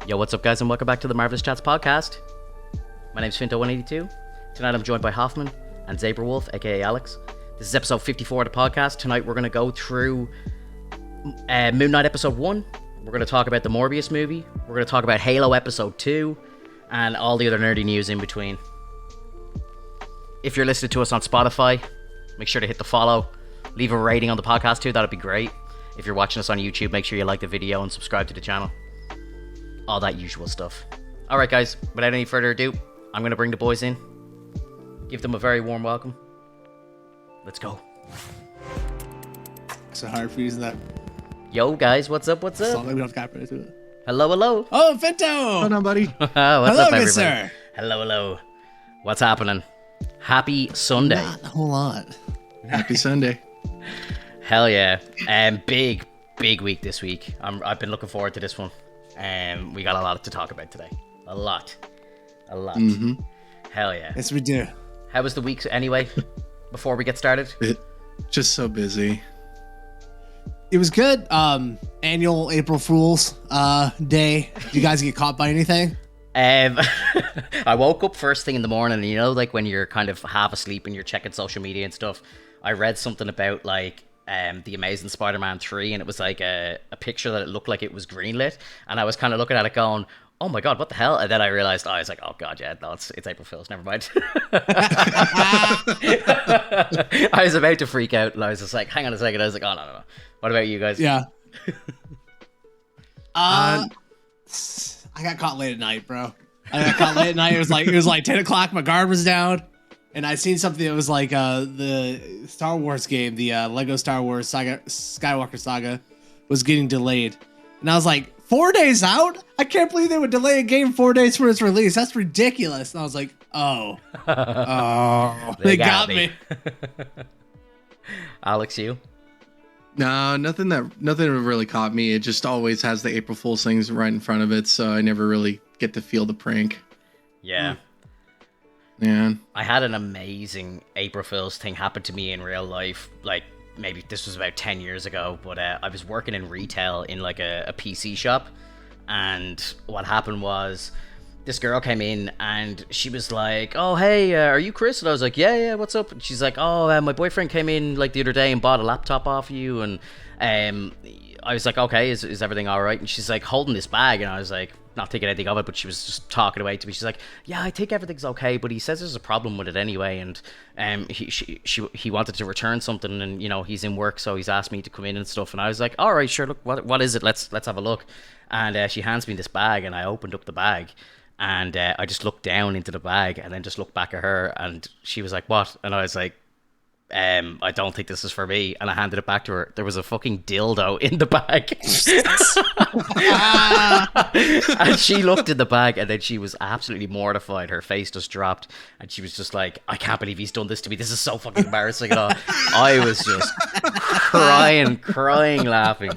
Yo, what's up, guys, and welcome back to the Marvelous Chats podcast. My name's Finto182. Tonight I'm joined by Hoffman and Zebra Wolf, aka Alex. This is episode 54 of the podcast. Tonight we're going to go through Moon Knight episode 1. We're going to talk about the Morbius movie. We're going to talk about Halo episode 2 and all the other nerdy news in between. If you're listening to us on Spotify, make sure to hit the follow. Leave a rating on the podcast too, that'd be great. If you're watching us on YouTube, make sure you like the video and subscribe to the channel. All that usual stuff. Alright guys, without any further ado, I'm going to bring the boys in. Give them a very warm welcome. Let's go. So hard for using that. Yo guys, what's up, what's up? Song that we don't copyright to it. Hello, hello. Oh, Finto! Hold on, buddy. What's Hello, up, good everybody? sir. Hello, hello. What's happening? Happy Sunday. Not a whole lot. Happy Sunday. Hell yeah. Big week this week. I've been looking forward to this one. We got a lot to talk about today. A lot. Mm-hmm. Hell yeah. Yes, we do. How was the week anyway? Before we get started? Just so busy. It was good. Annual April Fool's Day. Did you guys get caught by anything? I woke up first thing in the morning, and you know, like when you're kind of half asleep and you're checking social media and stuff, I read something about like the Amazing Spider-Man 3, and it was like a picture that it looked like it was greenlit, and I was kind of looking at it going, oh my god, what the hell? And then I realized, I was like, oh god, yeah, no, it's April Fool's, never mind. I was about to freak out, and I was just like, hang on a second. I was like, oh no. What about you guys? Yeah. I got caught late at night, bro. I got caught late at night. It was like 10 o'clock. My guard was down, and I seen something that was like the Star Wars game, the Lego Star Wars Skywalker Saga, was getting delayed, and I was like, 4 days out? I can't believe they would delay a game 4 days for its release. That's ridiculous. And I was like, oh, they got me. Alex, you? No, nothing really caught me. It just always has the April Fool's things right in front of it, so I never really get to feel the prank. Yeah. Yeah. I had an amazing April Fool's thing happen to me in real life. Like, maybe this was about 10 years ago, but I was working in retail in like a PC shop, and what happened was this girl came in and she was like, oh hey, are you Chris? And I was like, yeah, what's up? And she's like, oh, my boyfriend came in like the other day and bought a laptop off you, and I was like, okay, is everything all right? And she's like holding this bag, and I was like, not thinking anything of it, but she was just talking away to me. She's like, yeah, I think everything's okay, but he says there's a problem with it anyway, and he wanted to return something, and you know, he's in work, so he's asked me to come in and stuff. And I was like, all right, sure, look, what is it? Let's have a look. And she hands me this bag, and I opened up the bag, and I just looked down into the bag, and then just looked back at her, and she was like, what? And I was like, I don't think this is for me. And I handed it back to her. There was a fucking dildo in the bag. And she looked in the bag, and then she was absolutely mortified. Her face just dropped, and she was just like, I can't believe he's done this to me. This is so fucking embarrassing. And all. I was just crying, laughing.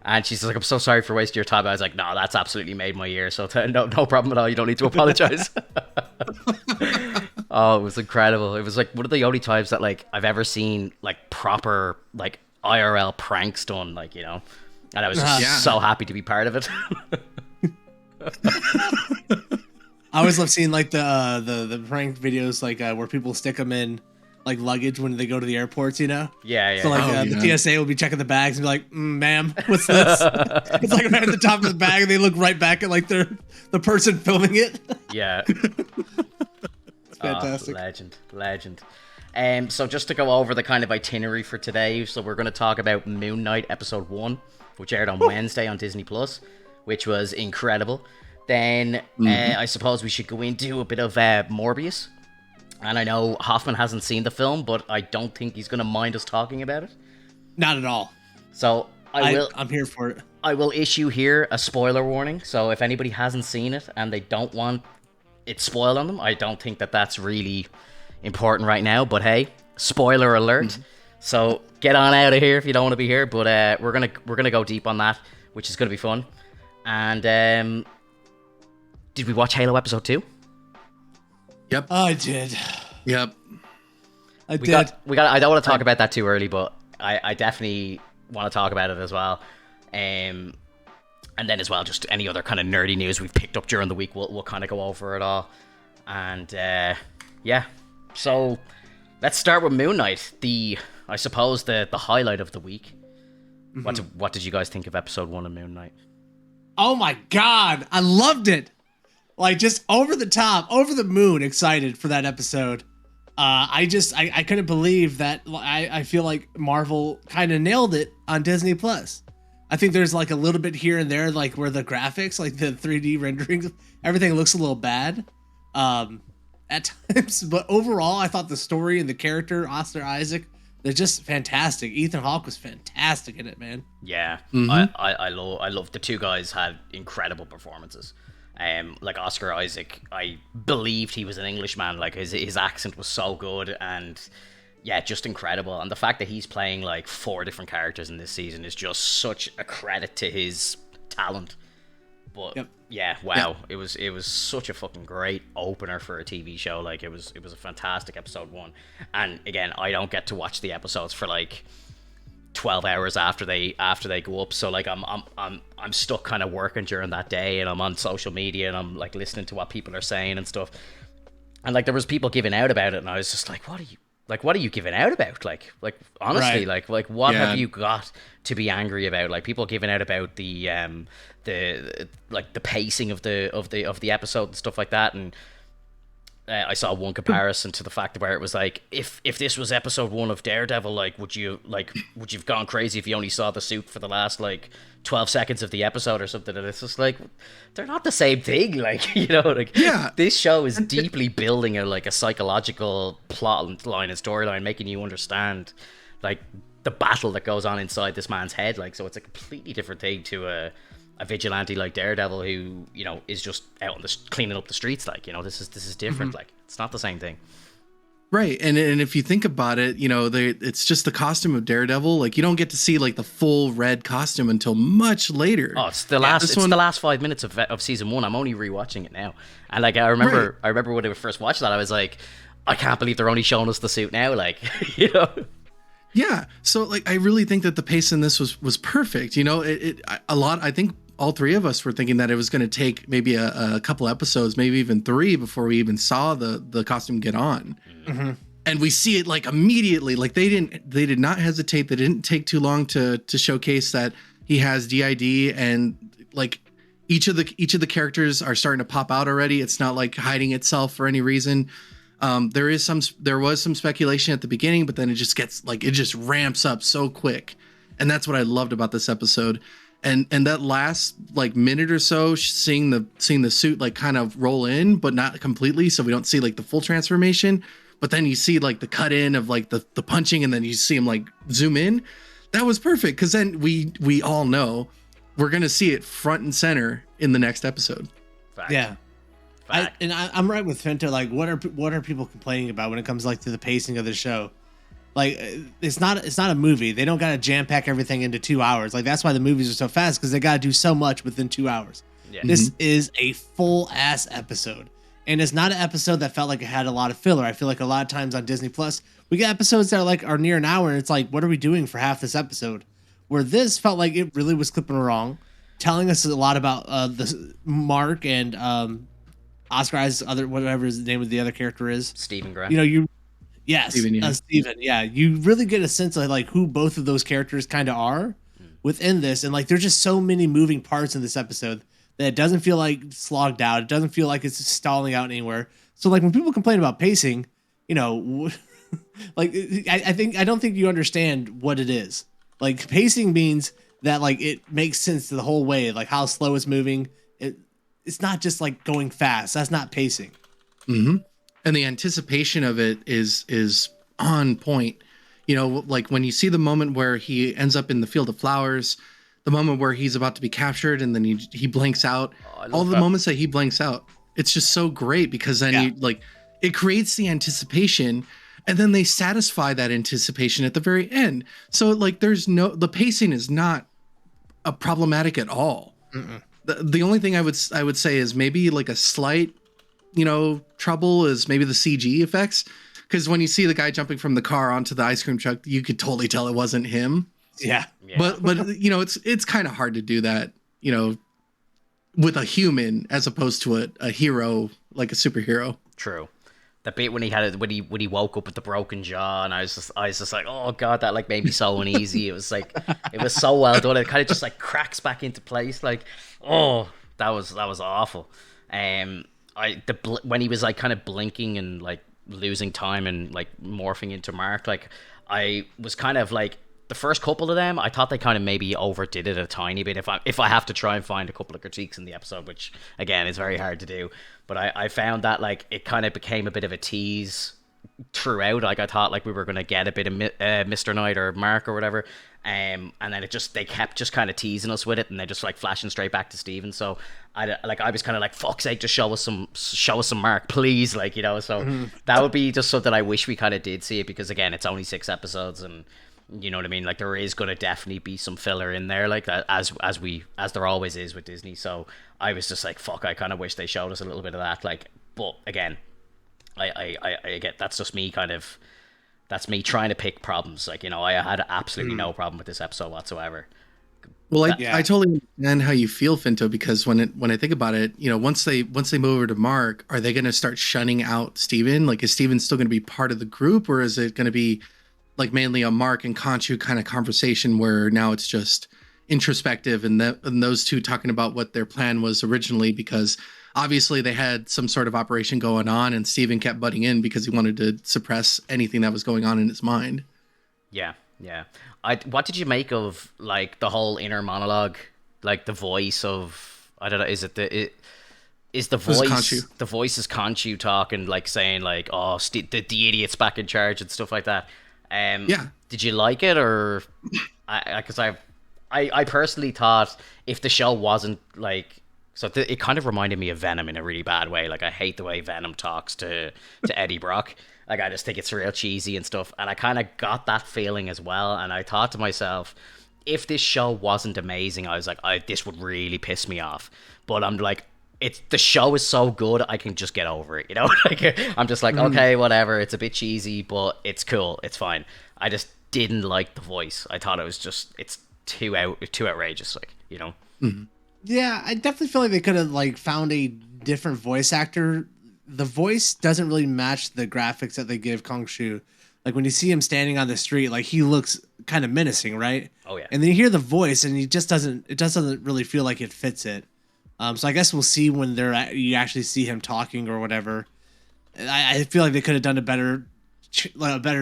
And she's like, I'm so sorry for wasting your time. I was like, no, that's absolutely made my year. So no problem at all. You don't need to apologize. Oh, it was incredible. It was like one of the only times that like I've ever seen like proper like IRL pranks done, like, you know. And I was just so happy to be part of it. I always love seeing like the prank videos, like where people stick them in like luggage when they go to the airports, you know? Yeah. So like the TSA will be checking the bags and be like, ma'am, what's this? It's like right at the top of the bag, and they look right back at like the person filming it. Yeah. It's fantastic. Legend. So just to go over the kind of itinerary for today, so we're going to talk about Moon Knight episode 1, which aired on Wednesday on Disney Plus, which was incredible. Then I suppose we should go into a bit of Morbius. And I know Hoffman hasn't seen the film, but I don't think he's going to mind us talking about it. Not at all. So I'm here for it. I will issue here a spoiler warning. So if anybody hasn't seen it and they don't want it spoiled on them, I don't think that that's really important right now. But hey, spoiler alert. So get on out of here if you don't want to be here. But we're gonna go deep on that, which is gonna be fun. And did we watch Halo episode 2? Yep. I did. Yep. I did. I don't want to talk about that too early, but I definitely want to talk about it as well. And then as well, just any other kind of nerdy news we've picked up during the week, we'll kind of go over it all. And yeah, so let's start with Moon Knight, I suppose the highlight of the week. What did you guys think of episode 1 of Moon Knight? Oh my God, I loved it. Like, just over the top, over the moon excited for that episode. I couldn't believe that. I feel like Marvel kind of nailed it on Disney Plus. I think there's like a little bit here and there, like where the graphics, like the 3D renderings, everything looks a little bad at times. But overall, I thought the story and the character, Oscar Isaac, they're just fantastic. Ethan Hawke was fantastic in it, man. Yeah, I love the two guys had incredible performances. Like Oscar Isaac, I believed he was an Englishman. Like his accent was so good, and yeah, just incredible. And the fact that he's playing like 4 different characters in this season is just such a credit to his talent. But yeah, wow, it was such a fucking great opener for a TV show. Like it was a fantastic episode 1. And again, I don't get to watch the episodes for like 12 hours after they go up, so like I'm stuck kind of working during that day, and I'm on social media and I'm like listening to what people are saying and stuff. And like there was people giving out about it, and I was just like, what are you giving out about? Like honestly, right. like what have you got to be angry about? Like people giving out about the pacing of the episode and stuff like that. And I saw one comparison to the fact where it was like, if this was episode 1 of Daredevil, like would you have gone crazy if you only saw the suit for the last like 12 seconds of the episode or something? And it's just like, they're not the same thing. Like, you know, like this show is deeply building a psychological plot line and storyline, making you understand like the battle that goes on inside this man's head. Like, so it's a completely different thing to a vigilante like Daredevil, who, you know, is just out on the cleaning up the streets. Like, you know, this is different. Like, it's not the same thing. Right. And if you think about it, you know, it's just the costume of Daredevil. Like, you don't get to see like the full red costume until much later. Oh, it's the last 5 minutes of season 1. I'm only rewatching it now. And like, I remember when I first watched that, I was like, I can't believe they're only showing us the suit now. Like, you know. Yeah. So like, I really think that the pace in this was perfect. You know, I think all 3 of us were thinking that it was going to take maybe a couple episodes, maybe even 3 before we even saw the costume get on. Mm-hmm. And we see it like immediately. Like they did not hesitate. They didn't take too long to showcase that he has DID, and like each of the characters are starting to pop out already. It's not like hiding itself for any reason. There was some speculation at the beginning, but then it just ramps up so quick. And that's what I loved about this episode. And that last like minute or so, seeing the suit like kind of roll in, but not completely, so we don't see like the full transformation. But then you see like the cut in of like the punching, and then you see him like zoom in. That was perfect, because then we all know we're gonna see it front and center in the next episode. Fact. Yeah. Fact. I'm right with Fento. Like, what are people complaining about when it comes like to the pacing of the show? Like, it's not a movie. They don't got to jam pack everything into 2 hours. Like, that's why the movies are so fast, because they got to do so much within 2 hours. Yeah. This is a full ass episode, and it's not an episode that felt like it had a lot of filler. I feel like a lot of times on Disney Plus, we get episodes that are near an hour, and it's like, what are we doing for half this episode? Where this felt like it really was clipping along, telling us a lot about the Mark and Oscar Isaac's whatever his name of the other character is. Stephen Grant. You know, yes, Steven, yeah. Steven. Yeah, you really get a sense of like who both of those characters kind of are within this, and like there's just so many moving parts in this episode that it doesn't feel like slogged out. It doesn't feel like it's stalling out anywhere. So like when people complain about pacing, you know, like I don't think you understand what it is. Like pacing means that like it makes sense the whole way, like how slow it's moving. It's not just like going fast. That's not pacing. Mm-hmm. And the anticipation of it is on point. You know, like when you see the moment where he ends up in the field of flowers, the moment where he's about to be captured, and then he blanks out. All the moments that he blanks out, it's just so great, because then you like it creates the anticipation, and then they satisfy that anticipation at the very end. So like the pacing is not a problematic at all. The only thing I would say is maybe like a slight, you know, trouble is maybe the CG effects, because when you see the guy jumping from the car onto the ice cream truck, you could totally tell it wasn't him. Yeah. But you know, it's kind of hard to do that, you know, with a human as opposed to a hero, like a superhero. True. The bit when he had it, when he woke up with the broken jaw, and I was just like, oh god, that like made me so uneasy. It was like, it was so well done. It kind of just like cracks back into place. Like, oh, that was awful. When he was like kind of blinking and like losing time and like morphing into Mark, like I was kind of like, the first couple of them, I thought they kind of maybe overdid it a tiny bit. If I have to try and find a couple of critiques in the episode, which again is very hard to do, but I found that like it kind of became a bit of a tease throughout. Like I thought like we were going to get a bit of Mr. Knight or Mark or whatever, and then they kept just kind of teasing us with it, and they just like flashing straight back to Steven. So I was kind of like, fuck's sake, just show us some Mark, please, like, you know. So that would be just something I wish we kind of did see it, because again, it's only 6 episodes, and you know what I mean? Like there is going to definitely be some filler in there, like as there always is with Disney. So I was just like, fuck, I kind of wish they showed us a little bit of that. Like, but again, I get, that's just me that's me trying to pick problems. Like, you know, I had absolutely no problem with this episode whatsoever. Well, I totally understand how you feel, Finto, because when I think about it, you know, once they move over to Mark, are they going to start shunning out Steven? Like, is Steven still going to be part of the group, or is it going to be like mainly a Mark and Khonshu kind of conversation where now it's just introspective and those two talking about what their plan was originally, because obviously they had some sort of operation going on and Steven kept butting in because he wanted to suppress anything that was going on in his mind. Yeah. What did you make of like the whole inner monologue, like the voice of, I don't know, is the voice is Khonshu talking, like saying like, oh, the idiot's back in charge and stuff like that. Did you like it, or because I personally thought if the show wasn't like, it kind of reminded me of Venom in a really bad way. Like I hate the way Venom talks to Eddie Brock. Like I just think it's real cheesy and stuff, and I kind of got that feeling as well. And I thought to myself, if this show wasn't amazing, I was like, this would really piss me off. But I'm like, the show is so good, I can just get over it, you know. Like I'm just like, okay, whatever. It's a bit cheesy, but it's cool. It's fine. I just didn't like the voice. I thought it was just, it's too outrageous, like, you know. Mm-hmm. Yeah, I definitely feel like they could have like found a different voice actor. The voice doesn't really match the graphics that they give Khonshu. Like when you see him standing on the street, like he looks kind of menacing, right? Oh yeah. And then you hear the voice, and it just doesn't really feel like it fits it. So I guess we'll see when you actually see him talking or whatever. I feel like they could have done a better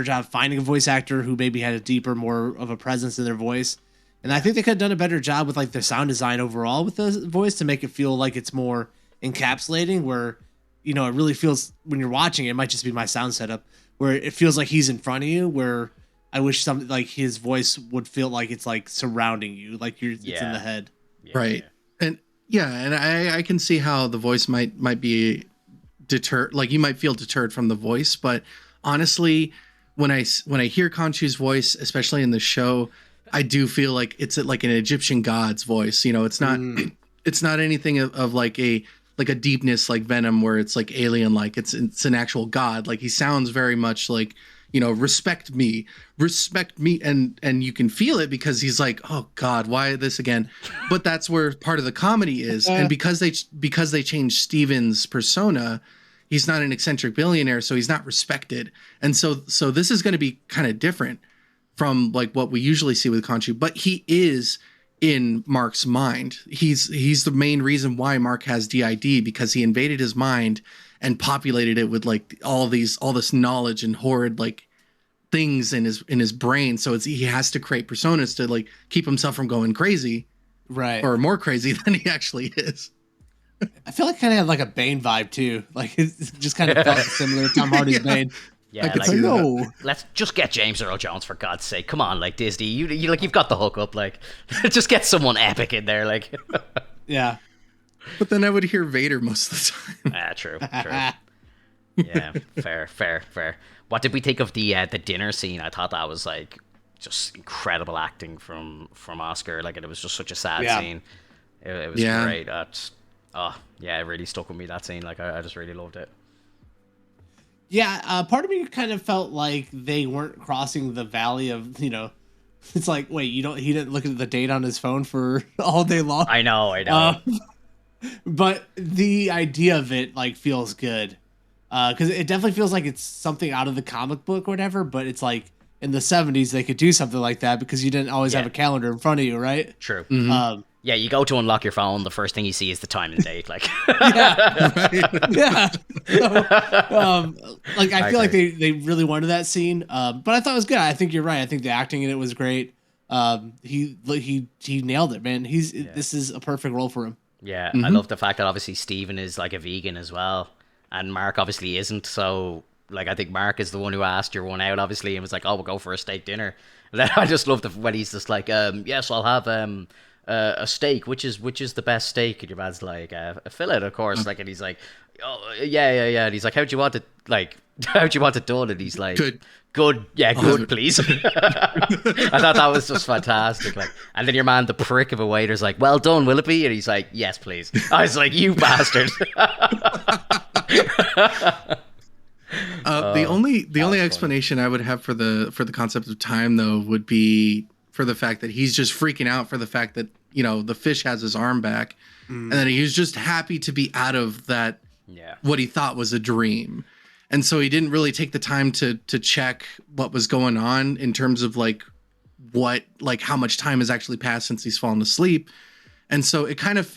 job finding a voice actor who maybe had a deeper, more of a presence in their voice. And I think they could have done a better job with like the sound design overall with the voice to make it feel like it's more encapsulating, where, you know, it really feels when you're watching it might just be my sound setup, where it feels like he's in front of you, where I wish something like his voice would feel like it's like surrounding you, like it's in the head. Yeah, right. And I can see how the voice might be deterred. Like you might feel deterred from the voice, but honestly, when I hear Khonshu's voice, especially in the show, I do feel like it's like an Egyptian god's voice. You know, it's not it's not anything of like a deepness like Venom, where it's like alien, like it's an actual god. Like he sounds very much like, you know, respect me, and you can feel it because he's like, oh God, why this again? But that's where part of the comedy is, and because they changed Steven's persona, he's not an eccentric billionaire, so he's not respected, and so this is going to be kind of different from like what we usually see with Khonshu, but he is in Mark's mind. He's the main reason why Mark has DID, because he invaded his mind and populated it with like all this knowledge and horrid like things in his brain. So he has to create personas to like keep himself from going crazy, right? Or more crazy than he actually is. I feel like kind of had like a Bane vibe too. Like it just kind of felt similar to Tom Hardy's Bane. Yeah, like, no. Let's just get James Earl Jones, for God's sake. Come on, like Disney, you like, you've got the hook up. Like, just get someone epic in there, like. Yeah. But then I would hear Vader most of the time. True. Yeah, fair. What did we think of the dinner scene? I thought that was like just incredible acting from Oscar. Like, it was just such a sad scene. It was great. It really stuck with me, that scene. Like, I just really loved it. Yeah, part of me kind of felt like they weren't crossing the valley of, you know, it's like, wait, he didn't look at the date on his phone for all day long. I know. but the idea of it like feels good. Because it definitely feels like it's something out of the comic book or whatever, but it's like in the 70s they could do something like that because you didn't always have a calendar in front of you, right? True. Um, Yeah, you go to unlock your phone, the first thing you see is the time and date. Like, yeah, yeah. So, like I feel like agree. they really wanted that scene, but I thought it was good. I think you're right. I think the acting in it was great. He nailed it, man. This is a perfect role for him. Yeah, I love the fact that obviously Steven is like a vegan as well, and Mark obviously isn't. So, like, I think Mark is the one who asked your one out, obviously, and was like, "Oh, we'll go for a steak dinner." And then I just love when he's just like, "Yes, I'll have a steak. Which is the best steak?" And your man's like, "A fillet, of course." Like, and he's like, "Oh, yeah." And he's like, "How'd you want it? Like, how'd you want it done?" And he's like, Good. Good, yeah, good, please. I thought that was just fantastic. Like, and then your man, the prick of a waiter's like, "Well done, will it be?" And he's like, "Yes, please." I was like, "You bastard!" The only was explanation I would have for the concept of time though would be for the fact that he's just freaking out for the fact that the fish has his arm back, and that he was just happy to be out of that Yeah, what he thought was a dream. And so he didn't really take the time to check what was going on in terms of like how much time has actually passed since he's fallen asleep. And so it kind of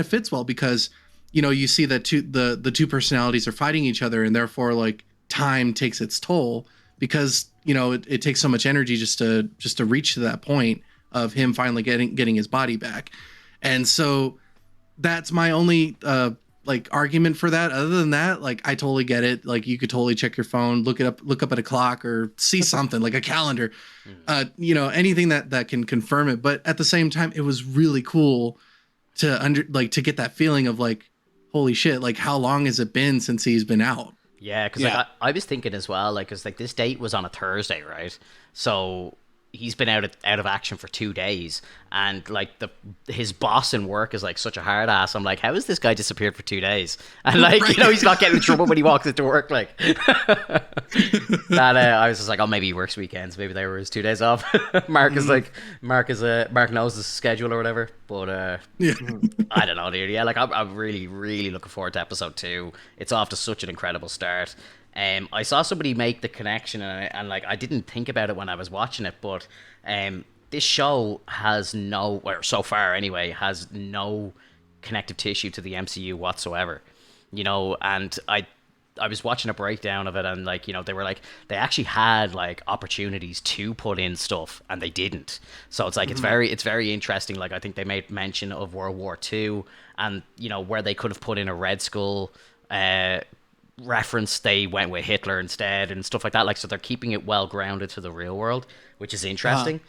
fits well because you see that the two personalities are fighting each other, and therefore like time takes its toll because it takes so much energy just to reach to that point of him finally getting his body back. And so that's my only like argument for that. Other than that, like I totally get it. Like you could totally check your phone, look up at a clock or see something like a calendar, anything that can confirm it. But at the same time, it was really cool to get that feeling of like, holy shit, like how long has it been since he's been out? yeah. Because Yeah. like I was thinking as well, like, because like this date was on a Thursday, right? So he's been out of action for 2 days, and like his boss in work is like such a hard ass. I'm like, how has this guy disappeared for 2 days? And like he's not getting in trouble when he walks into work. Like that, I was just like, oh, maybe he works weekends. Maybe they were his 2 days off. Mark is like, Mark knows the schedule or whatever. But Yeah. I don't know, dude. Yeah, like I'm really, really looking forward to episode 2. It's off to such an incredible start. I saw somebody make the connection, and like I didn't think about it when I was watching it, but this show has or so far anyway, has no connective tissue to the MCU whatsoever. And I was watching a breakdown of it, and like they were like they actually had like opportunities to put in stuff and they didn't. So it's like it's very interesting. Like I think they made mention of World War II, and where they could have put in a Red Skull reference, they went with Hitler instead and stuff like that. Like, so they're keeping it well grounded to the real world, which is interesting.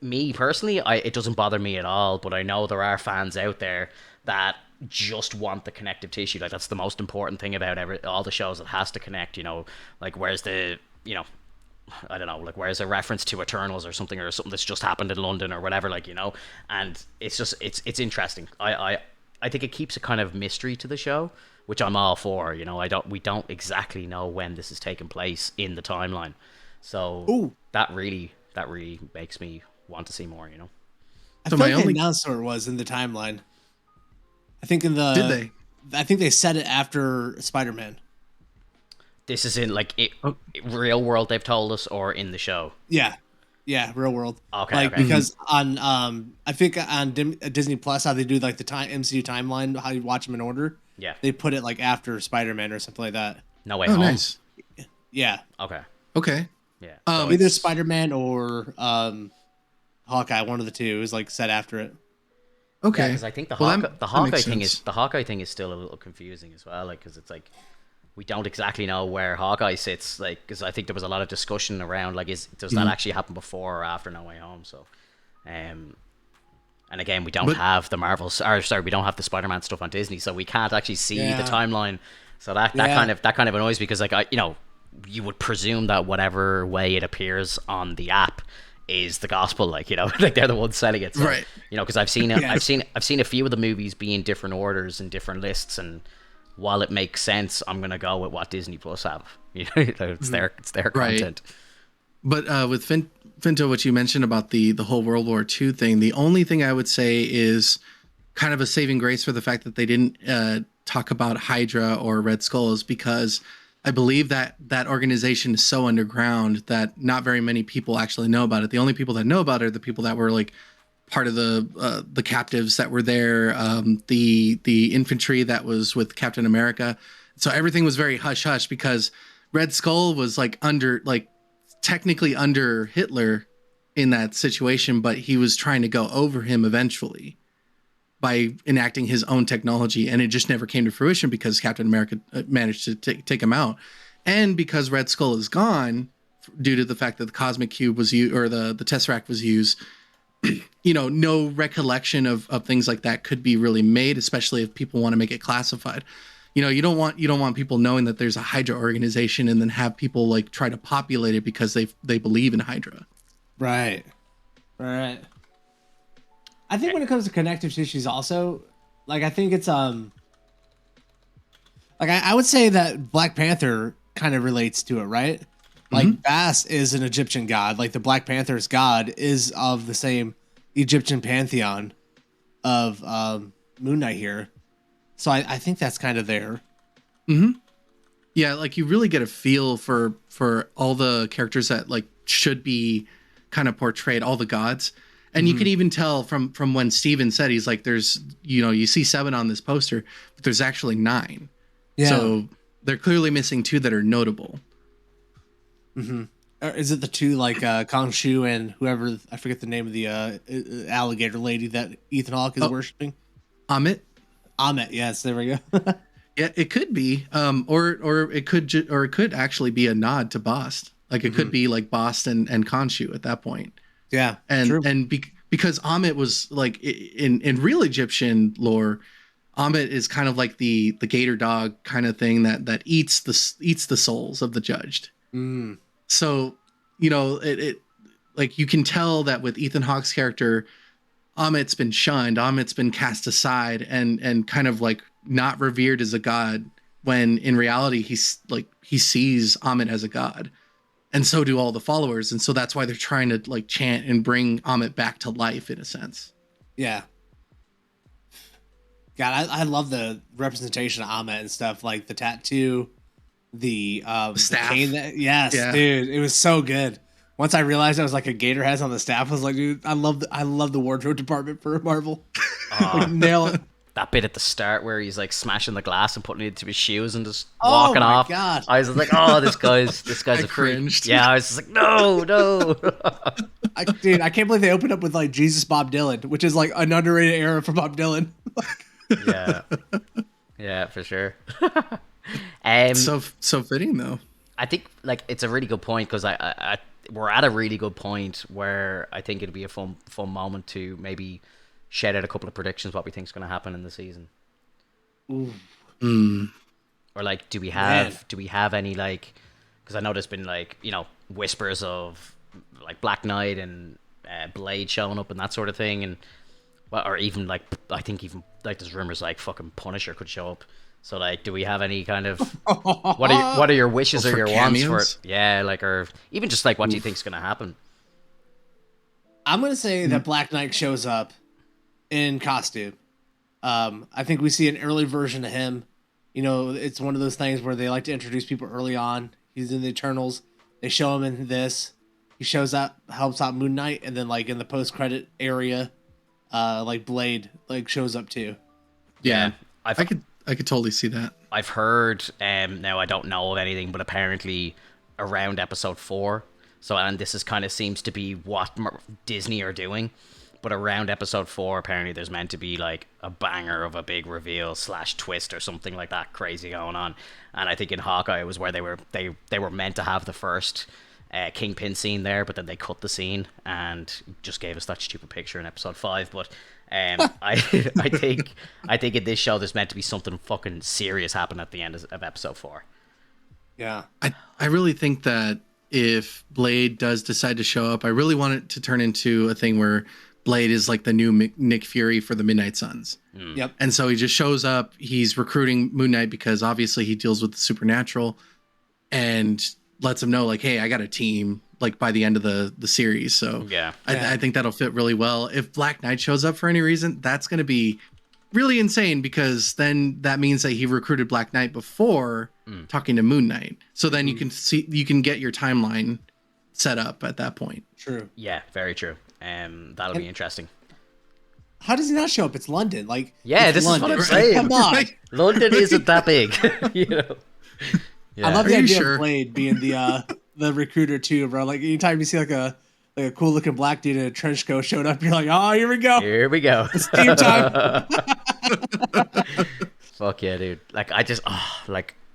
Me personally, it doesn't bother me at all, but I know there are fans out there that just want the connective tissue. Like that's the most important thing about all the shows. It has to connect. Like where's the I don't know, like where's a reference to Eternals or something that's just happened in London or whatever, like and it's just it's interesting. I think it keeps a kind of mystery to the show, which I'm all for. We don't exactly know when this is taking place in the timeline, so Ooh. that really makes me want to see more. I So feel my like they only- announced where it was in the timeline. I think Did they? I think they said it after Spider-Man. This is in like real world they've told us, or in the show. Yeah, real world. Okay, okay. Because on I think on Disney Plus, how they do like the MCU timeline, how you watch them in order. Yeah. They put it like after Spider-Man or something like that. No Way Oh, Home. nice. Yeah, Okay. Okay. Yeah. Um, either Spider-Man or Hawkeye, one of the two, is like set after it. Okay. Because I think the Well, Hawkeye makes thing sense. is still a little confusing as well. Like, because it's like we don't exactly know where Hawkeye sits. Like, because I think there was a lot of discussion around like, does that actually happen before or after No Way Home? So, and again, we don't have the we don't have the Spider-Man stuff on Disney, so we can't actually see the timeline. So that kind of annoys me, because like you would presume that whatever way it appears on the app is the gospel, like like they're the ones selling it, so, Right. because I've seen it, Yeah. I've seen a few of the movies be in different orders and different lists, and while it makes sense, I'm gonna go with what Disney Plus have. It's their Right. content. But with Finto, what you mentioned about the whole World War II thing, the only thing I would say is kind of a saving grace for the fact that they didn't talk about Hydra or Red Skull is because I believe that that organization is so underground that not very many people actually know about it. The only people that know about it are the people that were like part of the captives that were there, the infantry that was with Captain America. So everything was very hush hush because Red Skull was like technically under Hitler in that situation, but he was trying to go over him eventually by enacting his own technology, and it just never came to fruition because Captain America managed to take him out, and because Red Skull is gone due to the fact that the Cosmic Cube was used or the Tesseract was used. No recollection of things like that could be really made, especially if people want to make it classified. You don't want people knowing that there's a Hydra organization and then have people like try to populate it because they believe in Hydra. Right. I think when it comes to connective tissues also, like I think it's like I would say that Black Panther kind of relates to it, right? Like Bast is an Egyptian god, like the Black Panther's god is of the same Egyptian pantheon of Moon Knight here. So I think that's kind of there. Yeah, like you really get a feel for all the characters that like should be kind of portrayed, all the gods. And you can even tell from when Steven said, he's like, there's, you see 7 on this poster, but there's actually 9. Yeah. So they're clearly missing 2 that are notable. Is it the 2 like Khonshu and whoever, I forget the name of the alligator lady that Ethan Hawke is worshiping? Amit, yes, there we go. Yeah, it could be, or it could actually be a nod to Bast. Like it could be like Bast and Khonshu at that point. Yeah, because Amit was like in real Egyptian lore, Amit is kind of like the gator dog kind of thing that eats the souls of the judged. So it like you can tell that with Ethan Hawke's character, Amit's been shunned, Amit's been cast aside and kind of like not revered as a god, when in reality he sees Amit as a god. And so do all the followers. And so that's why they're trying to like chant and bring Amit back to life in a sense. Yeah. God, I love the representation of Amit and stuff, like the tattoo, the staff. The cane dude, it was so good. Once I realized I was like a gator has on the staff, I was like, dude, I love the wardrobe department for Marvel. Like, nail it. That bit at the start where he's like smashing the glass and putting it into his shoes and just walking off. God. I was like, oh, this guy's a cringed. freak. Yeah, I was just like, no. Dude, I can't believe they opened up with like Jesus Bob Dylan, which is like an underrated era for Bob Dylan. Yeah, for sure. So fitting though. I think like it's a really good point because I we're at a really good point where I think it'd be a fun moment to maybe shed out a couple of predictions what we think is going to happen in the season. Ooh. Or like, do we have any like? Because I know there's been like whispers of like Black Knight and Blade showing up and that sort of thing, and or even like I think even like there's rumors like fucking Punisher could show up. So like, do we have any kind of what are your wishes or your cameos? wants for it? Yeah, like, or even just like what do you think's going to happen? I'm gonna say that Black Knight shows up in costume. I think we see an early version of him. It's one of those things where they like to introduce people early on. He's in the Eternals. They show him in this. He shows up, helps out Moon Knight, and then like in the post-credit area, like Blade like shows up too. Yeah, I could totally see that. I've heard, now I don't know of anything, but apparently around episode 4. So, and this is kind of seems to be what Disney are doing. But around episode 4, apparently there's meant to be like a banger of a big reveal / twist or something like that crazy going on. And I think in Hawkeye it was where they were meant to have the first Kingpin scene there, but then they cut the scene and just gave us that stupid picture in episode 5. But I think in this show there's meant to be something fucking serious happen at the end of episode 4. Yeah, I really think that if Blade does decide to show up, I really want it to turn into a thing where Blade is like the new Nick Fury for the Midnight Suns. Yep. And so he just shows up. He's recruiting Moon Knight because obviously he deals with the supernatural, and lets him know like, hey, I got a team like by the end of the series. So yeah, I think that'll fit really well. If Black Knight shows up for any reason, that's going to be really insane because then that means that he recruited Black Knight before talking to Moon Knight. So then you can get your timeline set up at that point. True. Yeah, very true. That'll be interesting. How does he not show up? It's London. Like, yeah, it's this London. is what I'm saying. Come on. London isn't that big, you know. Yeah. I love the Are you idea sure? of Blade being the recruiter too, bro. Like anytime you see like a cool looking black dude in a trench coat showing up, you're like, oh, here we go. Here we go. It's team time. Fuck yeah, dude. Like,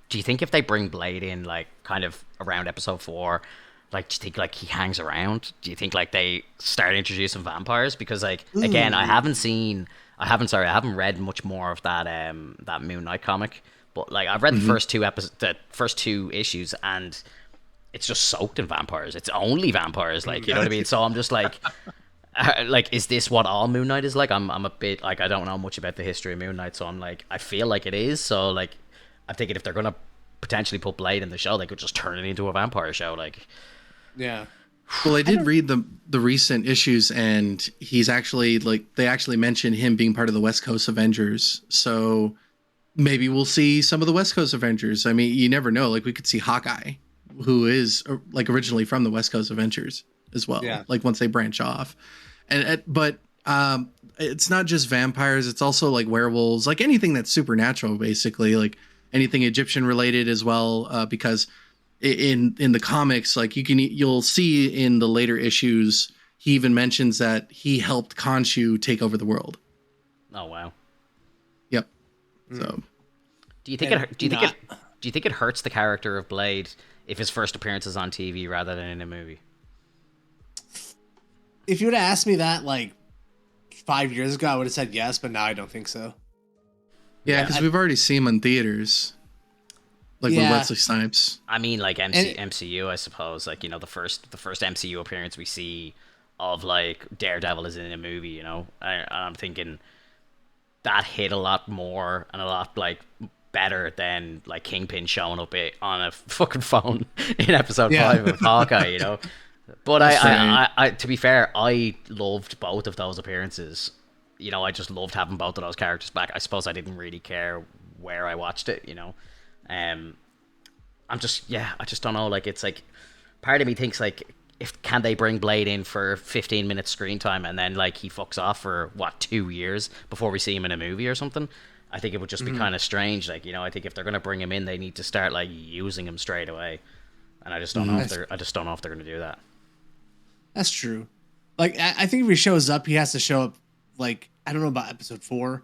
do you think if they bring Blade in, like, kind of around episode 4, like, do you think, like, he hangs around? Do you think, like, they start introducing vampires? Because, like, again, I haven't read much more of that Moon Knight comic. But, like, I've read the first two issues, and it's just soaked in vampires. It's only vampires, like, you know what I mean? So I'm just like, is this what all Moon Knight is like? I'm a bit, like, I don't know much about the history of Moon Knight, so I'm like, I feel like it is. So, like, I'm thinking if they're gonna potentially put Blade in the show, they could just turn it into a vampire show, like. Yeah. Well, I did read the recent issues, and he's actually, like, they actually mentioned him being part of the West Coast Avengers. So maybe we'll see some of the West Coast Avengers. I mean, you never know. Like, we could see Hawkeye, who is like originally from the West Coast Avengers as well. Yeah. Like once they branch off, but it's not just vampires. It's also like werewolves, like anything that's supernatural, basically, like anything Egyptian related as well. Because in the comics, like you'll see in the later issues, he even mentions that he helped Khonshu take over the world. Oh wow. Yep. So Do you think it hurts the character of Blade if his first appearance is on TV rather than in a movie? If you would have asked me that like 5 years ago, I would have said yes, but now I don't think so. yeah, because we've already seen him in theaters, like with Yeah. Wesley Snipes. I mean, like MCU, I suppose. Like, you know, the first MCU appearance we see of like Daredevil is in a movie. You know, I'm thinking that hit a lot more and a lot like better than like Kingpin showing up on a fucking phone in episode 5 of Hawkeye. You know, but I to be fair, I loved both of those appearances. You know, I just loved having both of those characters back. I suppose I didn't really care where I watched it. You know. I just don't know. Like, it's like part of me thinks like, can they bring Blade in for 15 minutes screen time and then like he fucks off for 2 years before we see him in a movie or something? I think it would just be kind of strange. Like, you know, I think if they're gonna bring him in, they need to start like using him straight away. And I just don't know if they're gonna do that. That's true. Like, I think if he shows up, he has to show up like, I don't know about episode 4,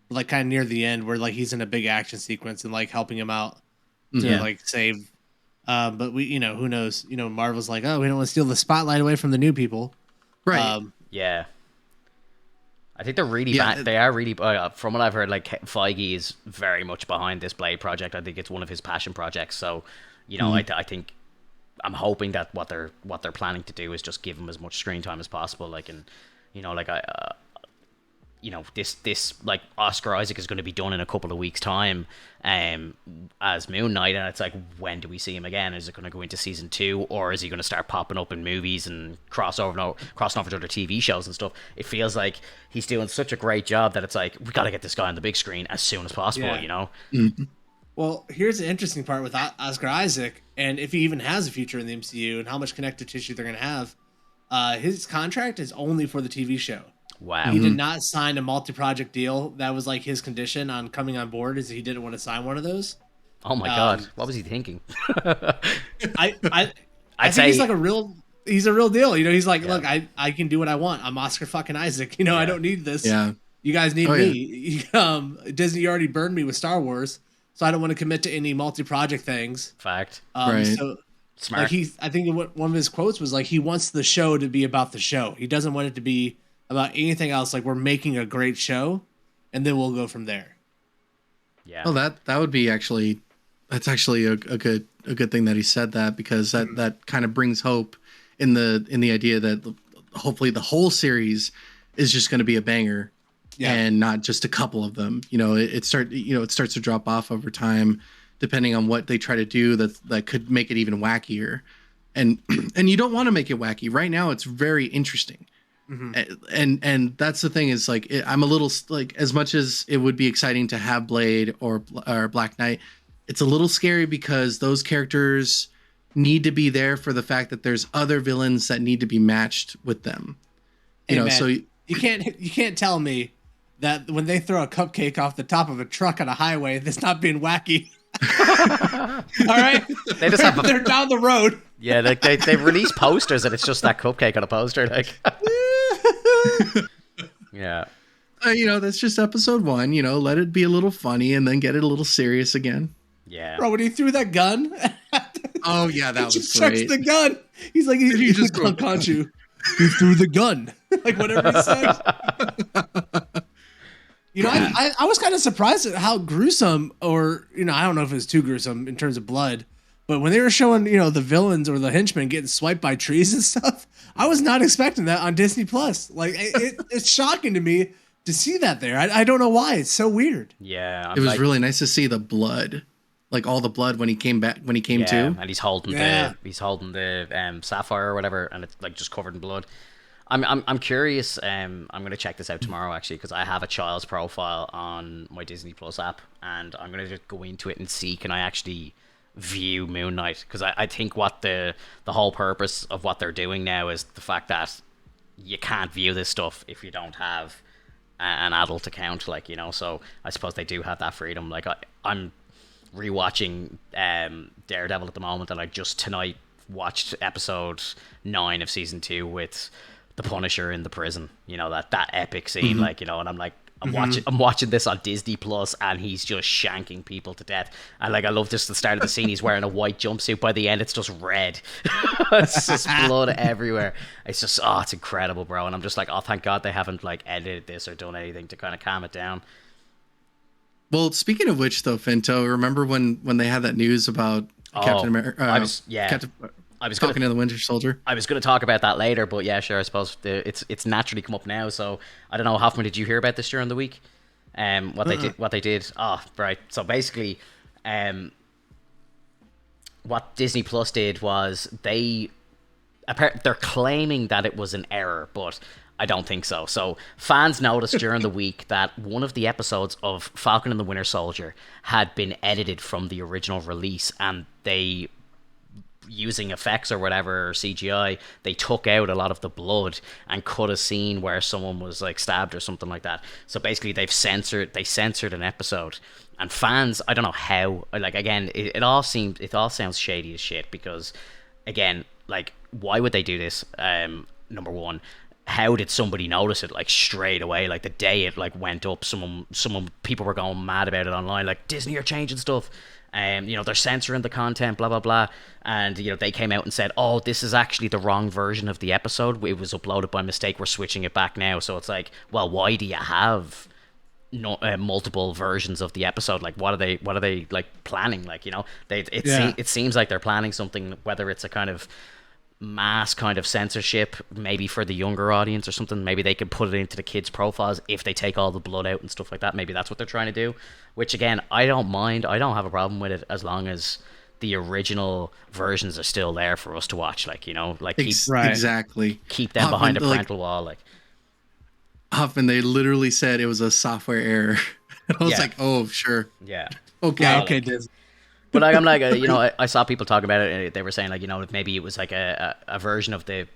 but like kind of near the end where like he's in a big action sequence and like helping him out to like save. But we, you know, who knows? You know, Marvel's like, oh, we don't want to steal the spotlight away from the new people, Right. Yeah. I think they're really they are really from what I've heard, like Feige is very much behind this Blade project. I think it's one of his passion projects. So, you know, I think I'm hoping that what they're planning to do is just give him as much screen time as possible. Like, and you know, like you know, this like Oscar Isaac is going to be done in a couple of weeks' time, as Moon Knight, and it's like, when do we see him again? Is it going to go into season 2, or is he going to start popping up in movies and crossing over to other TV shows and stuff? It feels like he's doing such a great job that it's like, we got to get this guy on the big screen as soon as possible. You know. Well, here's the interesting part with Oscar Isaac, and if he even has a future in the MCU, and how much connective tissue they're going to have. His contract is only for the TV show. Wow. He did not sign a multi-project deal. That was like his condition on coming on board, is he didn't want to sign one of those. Oh my god, what was he thinking? I think he's like he's a real deal. You know, he's like, look, I can do what I want. I'm Oscar fucking Isaac. You know, I don't need this. Yeah. You guys need me. Disney already burned me with Star Wars, so I don't want to commit to any multi-project things. Fact. Right. So Smart. like I think one of his quotes was like, he wants the show to be about the show. He doesn't want it to be about anything else. Like, we're making a great show, and then we'll go from there. Yeah. Well, that would be that's actually a good thing that he said that, because that kind of brings hope in the idea that hopefully the whole series is just going to be a banger, and not just a couple of them. You know, it starts to drop off over time, depending on what they try to do that could make it even wackier. And you don't want to make it wacky. Right now, it's very interesting. And that's the thing is like I'm a little like, as much as it would be exciting to have Blade or Black Knight, it's a little scary because those characters need to be there for the fact that there's other villains that need to be matched with them. Hey, man, so you can't tell me that when they throw a cupcake off the top of a truck on a highway, that's not being wacky. All right, they just have they're down the road. Yeah, they release posters and it's just that cupcake on a poster, like. Yeah. That's just episode 1. Let it be a little funny and then get it a little serious again. Yeah, bro. When he threw that gun. Oh yeah, that was just great. Chucks the gun. He's like, he just can't you? He threw the gun. Like whatever he said. I was kind of surprised at how gruesome, or I don't know if it was too gruesome in terms of blood, but when they were showing the villains or the henchmen getting swiped by trees and stuff, I was not expecting that on Disney Plus. Like it's shocking to me to see that there. I don't know why. It's so weird. Yeah, it was really nice to see the blood. Like all the blood when he came to, and he's holding the sapphire or whatever, and it's like just covered in blood. I'm curious. I'm gonna check this out tomorrow actually, because I have a child's profile on my Disney Plus app, and I'm gonna just go into it and see can I actually view Moon Knight, because I think what the whole purpose of what they're doing now is the fact that you can't view this stuff if you don't have an adult account, like So I suppose they do have that freedom. Like I'm rewatching Daredevil at the moment, and I just tonight watched episode 9 of season 2 with the Punisher in the prison. That epic scene, like and I'm like I'm watching this on Disney Plus, and he's just shanking people to death. And like I love just the start of the scene. He's wearing a white jumpsuit. By the end, it's just red. It's just blood everywhere. It's just it's incredible, bro. And I'm just like, oh, thank God they haven't like edited this or done anything to kind of calm it down. Well, speaking of which, though, Finto, remember when they had that news about Captain America? I was talking to the Winter Soldier. I was going to talk about that later, but yeah, sure. I suppose it's naturally come up now. So I don't know, Hoffman, did you hear about this during the week? What they did? Oh, right. So basically, what Disney Plus did was they're claiming that it was an error, but I don't think so. So fans noticed during the week that one of the episodes of Falcon and the Winter Soldier had been edited from the original release, and they, using effects or whatever, or CGI, they took out a lot of the blood and cut a scene where someone was like stabbed or something like that. So basically they censored an episode, and fans, I don't know how, like, again, it all sounds shady as shit, because again, like, why would they do this? Number one, how did somebody notice it like straight away? Like the day it like went up, people were going mad about it online, like Disney are changing stuff. They're censoring the content, blah blah blah, and they came out and said, oh, this is actually the wrong version of the episode, it was uploaded by mistake, we're switching it back now. So it's like, well, why do you have multiple versions of the episode? Like what are they like planning? Like it seems like they're planning something, whether it's a kind of mass kind of censorship maybe for the younger audience or something. Maybe they could put it into the kids' profiles if they take all the blood out and stuff like that. Maybe that's what they're trying to do, which again, I don't mind. I don't have a problem with it as long as the original versions are still there for us to watch, like exactly, keep them behind a parental wall. Like Huffman, they literally said it was a software error. I was like, oh sure, yeah, okay, Disney. But like, I'm like, I saw people talk about it, and they were saying like, maybe it was like a version of the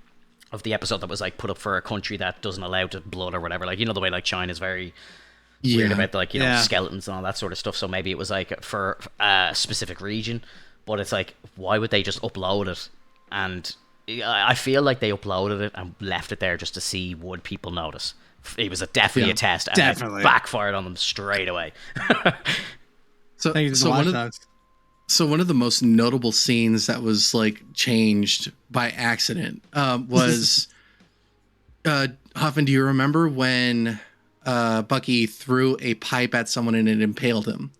episode that was like put up for a country that doesn't allow blood or whatever. Like, the way like China's very weird about like skeletons and all that sort of stuff. So maybe it was like for a specific region. But it's like, why would they just upload it? And I feel like they uploaded it and left it there just to see would people notice. It was definitely a test, and it backfired on them straight away. So one of the most notable scenes that was like changed by accident was Hoffman, do you remember when Bucky threw a pipe at someone and it impaled him?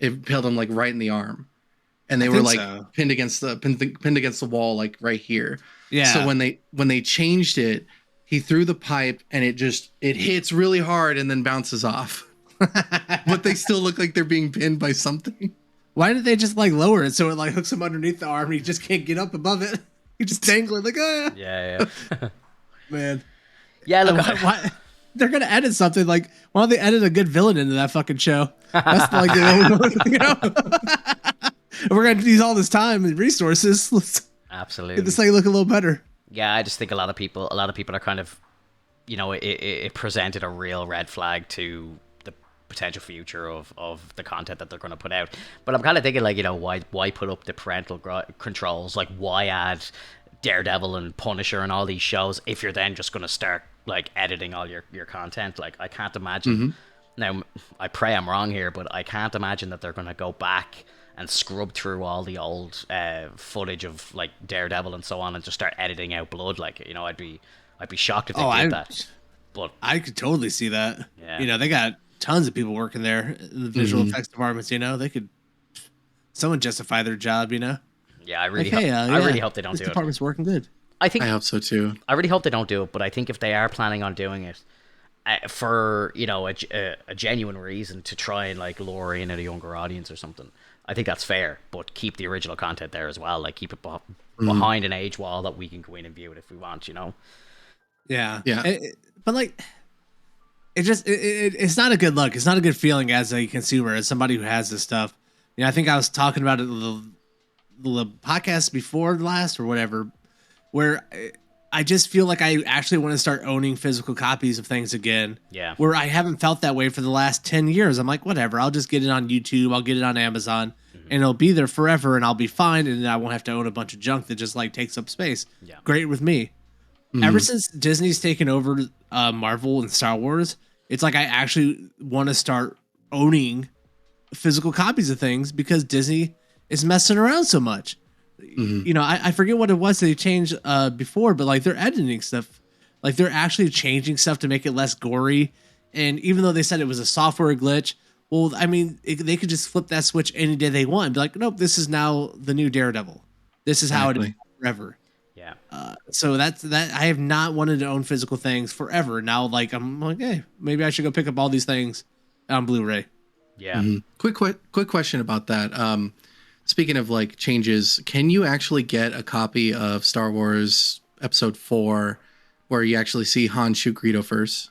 It impaled him like right in the arm, and they were like pinned against the wall, like right here. Yeah. So when they changed it, he threw the pipe and it hits really hard and then bounces off. But they still look like they're being pinned by something. Why did they just like lower it so it like hooks him underneath the arm and he just can't get up above it? He just dangling like Yeah. Man. Yeah, look, why, they're gonna edit something like, why don't they edit a good villain into that fucking show? That's like, you know, we're gonna use all this time and resources. Let's absolutely. get this thing look a little better. Yeah, I just think a lot of people are kind of, you know, it presented a real red flag to the potential future of the content that they're going to put out. But I'm kind of thinking, like, you know, why put up the parental controls? Like, why add Daredevil and Punisher and all these shows if you're then just going to start like editing all your content? Like, I can't imagine. Now, I pray I'm wrong here, but I can't imagine that they're going to go back and scrub through all the old footage of like Daredevil and so on and just start editing out blood. Like, you know, I'd be shocked if they did that. But I could totally see that. Yeah. You know, they got tons of people working there in the visual effects departments. You know, they could someone justify their job. You know. Yeah, I really, Like, hey, I really hope they don't this do it. department's working good. I hope so too. I really hope they don't do it, but I think if they are planning on doing it for, you know, a genuine reason to try and like lure in a younger audience or something, I think that's fair. But keep the original content there as well. Like, keep it behind an age wall that we can go in and view it if we want. You know. Yeah. Yeah. But like, it's not a good look. It's not a good feeling as a consumer, as somebody who has this stuff. You know, I think I was talking about it the podcast before last or whatever, where I just feel like I actually want to start owning physical copies of things again. Yeah. Where I haven't felt that way for the last 10 years. I'm like, whatever, I'll just get it on YouTube. I'll get it on Amazon and it'll be there forever and I'll be fine. And I won't have to own a bunch of junk that just like takes up space. Yeah. Great with me. Ever since Disney's taken over Marvel and Star Wars, it's like I actually want to start owning physical copies of things because Disney is messing around so much. You know, I forget what it was they changed before, but like they're editing stuff. Like they're actually changing stuff to make it less gory. And even though they said it was a software glitch, well, I mean, they could just flip that switch any day they want and be like, nope, this is now the new Daredevil. This is how it is forever. Yeah. So that's that. I have not wanted to own physical things forever. Now, like I'm like, hey, maybe I should go pick up all these things on Blu-ray. Yeah. Quick question about that. Speaking of like changes, can you actually get a copy of Star Wars Episode 4 where you actually see Han shoot Greedo first?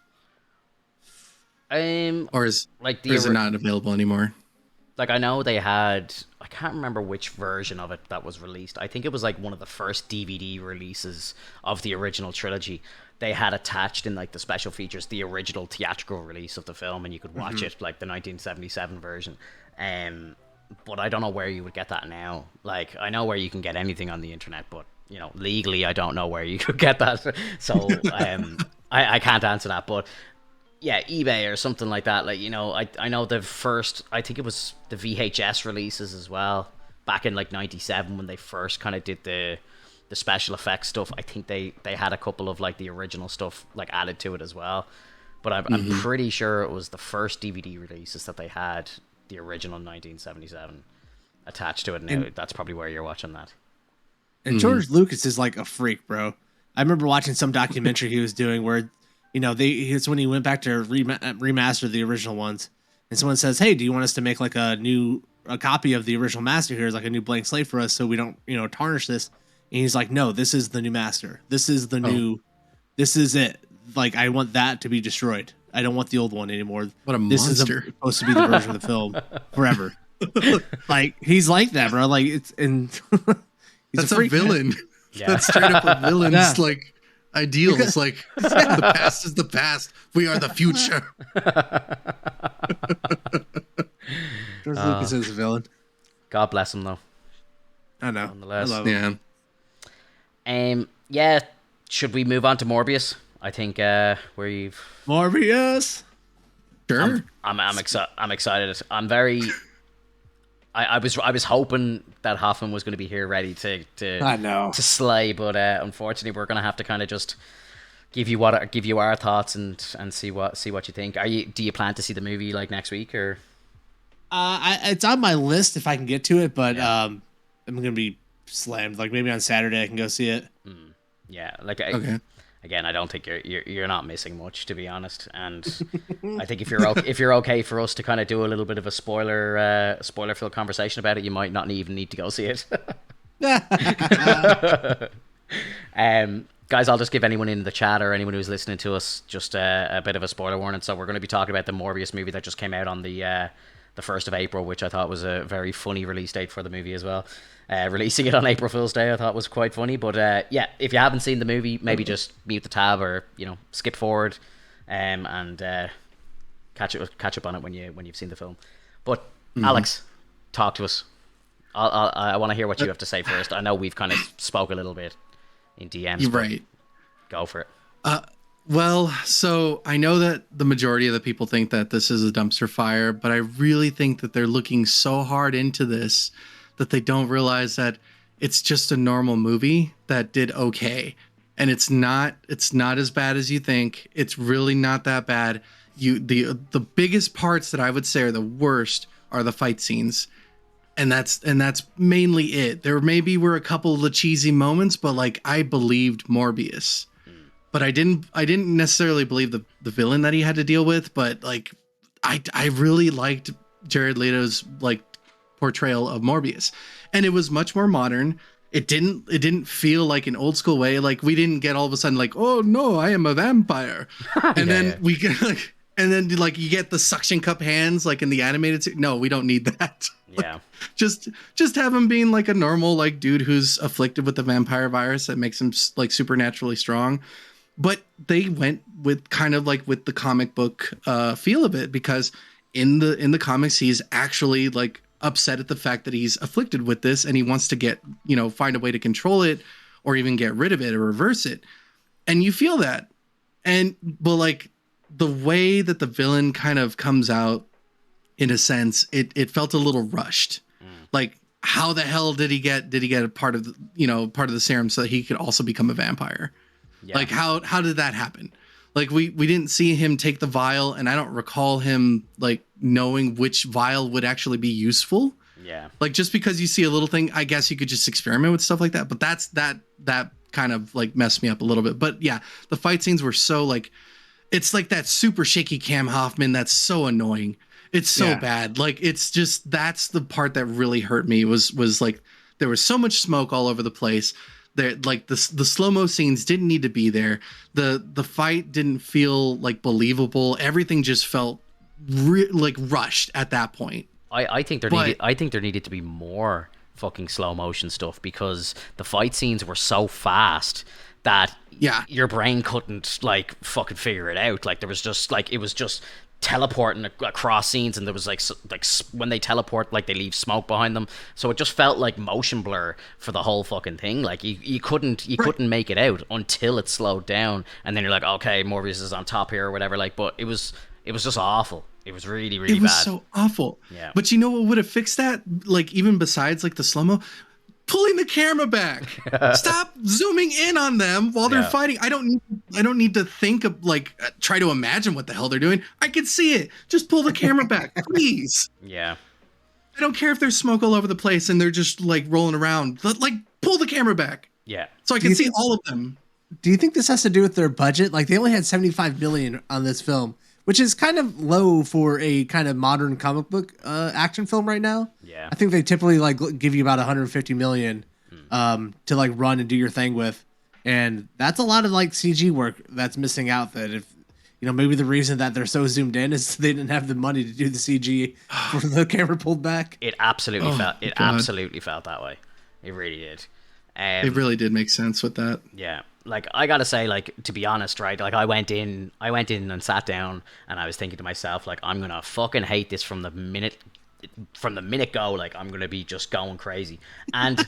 Or is it not available anymore? Like, I know they had, I can't remember which version of it that was released. I think it was like one of the first DVD releases of the original trilogy. They had attached in like the special features the original theatrical release of the film, and you could watch it, like the 1977 version. But I don't know where you would get that now. Like, I know where you can get anything on the internet, but you know, legally, I don't know where you could get that. So I can't answer that. But yeah, eBay or something like that. Like, you know, I know the first, I think it was the VHS releases as well, back in like 97 when they first kind of did the special effects stuff. I think they had a couple of like the original stuff like added to it as well. But I'm pretty sure it was the first DVD releases that they had the original 1977 attached to it. Now that's probably where you're watching that. And George Lucas is like a freak, bro. I remember watching some documentary he was doing where, you know, it's when he went back to remaster the original ones, and someone says, "Hey, do you want us to make like a copy of the original master here, as like a new blank slate for us, so we don't, you know, tarnish this?" And he's like, "No, this is the new master. This is the new. This is it. Like, I want that to be destroyed. I don't want the old one anymore. What a this monster! Is supposed to be the version of the film forever." Like, he's like that, bro. Like, it's and he's that's a villain. Yeah. That's straight up a villain's like ideals. Like, the past is the past. We are the future. George Lucas is a villain. God bless him, though. I know. Nonetheless. I love him. Yeah. Should we move on to Morbius? I think we've Morbius. Sure. I'm excited. I'm very. I was hoping that Hoffman was going to be here ready to I know. to slay, but unfortunately we're going to have to kind of just give you our thoughts and see what you think. Do you plan to see the movie like next week or? It's on my list if I can get to it, but I'm gonna be slammed. Like maybe on Saturday I can go see it. Yeah, like Okay. Again, I don't think you're not missing much, to be honest. And I think if you're okay for us to kind of do a little bit of a spoiler-filled conversation about it, you might not even need to go see it. guys, I'll just give anyone in the chat or anyone who's listening to us just a bit of a spoiler warning. So we're going to be talking about the Morbius movie that just came out on the 1st of April, which I thought was a very funny release date for the movie as well. Releasing it on April Fool's Day I thought was quite funny. But yeah, if you haven't seen the movie, maybe just mute the tab or skip forward and catch up on it when you've seen the film. But Alex, talk to us. I want to hear what you have to say first. I know we've kind of spoke a little bit in DMs. You're right. Go for it. Well, so I know that the majority of the people think that this is a dumpster fire, but I really think that they're looking so hard into this that they don't realize that it's just a normal movie that did okay. And it's not as bad as you think. It's really not that bad. The biggest parts that I would say are the worst are the fight scenes. And that's mainly it. There maybe were a couple of the cheesy moments, but like I believed Morbius. But I didn't necessarily believe the villain that he had to deal with. But like, I really liked Jared Leto's like portrayal of Morbius, and it was much more modern. It didn't feel like an old school way. Like we didn't get all of a sudden like, oh no, I am a vampire, and then we get like, and then like you get the suction cup hands like in the animated. No, we don't need that. Yeah. Just have him being like a normal like dude who's afflicted with the vampire virus that makes him like supernaturally strong. But they went with kind of like with the comic book feel of it, because in the comics he's actually like upset at the fact that he's afflicted with this and he wants to find a way to control it or even get rid of it or reverse it. And you feel that. But like the way that the villain kind of comes out, in a sense, it felt a little rushed. Like how the hell did he get a part of the serum so that he could also become a vampire? Yeah. Like how did that happen? Like we didn't see him take the vial, and I don't recall him like knowing which vial would actually be useful. Yeah. Like just because you see a little thing, I guess you could just experiment with stuff like that. But that kind of like messed me up a little bit. But yeah, the fight scenes were so like, it's like that super shaky Cam Hoffman that's so annoying. It's so bad. Like it's just, that's the part that really hurt me was like there was so much smoke all over the place. There, like the slow-mo scenes didn't need to be there. The fight didn't feel like believable. Everything just felt like rushed at that point. I think there needed to be more fucking slow motion stuff, because the fight scenes were so fast that your brain couldn't like fucking figure it out. Like there was just like, it was just teleporting across scenes, and there was like when they teleport, like they leave smoke behind them, so it just felt like motion blur for the whole fucking thing. Like you couldn't make it out until it slowed down, and then you're like, okay, Morbius is on top here or whatever. Like, but it was just awful. It was really bad. It was so awful. Yeah. But you know what would have fixed that? Like even besides like the slow-mo, pulling the camera back. Stop zooming in on them while they're fighting. I don't need to think of like try to imagine what the hell they're doing. I can see it. Just pull the camera back, please. Yeah. I don't care if there's smoke all over the place and they're just like rolling around. Like pull the camera back. Yeah. So I can see all of them. Do you think this has to do with their budget? Like they only had $75 million on this film, which is kind of low for a kind of modern comic book action film right now. Yeah. I think they typically like give you about 150 million to like run and do your thing with. And that's a lot of like CG work that's missing out, that if maybe the reason that they're so zoomed in is they didn't have the money to do the CG for the camera pulled back. It absolutely felt that way. It really did. It really did make sense with that. Yeah. Like I gotta say, like, to be honest, right? Like I went in and sat down, and I was thinking to myself, like, I'm gonna fucking hate this from the minute go. Like I'm gonna be just going crazy. And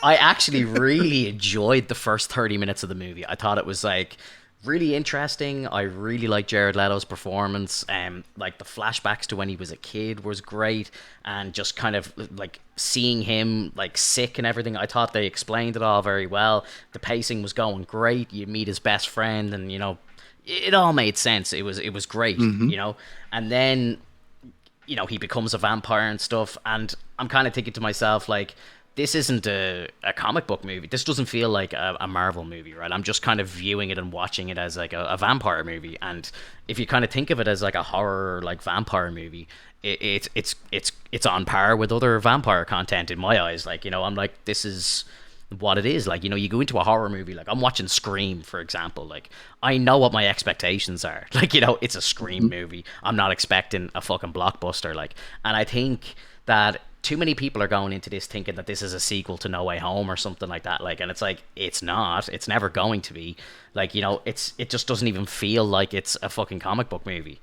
I actually really enjoyed the first 30 minutes of the movie. I thought it was like really interesting. I really liked Jared Leto's performance. Like the flashbacks to when he was a kid was great, and just kind of like seeing him like sick and everything. I thought they explained it all very well. The pacing was going great. You meet his best friend, and it all made sense. It was great, and then he becomes a vampire and stuff, and I'm kind of thinking to myself, like, this isn't a comic book movie. This doesn't feel like a Marvel movie, right? I'm just kind of viewing it and watching it as like a vampire movie. And if you kind of think of it as like a horror like vampire movie, it's on par with other vampire content in my eyes. Like, I'm like, this is what it is. Like, you know, you go into a horror movie, like I'm watching Scream, for example. Like, I know what my expectations are. Like, you know, it's a Scream movie. I'm not expecting a fucking blockbuster. Like, and I think that too many people are going into this thinking that this is a sequel to No Way Home or something like that. Like, and it's like, it's not. It's never going to be. Like, you know, it just doesn't even feel like it's a fucking comic book movie.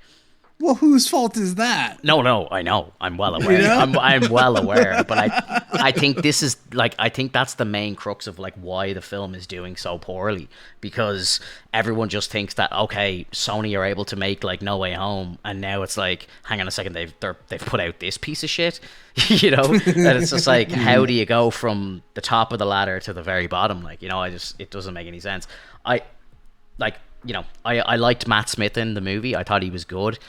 Well, whose fault is that? No, I know. I'm well aware. You know? I'm well aware. But I think this is like, I think that's the main crux of like why the film is doing so poorly, because everyone just thinks that, okay, Sony are able to make like No Way Home, and now it's like, hang on a second, they've put out this piece of shit, you know? And it's just like, how do you go from the top of the ladder to the very bottom? Like, you know, it doesn't make any sense. Like, you know, I liked Matt Smith in the movie. I thought he was good.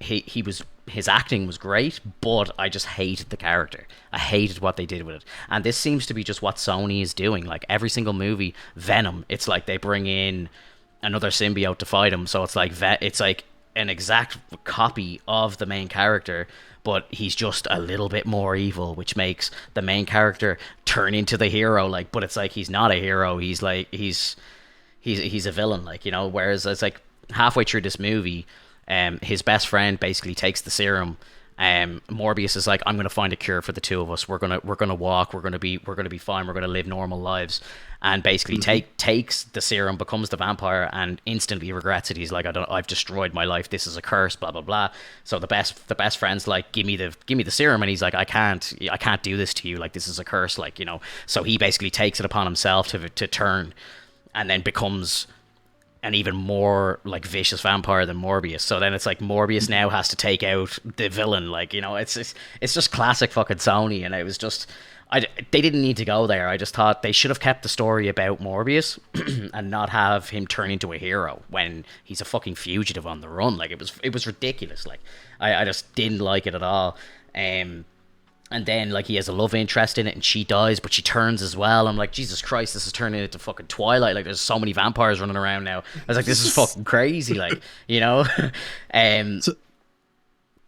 His acting was great, but I just hated the character. I hated what they did with it. And this seems to be just what Sony is doing. Like, every single movie, Venom, it's like they bring in another symbiote to fight him. So it's like an exact copy of the main character, but he's just a little bit more evil, which makes the main character turn into the hero. Like, but it's like he's not a hero. He's like he's a villain. Like, you know. Whereas it's like halfway through this movie, his best friend basically takes the serum. Morbius is like, I'm gonna find a cure for the two of us. We're gonna walk. We're gonna be fine. We're gonna live normal lives. And basically takes the serum, becomes the vampire, and instantly regrets it. He's like, I've destroyed my life. This is a curse. Blah blah blah. So the best friend's like, give me the serum, and he's like, I can't do this to you. Like, this is a curse. Like, you know. So he basically takes it upon himself to turn, and then becomes an even more like vicious vampire than Morbius. So then it's like Morbius now has to take out the villain. Like, you know, it's just classic fucking Sony. And it was just, they didn't need to go there. I just thought they should have kept the story about Morbius and not have him turn into a hero when he's a fucking fugitive on the run. Like, it was ridiculous. Like, I just didn't like it at all. And then, like, he has a love interest in it, and she dies, but she turns as well. I'm like, Jesus Christ, this is turning into fucking Twilight. Like, there's so many vampires running around now. I was like, this is fucking crazy, like, you know?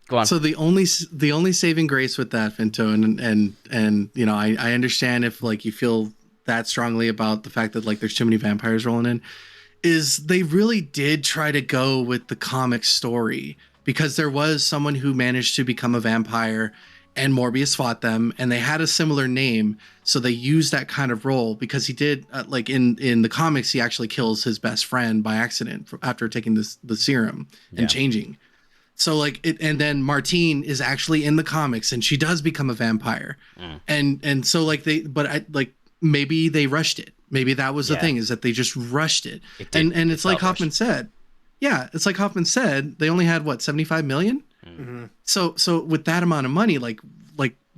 Go on. So the only saving grace with that, Finto, and you know, I understand if, like, you feel that strongly about the fact that, like, there's too many vampires rolling in, is they really did try to go with the comic story, because there was someone who managed to become a vampire, and Morbius fought them, and they had a similar name, so they used that kind of role, because he did like in the comics, he actually kills his best friend by accident after taking the serum and changing. So like and then Martine is actually in the comics, and she does become a vampire, and so like maybe they rushed it. Maybe that was the thing, is that they just rushed it, and it's like Hoffman said. Yeah, it's like Hoffman said, they only had what, 75 million. Mm-hmm. So with that amount of money, like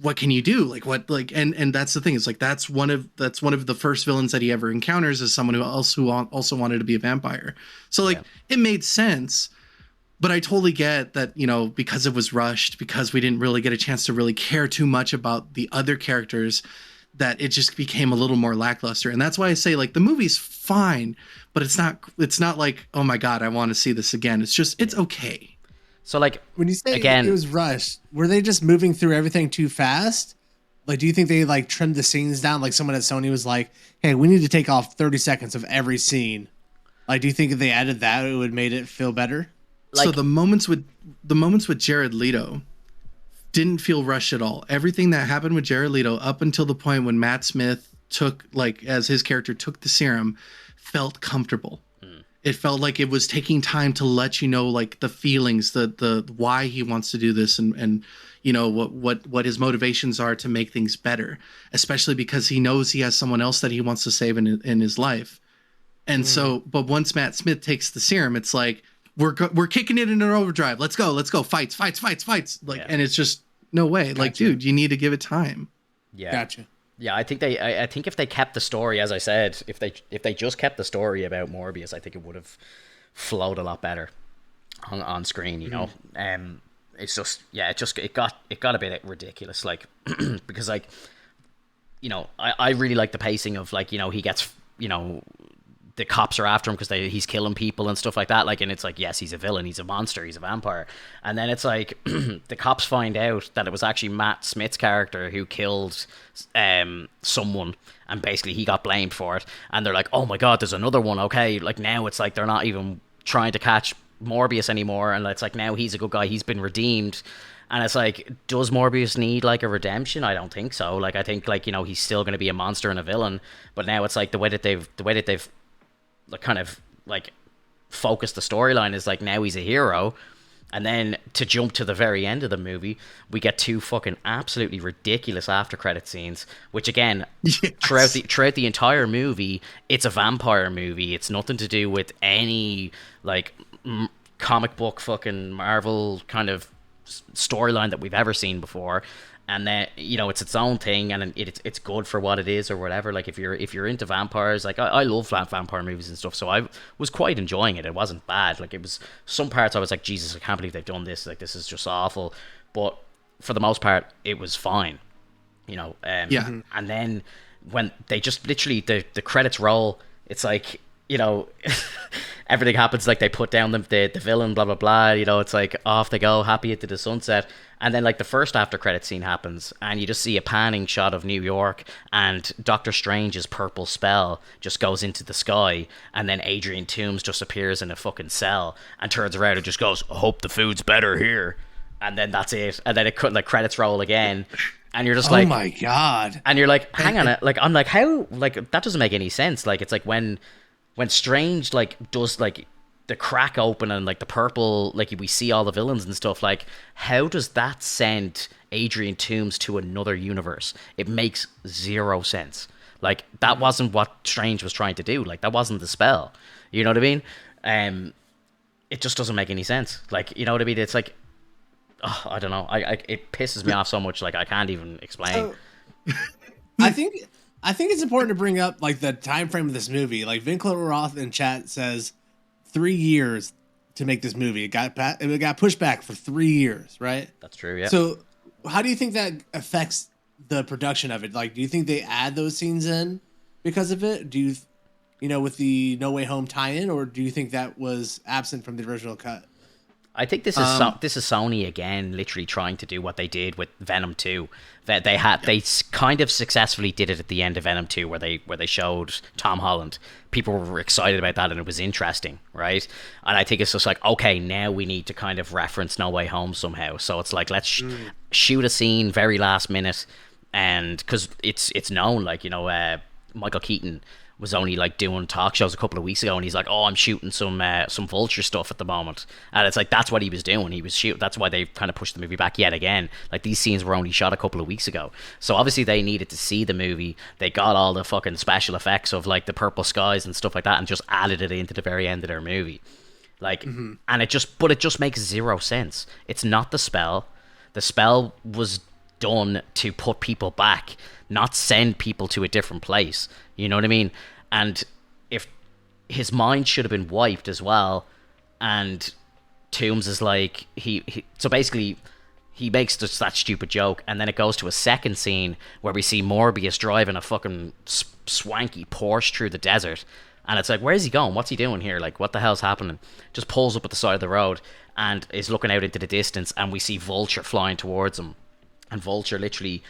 what can you do? Like, what, like, and that's the thing. It's like, that's one of the first villains that he ever encounters, is someone who also wanted to be a vampire. So like, it made sense, but I totally get that, you know, because it was rushed, because we didn't really get a chance to really care too much about the other characters, that it just became a little more lackluster. And that's why I say, like, the movie's fine, but it's not like, oh my God, I want to see this again. It's just, it's okay. So, like, when you say again, it was rushed, were they just moving through everything too fast? Like, do you think they like trimmed the scenes down? Like, someone at Sony was like, "Hey, we need to take off 30 seconds of every scene." Like, do you think if they added that, it would made it feel better? Like, so the moments with Jared Leto didn't feel rushed at all. Everything that happened with Jared Leto up until the point when Matt Smith took, like, as his character took the serum, felt comfortable. It felt like it was taking time to let you know, like, the feelings, the why he wants to do this, and you know what his motivations are to make things better, especially because he knows he has someone else that he wants to save in his life. And so, but once Matt Smith takes the serum, it's like we're kicking it into overdrive. Let's go, fights. Like, and it's just no way. Gotcha. Like, dude, you need to give it time. Yeah, gotcha. Yeah, I think if they kept the story, as I said, if they just kept the story about Morbius, I think it would have flowed a lot better on screen. You know, it's just it got a bit ridiculous, like because, like, you know, I really like the pacing of, like, you know, he gets, you know, the cops are after him because he's killing people and stuff like that. Like, and it's like, yes, he's a villain, he's a monster, he's a vampire. And then it's like the cops find out that it was actually Matt Smith's character who killed someone, and basically he got blamed for it. And they're like, oh my god, there's another one. Okay, like now it's like they're not even trying to catch Morbius anymore, and it's like now he's a good guy, he's been redeemed. And it's like, does Morbius need like a redemption? I don't think so. Like, I think, like, you know, he's still going to be a monster and a villain, but now it's like the way that they've like kind of like focused the storyline is like now he's a hero. And then to jump to the very end of the movie, we get 2 fucking absolutely ridiculous after credit scenes, which again, yes, throughout the entire movie, it's a vampire movie. It's nothing to do with any like comic book fucking Marvel kind of storyline that we've ever seen before. And then, you know, it's its own thing, and it's good for what it is or whatever. Like, if you're into vampires, like I love vampire movies and stuff, so I was quite enjoying it. It wasn't bad. Like, it was some parts I was like, Jesus, I can't believe they've done this. Like, this is just awful. But for the most part, it was fine. You know, And then when they just literally the credits roll, it's like, you know, everything happens. Like, they put down the villain, blah blah blah. You know, it's like off they go, happy into the sunset. And then like the first after credit scene happens, and you just see a panning shot of New York, and Doctor Strange's purple spell just goes into the sky, and then Adrian Toomes just appears in a fucking cell and turns around and just goes, I hope the food's better here. And then that's it. And then it like credits roll again. And you're just like, oh my god. And you're like, hang on, like I'm like, how, like that doesn't make any sense. Like, it's like when Strange like does like the crack open and like the purple, like we see all the villains and stuff, like how does that send Adrian Toomes to another universe? It makes zero sense. Like, that wasn't what Strange was trying to do. Like, that wasn't the spell. You know what I mean? It just doesn't make any sense. Like, you know what I mean? It's like, oh, I don't know. It pisses me off so much. Like, I can't even explain. I think it's important to bring up like the time frame of this movie. Like, Vincent Roth in chat says 3 years to make this movie. It got pushed back for 3 years, right? That's true. Yeah. So, how do you think that affects the production of it? Like, do you think they add those scenes in because of it? Do you, with the No Way Home tie-in, or do you think that was absent from the original cut? I think this is Sony again, literally trying to do what they did with Venom 2. That they kind of successfully did it at the end of Venom 2, where they showed Tom Holland. People were excited about that, and it was interesting, right? And I think it's just like, okay, now we need to kind of reference No Way Home somehow. So it's like, let's shoot a scene very last minute, and because it's known, like, Michael Keaton was only like doing talk shows a couple of weeks ago, and he's like, oh, I'm shooting some Vulture stuff at the moment. And it's like, that's what he was doing. He was shooting. That's why they kind of pushed the movie back yet again. Like, these scenes were only shot a couple of weeks ago, so obviously they needed to see the movie. They got all the fucking special effects of like the purple skies and stuff like that, and just added it into the very end of their movie. Like, and it just makes zero sense. It's not the spell. The spell was done to put people back, not send people to a different place. You know what I mean? And if his mind should have been wiped as well, and Toomes is like, so basically he makes just that stupid joke, and then it goes to a second scene where we see Morbius driving a fucking swanky Porsche through the desert, and it's like, where's he going? What's he doing here? Like, what the hell's happening? Just pulls up at the side of the road and is looking out into the distance, and we see Vulture flying towards him, and Vulture literally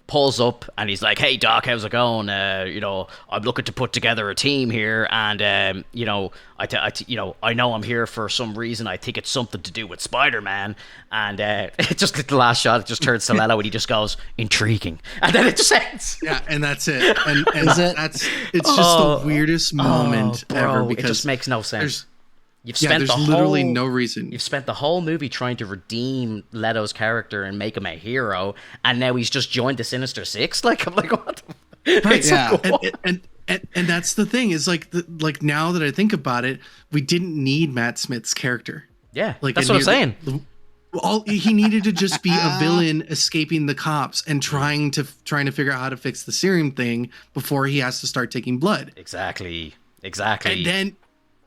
pulls up, and he's like, hey Doc, how's it going? I'm looking to put together a team here, and I know I'm here for some reason. I think it's something to do with Spider-Man. And it just, the last shot, it just turns to Lello, and he just goes, intriguing, and then it just ends. Yeah, and that's it. And it's just the weirdest moment ever, because it just makes no sense. There's literally no reason. You've spent the whole movie trying to redeem Leto's character and make him a hero, and now he's just joined the Sinister Six. Like, I'm like, what? Right? Yeah. And that's the thing, is like now that I think about it, we didn't need Matt Smith's character. Yeah, like, that's what I'm saying. All he needed to just be a villain escaping the cops and trying to figure out how to fix the serum thing before he has to start taking blood. Exactly.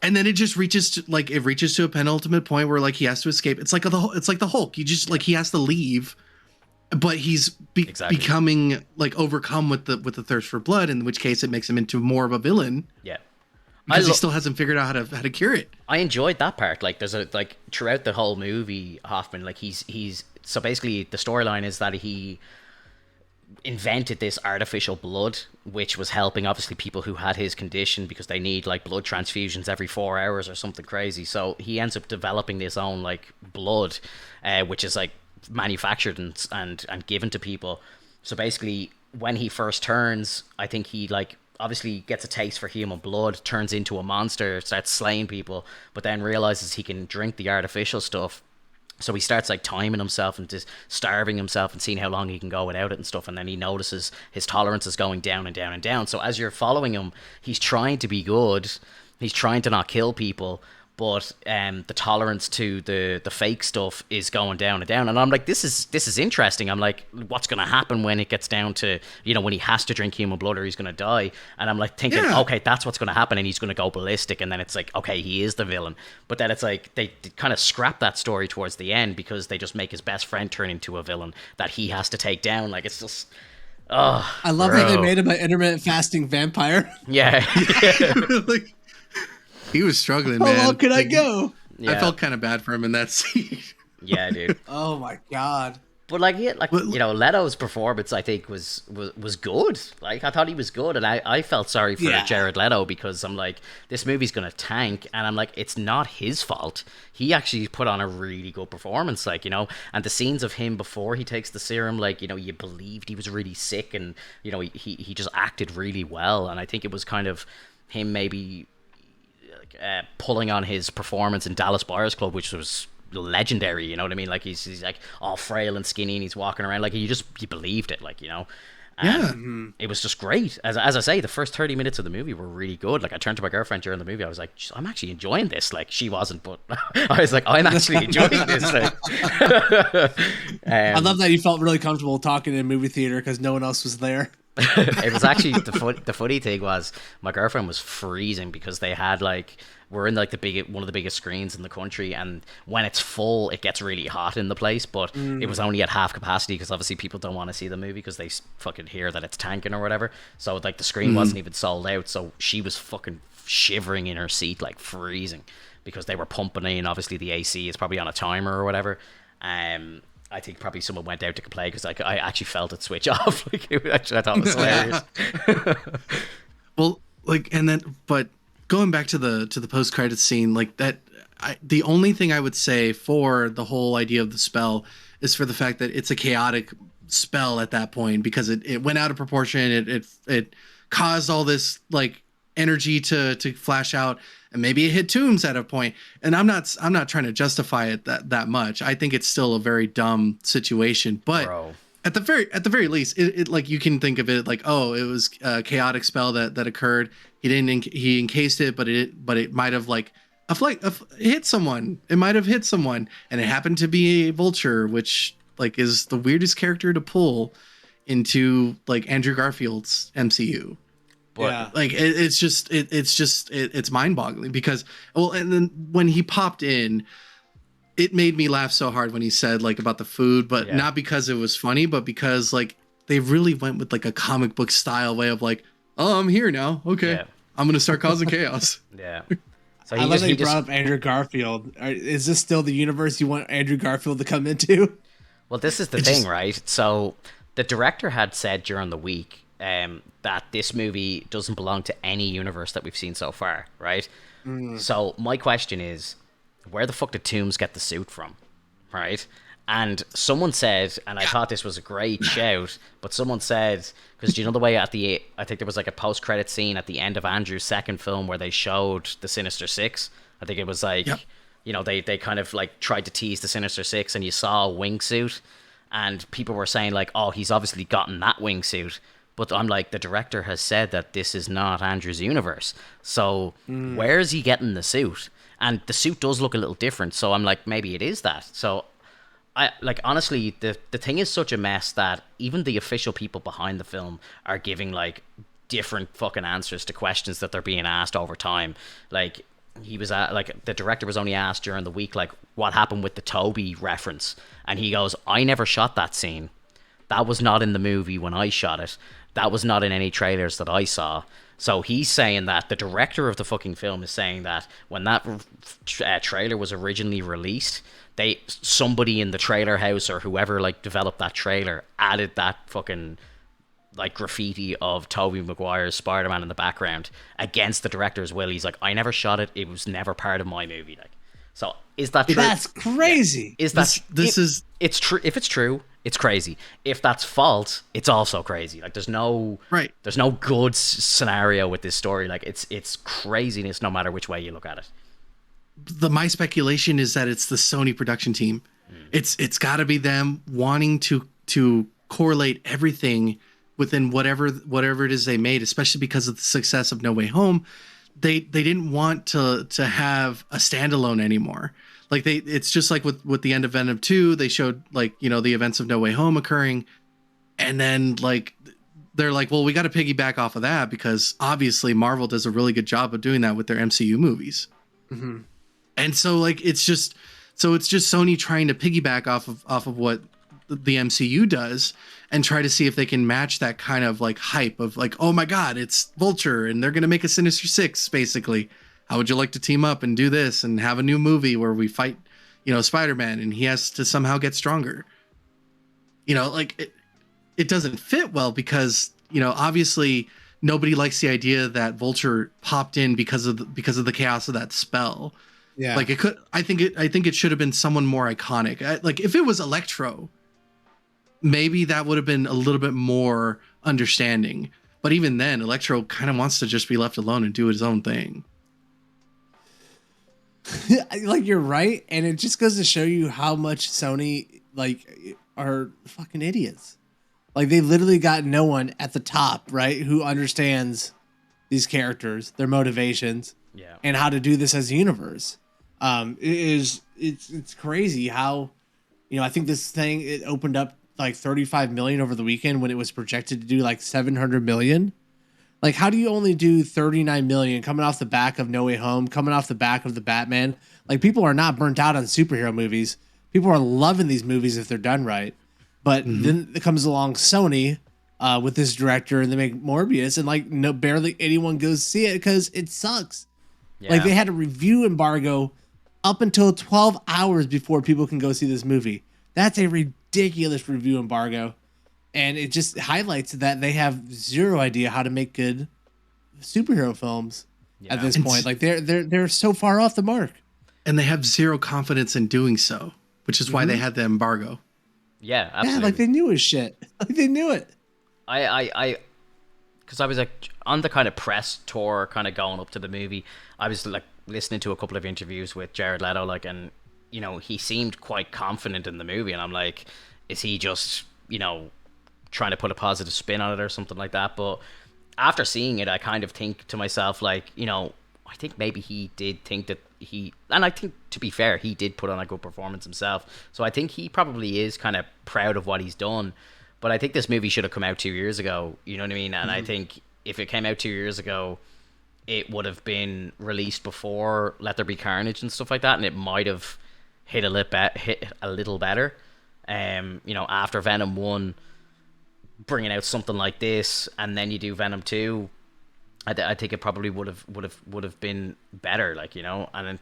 And then it just reaches to a penultimate point where like he has to escape. It's like the Hulk. You just like, he has to leave, but he's becoming like overcome with the thirst for blood, in which case it makes him into more of a villain. Yeah. because he still hasn't figured out how to cure it. I enjoyed that part. Like, there's a like throughout the whole movie, Hoffman, like he's so basically the storyline is that he invented this artificial blood, which was helping obviously people who had his condition because they need like blood transfusions every 4 hours or something crazy. So he ends up developing this own like blood, which is like manufactured and given to people. So basically, when he first turns, I think he like obviously gets a taste for human blood, turns into a monster, starts slaying people, but then realizes he can drink the artificial stuff. So he starts like timing himself and just starving himself and seeing how long he can go without it and stuff. And then he notices his tolerance is going down and down and down. So as you're following him, he's trying to be good. He's trying to not kill people. But the tolerance to the fake stuff is going down and down. And I'm like, this is interesting. I'm like, what's going to happen when it gets down to, when he has to drink human blood or he's going to die? And I'm like thinking, okay, that's what's going to happen. And he's going to go ballistic. And then it's like, okay, he is the villain. But then it's like, they kind of scrap that story towards the end because they just make his best friend turn into a villain that he has to take down. Like, it's just... Oh, I love how they made him an intermittent fasting vampire. Yeah. Like, he was struggling, man. How long could I go? Yeah. I felt kind of bad for him in that scene. Yeah, dude. Oh my god. But like, yeah, like Leto's performance, I think was good. Like, I thought he was good, and I felt sorry for Jared Leto because I'm like, this movie's gonna tank, and I'm like, it's not his fault. He actually put on a really good performance, like, and the scenes of him before he takes the serum, like, you believed he was really sick, and he just acted really well, and I think it was kind of him maybe pulling on his performance in Dallas Buyers Club, which was legendary, you know what I mean? Like, he's like all frail and skinny and he's walking around like you believed it, like, and it was just great. As I say, the first 30 minutes of the movie were really good. Like, I turned to my girlfriend during the movie, I was like, I'm actually enjoying this. Like, she wasn't, but I was like, I'm actually enjoying this. Like, I love that you felt really comfortable talking in a movie theater because no one else was there. It was actually the funny thing was my girlfriend was freezing because they had like, we're in like one of the biggest screens in the country, and when it's full it gets really hot in the place, but it was only at half capacity because obviously people don't want to see the movie because they fucking hear that it's tanking or whatever. So like the screen wasn't even sold out, so she was fucking shivering in her seat, like freezing, because they were pumping in. Obviously the AC is probably on a timer or whatever. I think probably someone went out to complain because like I actually felt it switch off. Like, I thought it was hilarious. Well, like, and then, but going back to the post credits scene, like that, the only thing I would say for the whole idea of the spell is for the fact that it's a chaotic spell at that point because it went out of proportion. It caused all this like energy to flash out, and maybe it hit Toombs at a point. And I'm not trying to justify it that much. I think it's still a very dumb situation, but Bro. at the very least, it like, you can think of it like, oh, it was a chaotic spell that occurred. He encased it, but it might have like hit someone. It might have hit someone, and it happened to be a vulture, which like is the weirdest character to pull into like Andrew Garfield's MCU. But, yeah. Like it's mind-boggling because, well, and then when he popped in, it made me laugh so hard when he said like about the food, but not because it was funny, but because like they really went with like a comic book style way of like, oh, I'm here now. Okay. I'm going to start causing chaos. Yeah. So I love that you brought up Andrew Garfield. Is this still the universe you want Andrew Garfield to come into? Well, this is the thing, right? So the director had said during the week that this movie doesn't belong to any universe that we've seen so far, right? So my question is, where the fuck did Toombs get the suit from, right? And someone said, and I thought this was a great shout, but someone said, because do you know the way I think there was like a post-credit scene at the end of Andrew's second film where they showed the Sinister Six. I think it was like, they kind of like tried to tease the Sinister Six, and you saw a wingsuit, and people were saying like, oh, he's obviously gotten that wingsuit. But I'm like, the director has said that this is not Andrew's universe. So where is he getting the suit? And the suit does look a little different. So I'm like, maybe it is that. So I like, honestly, the thing is such a mess that even the official people behind the film are giving like different fucking answers to questions that they're being asked over time. Like, he was like, the director was only asked during the week, like, what happened with the Toby reference? And he goes, I never shot that scene. That was not in the movie when I shot it. That was not in any trailers that I saw. So he's saying that the director of the fucking film is saying that when that trailer was originally released, somebody in the trailer house or whoever like developed that trailer added that fucking like graffiti of Tobey Maguire's Spider-Man in the background against the director's will. He's like, I never shot it. It was never part of my movie. Like, so is that true? That's crazy. Yeah. Is that it's true? If it's true, it's crazy. If that's false, it's also crazy. Like there's no good scenario with this story. Like it's craziness no matter which way you look at it. My speculation is that it's the Sony production team. It's got to be them wanting to correlate everything within whatever it is they made, especially because of the success of No Way Home. They didn't want to have a standalone anymore. Like it's just like with the end of Venom 2, they showed like, you know, the events of No Way Home occurring. And then like, they're like, well, we got to piggyback off of that because obviously Marvel does a really good job of doing that with their MCU movies. Mm-hmm. And so like, it's just Sony trying to piggyback off of what the MCU does and try to see if they can match that kind of like hype of like, oh my God, it's Vulture and they're going to make a Sinister Six basically. How would you like to team up and do this and have a new movie where we fight, you know, Spider-Man and he has to somehow get stronger? You know, like it doesn't fit well because, you know, obviously nobody likes the idea that Vulture popped in because of the chaos of that spell. Yeah. Like I think it should have been someone more iconic. Like if it was Electro, maybe that would have been a little bit more understanding. But even then, Electro kind of wants to just be left alone and do his own thing. Like you're right, and it just goes to show you how much Sony like are fucking idiots. Like they literally got no one at the top, right, who understands these characters, their motivations, and how to do this as a universe. It's crazy how, you know, I think this thing it opened up like 35 million over the weekend when it was projected to do like 700 million. Like, how do you only do 39 million coming off the back of No Way Home, coming off the back of the Batman? Like, people are not burnt out on superhero movies. People are loving these movies if they're done right. But then it comes along Sony with this director and they make Morbius and like barely anyone goes see it because it sucks. Yeah. Like they had a review embargo up until 12 hours before people can go see this movie. That's a ridiculous review embargo. And it just highlights that they have zero idea how to make good superhero films at this point. Like they're so far off the mark. And they have zero confidence in doing so, which is why they had the embargo. Yeah, absolutely. Yeah, like they knew his shit. Like they knew it. Because I was like on the kind of press tour, kind of going up to the movie. I was like listening to a couple of interviews with Jared Leto, like, and you know he seemed quite confident in the movie, and I'm like, is he just, you know, trying to put a positive spin on it or something like that? But after seeing it, I kind of think to myself, like, you know, I think maybe he did think that and I think, to be fair, he did put on a good performance himself. So I think he probably is kind of proud of what he's done. But I think this movie should have come out 2 years ago. You know what I mean? And I think if it came out 2 years ago, it would have been released before Let There Be Carnage and stuff like that, and it might have hit a little better. You know, after Venom 1, bringing out something like this, and then you do Venom 2, I think it probably would have been better. Like, you know, and then,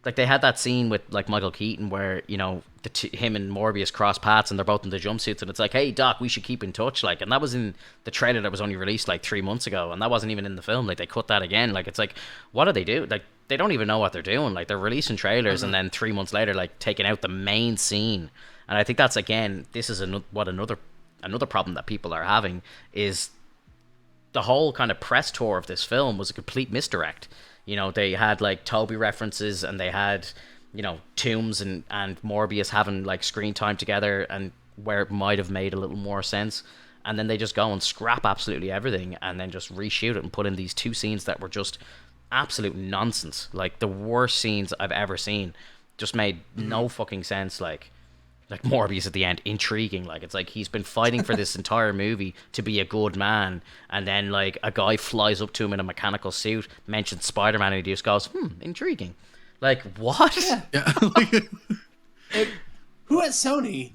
like they had that scene with like Michael Keaton where, you know, him and Morbius cross paths and they're both in the jumpsuits and it's like, hey Doc, we should keep in touch. Like, and that was in the trailer that was only released like 3 months ago, and that wasn't even in the film. Like they cut that again. Like it's like, what do they do? Like they don't even know what they're doing. Like they're releasing trailers and then 3 months later, like taking out the main scene. And I think that's, again, this is another problem that people are having is the whole kind of press tour of this film was a complete misdirect. You know, they had like Toby references and they had, you know, Toomes and Morbius having like screen time together, and where it might have made a little more sense. And then they just go and scrap absolutely everything and then just reshoot it and put in these two scenes that were just absolute nonsense. Like the worst scenes I've ever seen. Just made no fucking sense. Like Morbius at the end, intriguing. Like it's like he's been fighting for this entire movie to be a good man, and then like a guy flies up to him in a mechanical suit, mentions Spider-Man, and he just goes, intriguing. Like what? Yeah. Who at Sony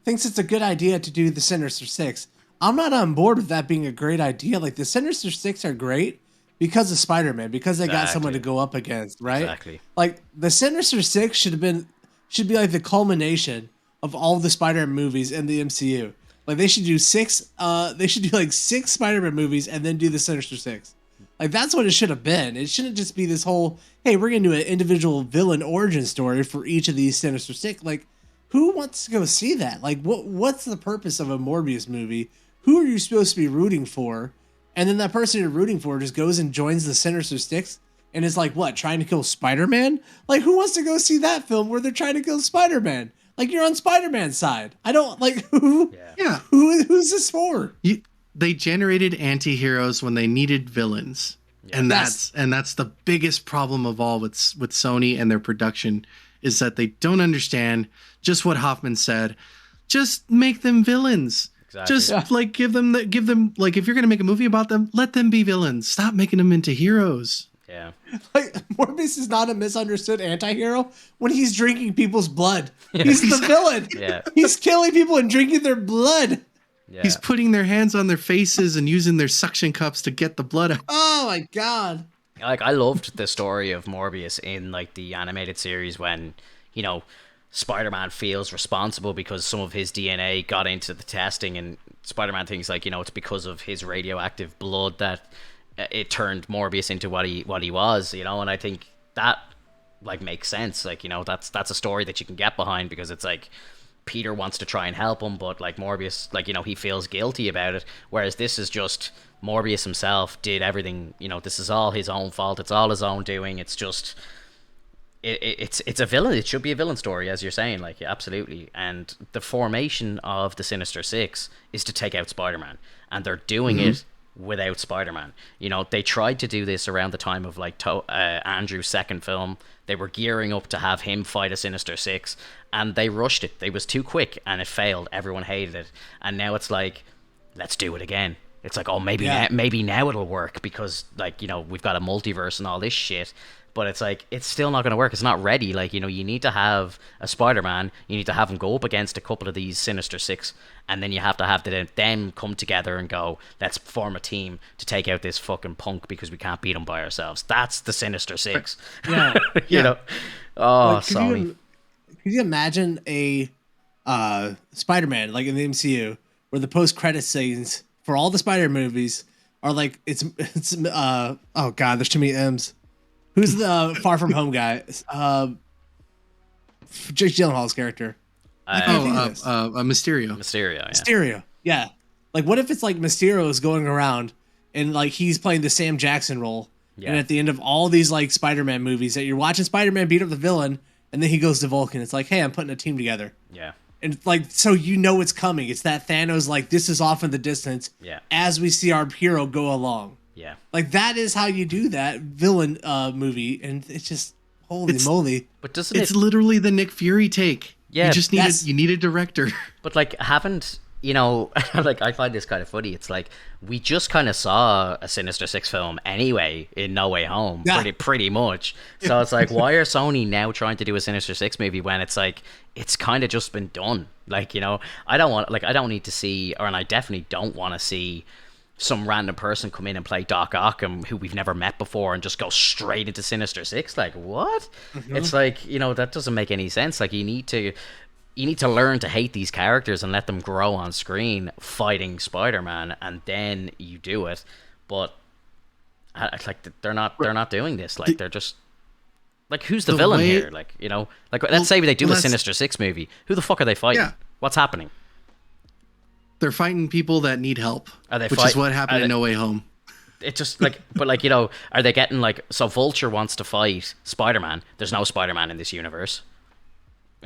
thinks it's a good idea to do the Sinister Six? I'm not on board with that being a great idea. Like the Sinister Six are great because of Spider-Man, because they got someone to go up against, right? Exactly. Like the Sinister Six should be like the culmination of all the Spider-Man movies in the MCU. Like they should do like six Spider-Man movies and then do the Sinister Six. Like that's what it should have been. It shouldn't just be this whole, hey, we're gonna do an individual villain origin story for each of these Sinister Six. Like, who wants to go see that? Like, what's the purpose of a Morbius movie? Who are you supposed to be rooting for? And then that person you're rooting for just goes and joins the Sinister Six and is like, what, trying to kill Spider-Man? Like, who wants to go see that film where they're trying to kill Spider-Man? Like, you're on Spider-Man's side. I don't like who. Yeah. Who's this for? They generated anti-heroes when they needed villains. Yeah. And that's the biggest problem of all with Sony and their production, is that they don't understand just what Hoffman said. Just make them villains. Exactly. Just like give them like, if you're going to make a movie about them, let them be villains. Stop making them into heroes. Yeah. Like Morbius is not a misunderstood anti-hero when he's drinking people's blood. He's the villain. Yeah. He's killing people and drinking their blood. Yeah. He's putting their hands on their faces and using their suction cups to get the blood out. Oh my god. Like, I loved the story of Morbius in like the animated series when, you know, Spider-Man feels responsible because some of his DNA got into the testing, and Spider-Man thinks like, you know, it's because of his radioactive blood that it turned Morbius into what he was, you know. And I think that like makes sense. Like, you know, that's a story that you can get behind, because it's like Peter wants to try and help him, but like Morbius, like, you know, he feels guilty about it, whereas this is just Morbius himself did everything, you know, this is all his own fault, it's all his own doing. It's just it's a villain. It should be a villain story, as you're saying, like, absolutely. And the formation of the Sinister Six is to take out Spider-Man, and they're doing it without Spider-Man. You know, they tried to do this around the time of like Andrew's second film. They were gearing up to have him fight a Sinister Six, and they rushed it. They was too quick, and it failed. Everyone hated it, and now it's like, let's do it again. It's like, oh, maybe now it'll work, because like, you know, we've got a multiverse and all this shit. But it's like, it's still not going to work. It's not ready. Like, you know, you need to have a Spider-Man. You need to have him go up against a couple of these Sinister Six. And then you have to have them come together and go, let's form a team to take out this fucking punk, because we can't beat him by ourselves. That's the Sinister Six. Yeah. You know? Oh, like, Sony. Could you imagine a Spider-Man, like in the MCU, where the post-credit scenes for all the Spider-Man movies are like, it's oh god, there's too many M's. Who's the Far From Home guy? Jake Gyllenhaal's character. Mysterio. Mysterio. Yeah. Like, what if it's like Mysterio is going around and like he's playing the Sam Jackson role, and at the end of all these like Spider-Man movies, that you're watching Spider-Man beat up the villain, and then he goes to Vulcan. It's like, hey, I'm putting a team together. Yeah. And like, so you know it's coming. It's that Thanos, like, this is off in the distance. Yeah. As we see our hero go along. Yeah. Like, that is how you do that villain movie, and it's just holy moly. But doesn't it's literally the Nick Fury take. Yeah. You just need a director. But like, haven't, you know, like, I find this kind of funny. It's like, we just kind of saw a Sinister Six film anyway in No Way Home, pretty much. So it's like, why are Sony now trying to do a Sinister Six movie when it's like, it's kind of just been done? Like, you know, I don't need to see, and I definitely don't want to see some random person come in and play Doc Ock, who we've never met before, and just go straight into Sinister Six. Like, what? It's like, you know, that doesn't make any sense. Like, you need to learn to hate these characters and let them grow on screen fighting Spider-Man, and then you do it. But like, they're not doing this. Like, they're just like, who's the villain here? Like, you know, like, let's say they do a Sinister Six movie. Who the fuck are they fighting? Yeah. What's happening? They're fighting people that need help, which is what happened in No Way Home. It just like, but like, you know, are they getting like, so Vulture wants to fight Spider-Man. There's no Spider-Man in this universe.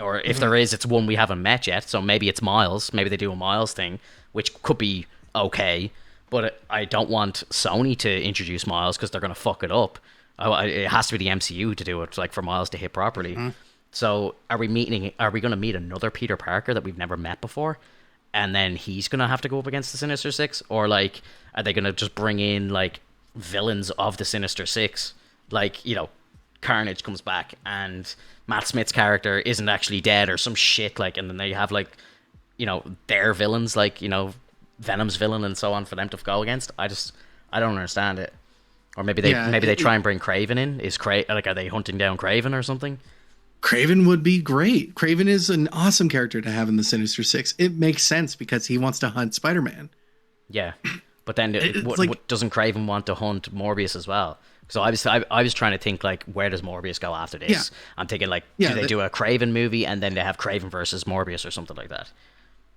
Or if there is, it's one we haven't met yet. So maybe it's Miles. Maybe they do a Miles thing, which could be okay. But I don't want Sony to introduce Miles, because they're going to fuck it up. It has to be the MCU to do it, like, for Miles to hit properly. So are we going to meet another Peter Parker that we've never met before? And then he's going to have to go up against the Sinister Six? Or, like, are they going to just bring in, like, villains of the Sinister Six? Like, you know, Carnage comes back and Matt Smith's character isn't actually dead or some shit, like, and then they have, like, you know, their villains, like, you know, Venom's villain and so on for them to go against. I don't understand it. Or maybe they Yeah, they try and bring Craven in. Are they hunting down Craven or something? Craven would be great. Craven is an awesome character to have in the Sinister Six. It makes sense because he wants to hunt Spider-Man. Yeah, but then like, doesn't Craven want to hunt Morbius as well? So I was trying to think like, where does Morbius go after this? Yeah. I'm thinking like, Yeah, do they do a Craven movie and then they have Craven versus Morbius or something like that?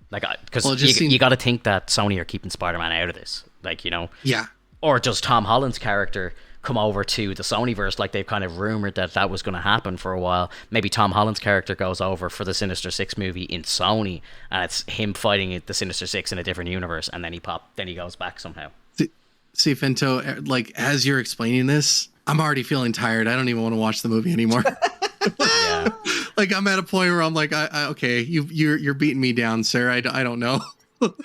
Like, because you got to think that Sony are keeping Spider-Man out of this, like, you know. Yeah. Or does Tom Holland's character come over to the Sonyverse, like they've kind of rumored that was going to happen for a while? Maybe Tom Holland's character goes over for the Sinister Six movie in Sony, and it's him fighting the Sinister Six in a different universe, and then he goes back somehow. See, Finto, like, as you're explaining this, I'm already feeling tired. I don't even want to watch the movie anymore. Yeah. Like, I'm at a point where I'm like, okay, you're beating me down, sir. I don't know. But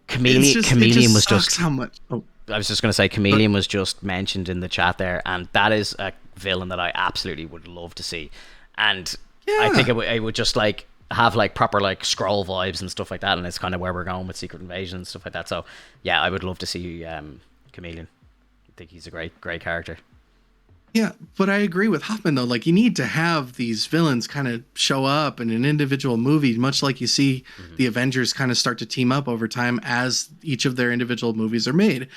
Chameleon was just how much. Oh. I was just going to say, Chameleon was just mentioned in the chat there, and that is a villain that I absolutely would love to see. And I think it would just like have like proper like Skrull vibes and stuff like that, and it's kind of where we're going with Secret Invasion and stuff like that. So yeah, I would love to see Chameleon. I think he's a great character. Yeah, but I agree with Hoffman though. Like, you need to have these villains kind of show up in an individual movie, much like you see the Avengers kind of start to team up over time as each of their individual movies are made.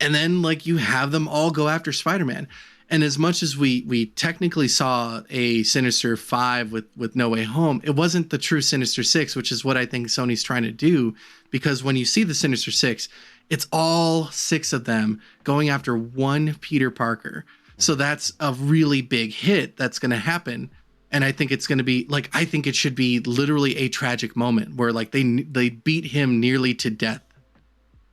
And then like you have them all go after Spider-Man. And as much as we technically saw a Sinister 5 with No Way Home, it wasn't the true Sinister 6, which is what I think Sony's trying to do. Because when you see the Sinister 6, it's all 6 of them going after one Peter Parker. So that's a really big hit that's going to happen. And I think it's going to be like, I think it should be literally a tragic moment where like they beat him nearly to death.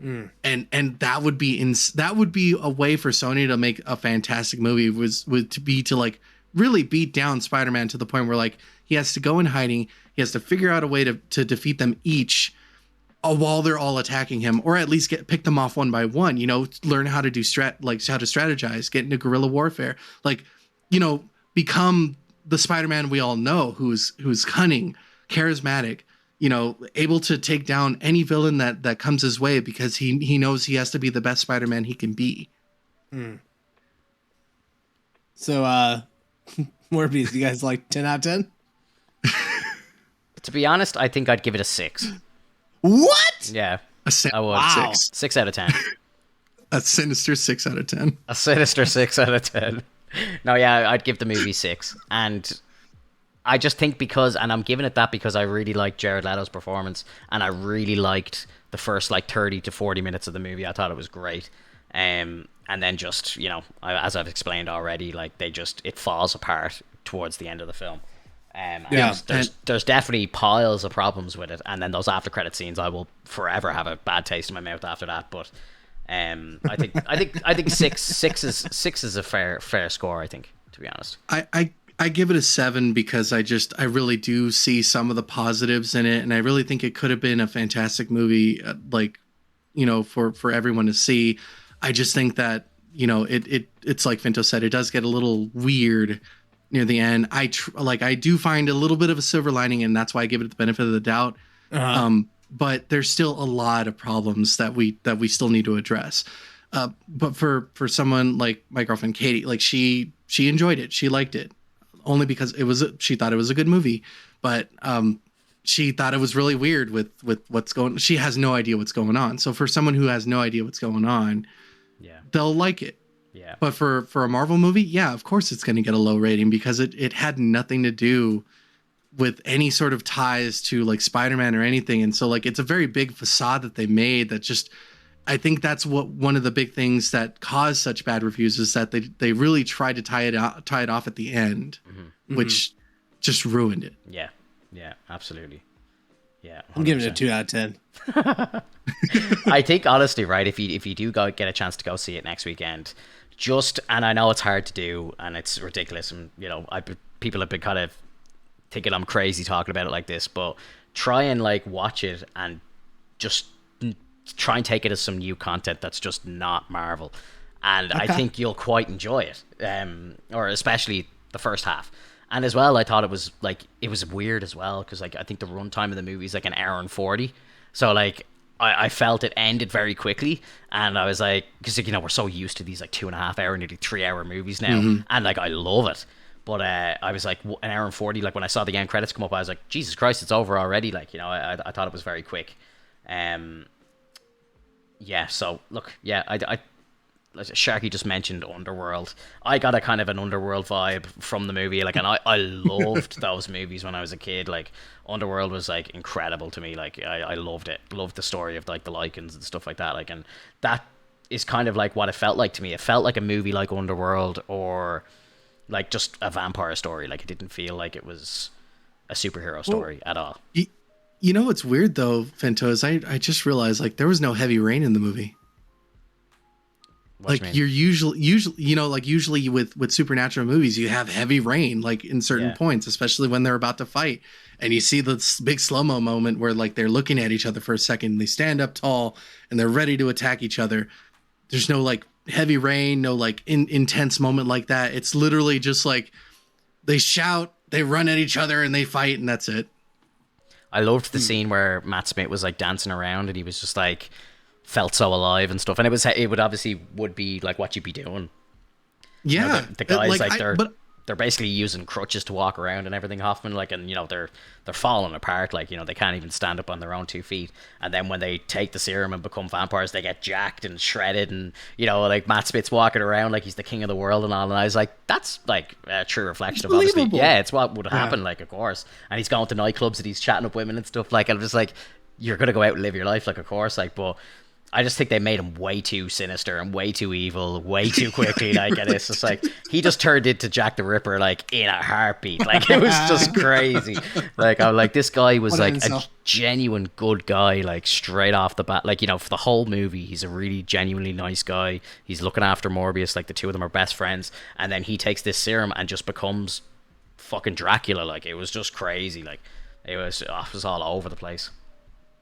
And that would be a way for Sony to make a fantastic movie to like really beat down Spider-Man to the point where like he has to go in hiding. He has to figure out a way to defeat them each while they're all attacking him, or at least pick them off one by one, you know, learn how to do how to strategize, get into guerrilla warfare, like, you know, become the Spider-Man we all know, who's cunning, charismatic, you know, able to take down any villain that comes his way because he knows he has to be the best Spider-Man he can be. So, Morbius, you guys like 10 out of 10? To be honest, I think I'd give it a 6. What? Yeah, I would. Wow. 6 out of 10. A sinister 6 out of 10. A sinister 6 out of 10. No, yeah, I'd give the movie 6. And I just think and I'm giving it that because I really liked Jared Leto's performance, and I really liked the first like 30 to 40 minutes of the movie. I thought it was great. And then just, you know, as I've explained already, like it falls apart towards the end of the film. There's definitely piles of problems with it, and then those after credit scenes, I will forever have a bad taste in my mouth after that. But I think six is a fair score. I think, to be honest. I give it a 7 because I really do see some of the positives in it, and I really think it could have been a fantastic movie, like, you know, for everyone to see. I just think that, you know, it's like Finto said, it does get a little weird near the end. I do find a little bit of a silver lining, and that's why I give it the benefit of the doubt. But there's still a lot of problems that we still need to address. But for someone like my girlfriend Katie, like she enjoyed it, she liked it, only because she thought it was a good movie. But she thought it was really weird with what's going. She has no idea what's going on. So for someone who has no idea what's going on, they'll like it. Yeah. But for a Marvel movie, yeah, of course it's going to get a low rating because it had nothing to do with any sort of ties to like Spider-Man or anything. And so like it's a very big facade that they made that just, I think that's what one of the big things that caused such bad reviews is that they really tried to tie it off at the end, which just ruined it. Yeah. Yeah, absolutely. Yeah. 100%. I'm giving it a 2 out of 10. I think honestly, right, if you do get a chance to go see it next weekend, and I know it's hard to do and it's ridiculous, and you know, people have been kind of thinking I'm crazy talking about it like this, but try and like watch it and just try and take it as some new content that's just not Marvel, and I think you'll quite enjoy it, or especially the first half. And as well, I thought it was weird as well because like I think the runtime of the movie is like an hour and 40. So like I felt it ended very quickly, and I was like, because we're so used to these like 2.5 hour, nearly 3 hour movies now, and like I love it. But I was like an hour and 40. Like when I saw the end credits come up, I was like, Jesus Christ, it's over already. Like I thought it was very quick. Yeah. So look, yeah, I Sharky just mentioned Underworld. I got a kind of an Underworld vibe from the movie, like, and I loved those movies when I was a kid. Like, Underworld was like incredible to me. Like, I loved it. Loved the story of like the Lycans and stuff like that. Like, and that is kind of like what it felt like to me. It felt like a movie like Underworld, or like just a vampire story. Like, it didn't feel like it was a superhero story at all. You know what's weird though, Fento, is I just realized like there was no heavy rain in the movie. Like you're usually like usually with supernatural movies you have heavy rain like in certain points, especially when they're about to fight, and you see this big slow-mo moment where like they're looking at each other for a second, they stand up tall and they're ready to attack each other. There's no like heavy rain, no like intense moment like that. It's literally just like they shout, they run at each other, and they fight, and that's it. I loved the scene where Matt Smith was like dancing around and he was just like felt so alive and stuff, and it would obviously would be like what you'd be doing. Yeah, the guys they're basically using crutches to walk around and everything, Hoffman, like, and they're falling apart, like, they can't even stand up on their own 2 feet, and then when they take the serum and become vampires, they get jacked and shredded, and like Matt Smith's walking around like he's the king of the world and all, and I was like, that's like a true reflection of obviously, it's what would happen, like, of course, and he's going to nightclubs and he's chatting up women and stuff, like, and I'm just like, you're gonna go out and live your life, like, of course, like, but I just think they made him way too sinister and way too evil, way too quickly. Like, and it's just like he just turned into Jack the Ripper, like, in a heartbeat. Like, it was just crazy. Like, I'm like, this guy was like a genuine good guy, like straight off the bat. Like, for the whole movie, he's a really genuinely nice guy. He's looking after Morbius, like the two of them are best friends, and then he takes this serum and just becomes fucking Dracula. Like, it was just crazy. Like, it was all over the place.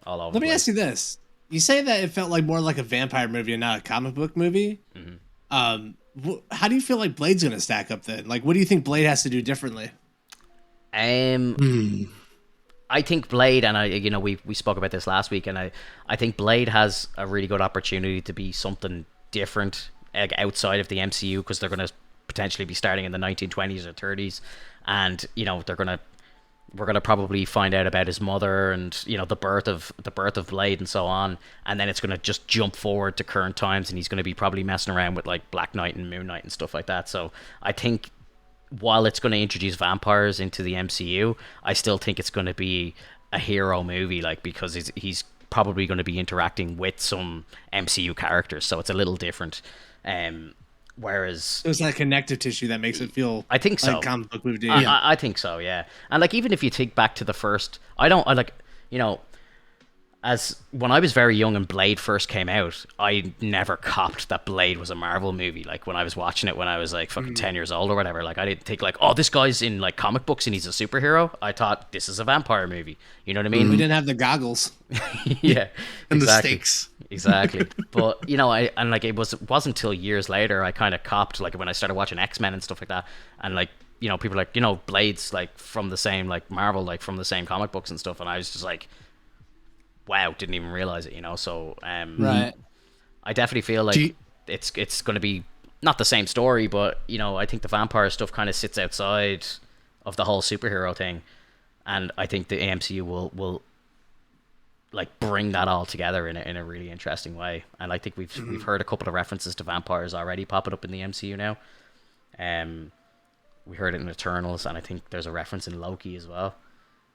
All over. Let me ask you this. You say that it felt like more like a vampire movie and not a comic book movie. Mm-hmm. How do you feel like Blade's going to stack up then? Like, what do you think Blade has to do differently? I think Blade, and we spoke about this last week, and I think Blade has a really good opportunity to be something different outside of the MCU, because they're going to potentially be starting in the 1920s or 30s, and we're gonna probably find out about his mother and the birth of Blade and so on, and then it's gonna just jump forward to current times, and he's gonna be probably messing around with like Black Knight and Moon Knight and stuff like that. So I think while it's gonna introduce vampires into the MCU, I still think it's gonna be a hero movie, like, because he's probably going to be interacting with some MCU characters, so it's a little different. Whereas there's that connective tissue that makes it feel, I think so, like comic book movie. I think so, yeah. And like, even if you think back to the first, as when I was very young and Blade first came out, I never copped that Blade was a Marvel movie. Like, when I was watching it when I was like fucking 10 years old or whatever, like, I didn't think like, oh, this guy's in like comic books and he's a superhero. I thought this is a vampire movie. You know what I mean? We didn't have the goggles. Yeah. And exactly. the stakes. Exactly. But it wasn't until years later I kind of copped, like, when I started watching X-Men and stuff like that, and like, people are like, Blade's like from the same, like, Marvel, like from the same comic books and stuff, and I was just like, wow, didn't even realize it, so right. I definitely feel like it's going to be not the same story, but I think the vampire stuff kind of sits outside of the whole superhero thing, and I think the MCU will like bring that all together in a really interesting way. And I think we've heard a couple of references to vampires already popping up in the MCU now. We heard it in Eternals, and I think there's a reference in Loki as well.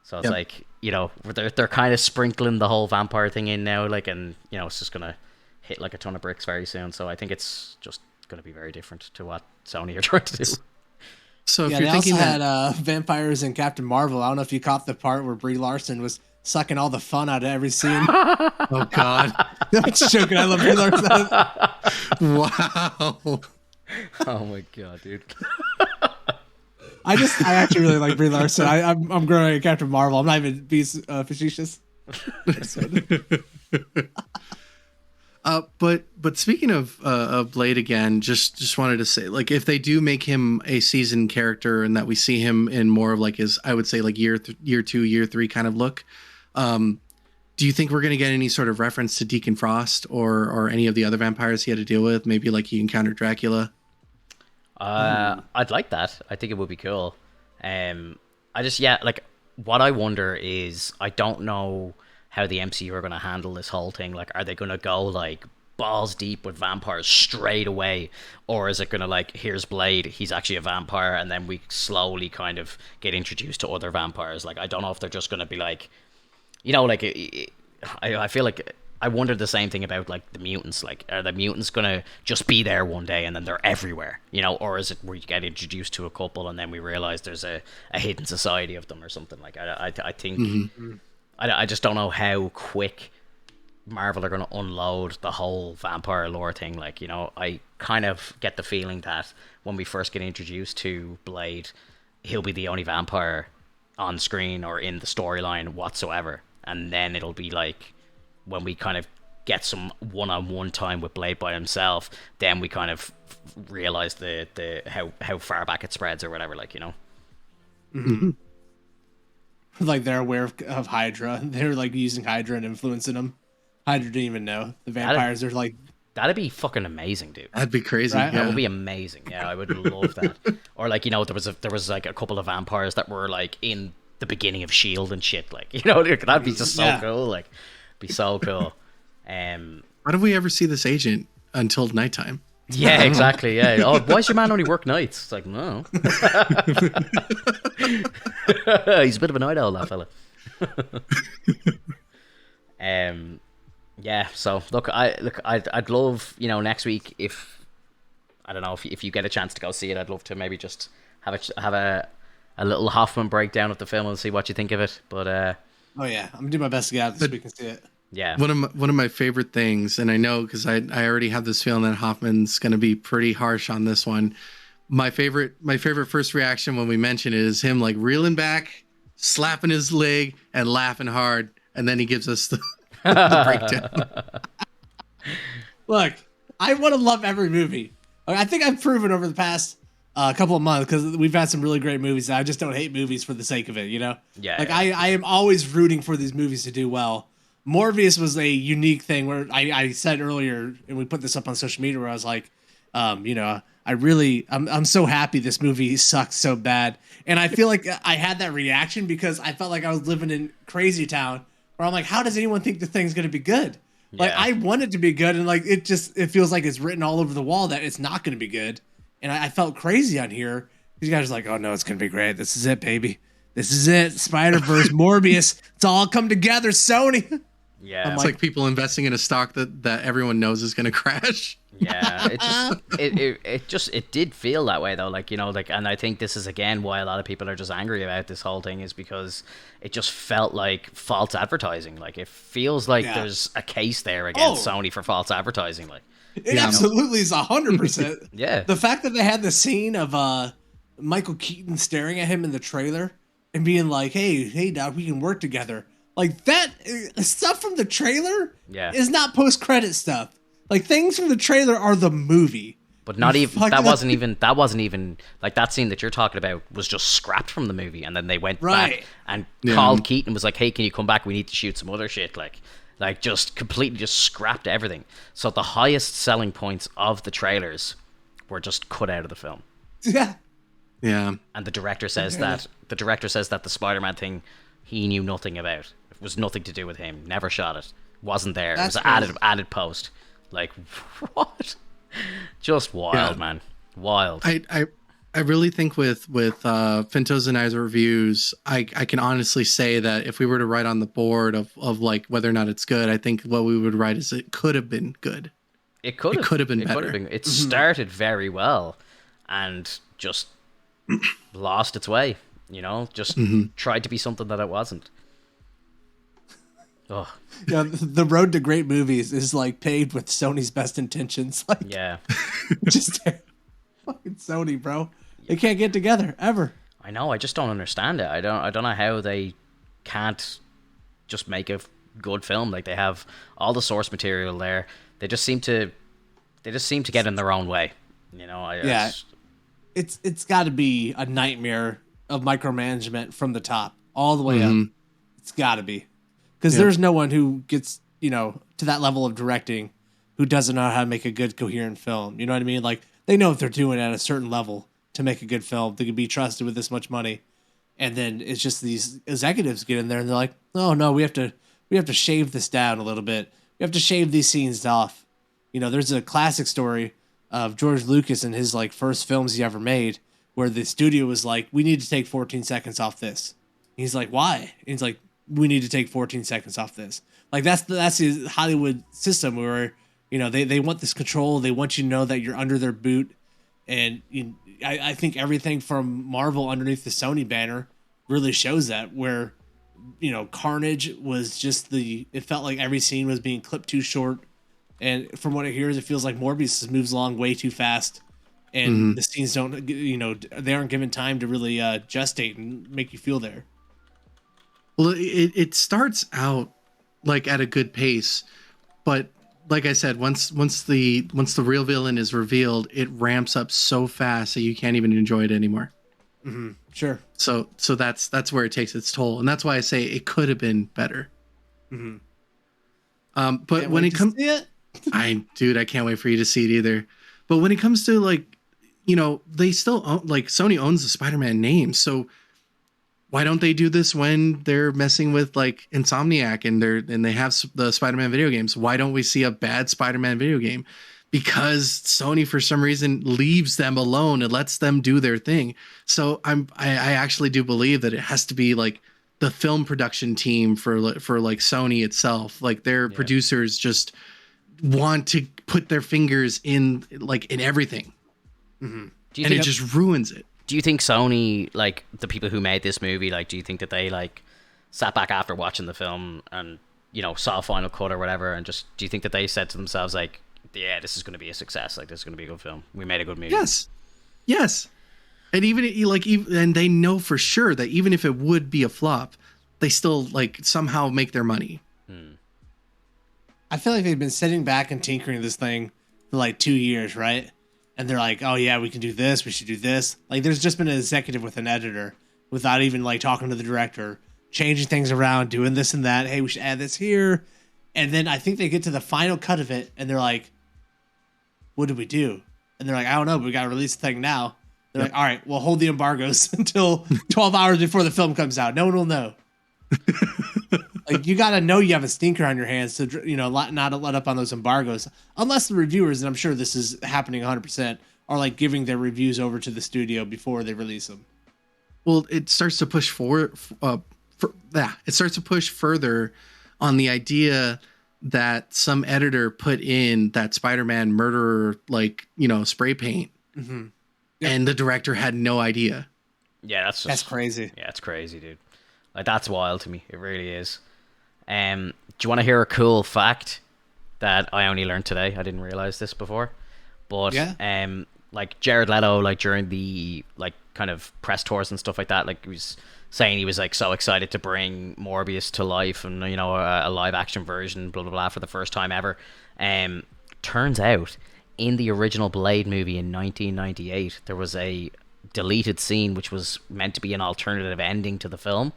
So it's like, they're kind of sprinkling the whole vampire thing in now, like, and it's just gonna hit like a ton of bricks very soon. So I think it's just gonna be very different to what Sony are trying to do. So if yeah, you're they thinking also that had vampires in Captain Marvel. I don't know if you caught the part where Brie Larson was sucking all the fun out of every scene. oh god, I'm just joking. I love Brie Larson. wow. Oh my god, dude. I actually really like Brie Larson. I'm growing at Captain Marvel. I'm not even being facetious. But speaking of Blade again, just wanted to say, like, if they do make him a seasoned character and that we see him in more of like his, I would say, like year 2, year 3 kind of look, Do you think we're going to get any sort of reference to Deacon Frost or any of the other vampires he had to deal with? Maybe like he encountered Dracula. I'd like that. I think it would be cool. I just like what I wonder is I don't know how the MCU are going to handle this whole thing. Like, are they going to go like balls deep with vampires straight away, or is it going to like, here's Blade, he's actually a vampire, and then we slowly kind of get introduced to other vampires? Like, I don't know if they're just going to be like, like I feel like I wondered the same thing about like the mutants. Like, are the mutants gonna just be there one day and then they're everywhere? Or is it where you get introduced to a couple and then we realize there's a hidden society of them or something? Like, I think I just don't know how quick Marvel are gonna unload the whole vampire lore thing. Like, I kind of get the feeling that when we first get introduced to Blade, he'll be the only vampire on screen or in the storyline whatsoever, and then it'll be like, when we kind of get some one-on-one time with Blade by himself, then we kind of realize the how far back it spreads or whatever, like, Mm-hmm. Like, they're aware of Hydra. They're like using Hydra and influencing them. Hydra didn't even know. The vampires are like... That'd be fucking amazing, dude. That'd be crazy. Right? That would be amazing. Yeah, I would love that. Or like, there was like a couple of vampires that were like in the beginning of Shield and shit. Like, that'd be just so cool. Like, be so cool. Why don't we ever see this agent until nighttime? Yeah, exactly. Yeah. Oh, why does your man only work nights? It's like, no. He's a bit of a night owl, that fella. Yeah. So I'd love, next week, if I don't know, if you get a chance to go see it, I'd love to maybe just have a little Hoffman breakdown of the film and see what you think of it. But oh yeah, I'm gonna do my best to get out this week and see it. Yeah. One of my favorite things, and I know because I already have this feeling that Hoffman's going to be pretty harsh on this one. My favorite first reaction when we mention it is him like reeling back, slapping his leg, and laughing hard, and then he gives us the breakdown. Look, I want to love every movie. I think I've proven over the past couple of months, because we've had some really great movies. I just don't hate movies for the sake of it, Yeah. Like, I am always rooting for these movies to do well. Morbius was a unique thing where I said earlier, and we put this up on social media, where I was like, I'm so happy this movie sucks so bad. And I feel like I had that reaction because I felt like I was living in Crazy Town, where I'm like, how does anyone think the thing's going to be good? Yeah. Like, I want it to be good, and like it feels like it's written all over the wall that it's not going to be good. And I felt crazy on here. These guys are like, oh no, it's going to be great. This is it, baby. This is it. Spider-Verse, Morbius. It's all come together, Sony. Yeah. It's like people investing in a stock that everyone knows is going to crash. Yeah, it did feel that way though, like, and I think this is again why a lot of people are just angry about this whole thing, is because it just felt like false advertising. Like, it feels like there's a case there against Sony for false advertising. Like, it absolutely is 100%. Yeah, the fact that they had the scene of Michael Keaton staring at him in the trailer and being like, hey, Doc, we can work together. Like, that stuff from the trailer is not post-credit stuff. Like, things from the trailer are the movie. But not even that wasn't even like, that scene that you're talking about was just scrapped from the movie, and then they went back and called Keaton, was like, hey, can you come back? We need to shoot some other shit. Like just completely just scrapped everything. So the highest selling points of the trailers were just cut out of the film. Yeah. Yeah. And the director says that the Spider-Man thing he knew nothing about. It was nothing to do with him. Never shot it. Wasn't there. It was added post. Like, what? Just wild, man. Wild. I really think with Fintos and I's reviews, I can honestly say that if we were to write on the board of like whether or not it's good, I think what we would write is it could have been good. It could have been better. It started very well and just lost its way. Just tried to be something that it wasn't. Oh. Yeah, the road to great movies is like paved with Sony's best intentions. Like, yeah, just fucking Sony, bro. They can't get together ever. I know. I just don't understand it. I don't know how they can't just make a good film. Like, they have all the source material there. They just seem to get in their own way. It's got to be a nightmare of micromanagement from the top all the way up. It's got to be. because there's no one who gets, to that level of directing who doesn't know how to make a good coherent film. You know what I mean? Like they know if they're doing it at a certain level to make a good film, they can be trusted with this much money. And then it's just these executives get in there and they're like, oh no, we have to shave this down a little bit. We have to shave these scenes off. There's a classic story of George Lucas and his like first films he ever made, where the studio was like, we need to take 14 seconds off this. He's like, why? And he's like, we need to take 14 seconds off this. Like that's the Hollywood system where, they want this control. They want you to know that you're under their boot. And I think everything from Marvel underneath the Sony banner really shows that, where, Carnage was just it felt like every scene was being clipped too short. And from what I hear, it feels like Morbius moves along way too fast. And the scenes don't, they aren't given time to really gestate and make you feel there. Well, it starts out like at a good pace, but like I said, once the real villain is revealed, it ramps up so fast that you can't even enjoy it anymore. Mm-hmm. Sure. So that's where it takes its toll, and that's why I say it could have been better. Mm-hmm. But when it comes, I can't wait for you to see it either. But when it comes to like, they still own, like Sony owns the Spider-Man name, so why don't they do this when they're messing with like Insomniac and they have the Spider-Man video games? Why don't we see a bad Spider-Man video game? Because Sony for some reason leaves them alone and lets them do their thing. So I actually do believe that it has to be like the film production team for like Sony itself. Like their producers just want to put their fingers in everything. Mm-hmm. And it just ruins it. Do you think Sony, like the people who made this movie, like do you think that they like sat back after watching the film and saw a final cut or whatever, and just do you think that they said to themselves like, yeah, this is going to be a success, like this is going to be a good film, we made a good movie? Yes. And and they know for sure that even if it would be a flop, they still like somehow make their money. I feel like they've been sitting back and tinkering this thing for like 2 years, right? And they're like, oh yeah, we can do this, we should do this. Like there's just been an executive with an editor without even like talking to the director, changing things around, doing this and that. Hey, we should add this here. And then I think they get to the final cut of it and they're like, what did we do? And they're like, I don't know, but we got to release the thing now. They're like, all right, we'll hold the embargoes until 12 hours before the film comes out. No one will know. Like you got to know you have a stinker on your hands to, not let up on those embargoes, unless the reviewers, and I'm sure this is happening 100%, are like giving their reviews over to the studio before they release them. Well, it starts to push it starts to push further on the idea that some editor put in that Spider-Man murderer, spray paint. Mm-hmm. Yep. And the director had no idea. Yeah, that's crazy. Yeah, it's crazy, dude. Like that's wild to me. It really is. Do you want to hear a cool fact that I only learned today? I didn't realize this before, but like Jared Leto, like during the like kind of press tours and stuff like that, like he was saying he was like so excited to bring Morbius to life and a live action version, blah blah blah, for the first time ever. Turns out in the original Blade movie in 1998, there was a deleted scene which was meant to be an alternative ending to the film,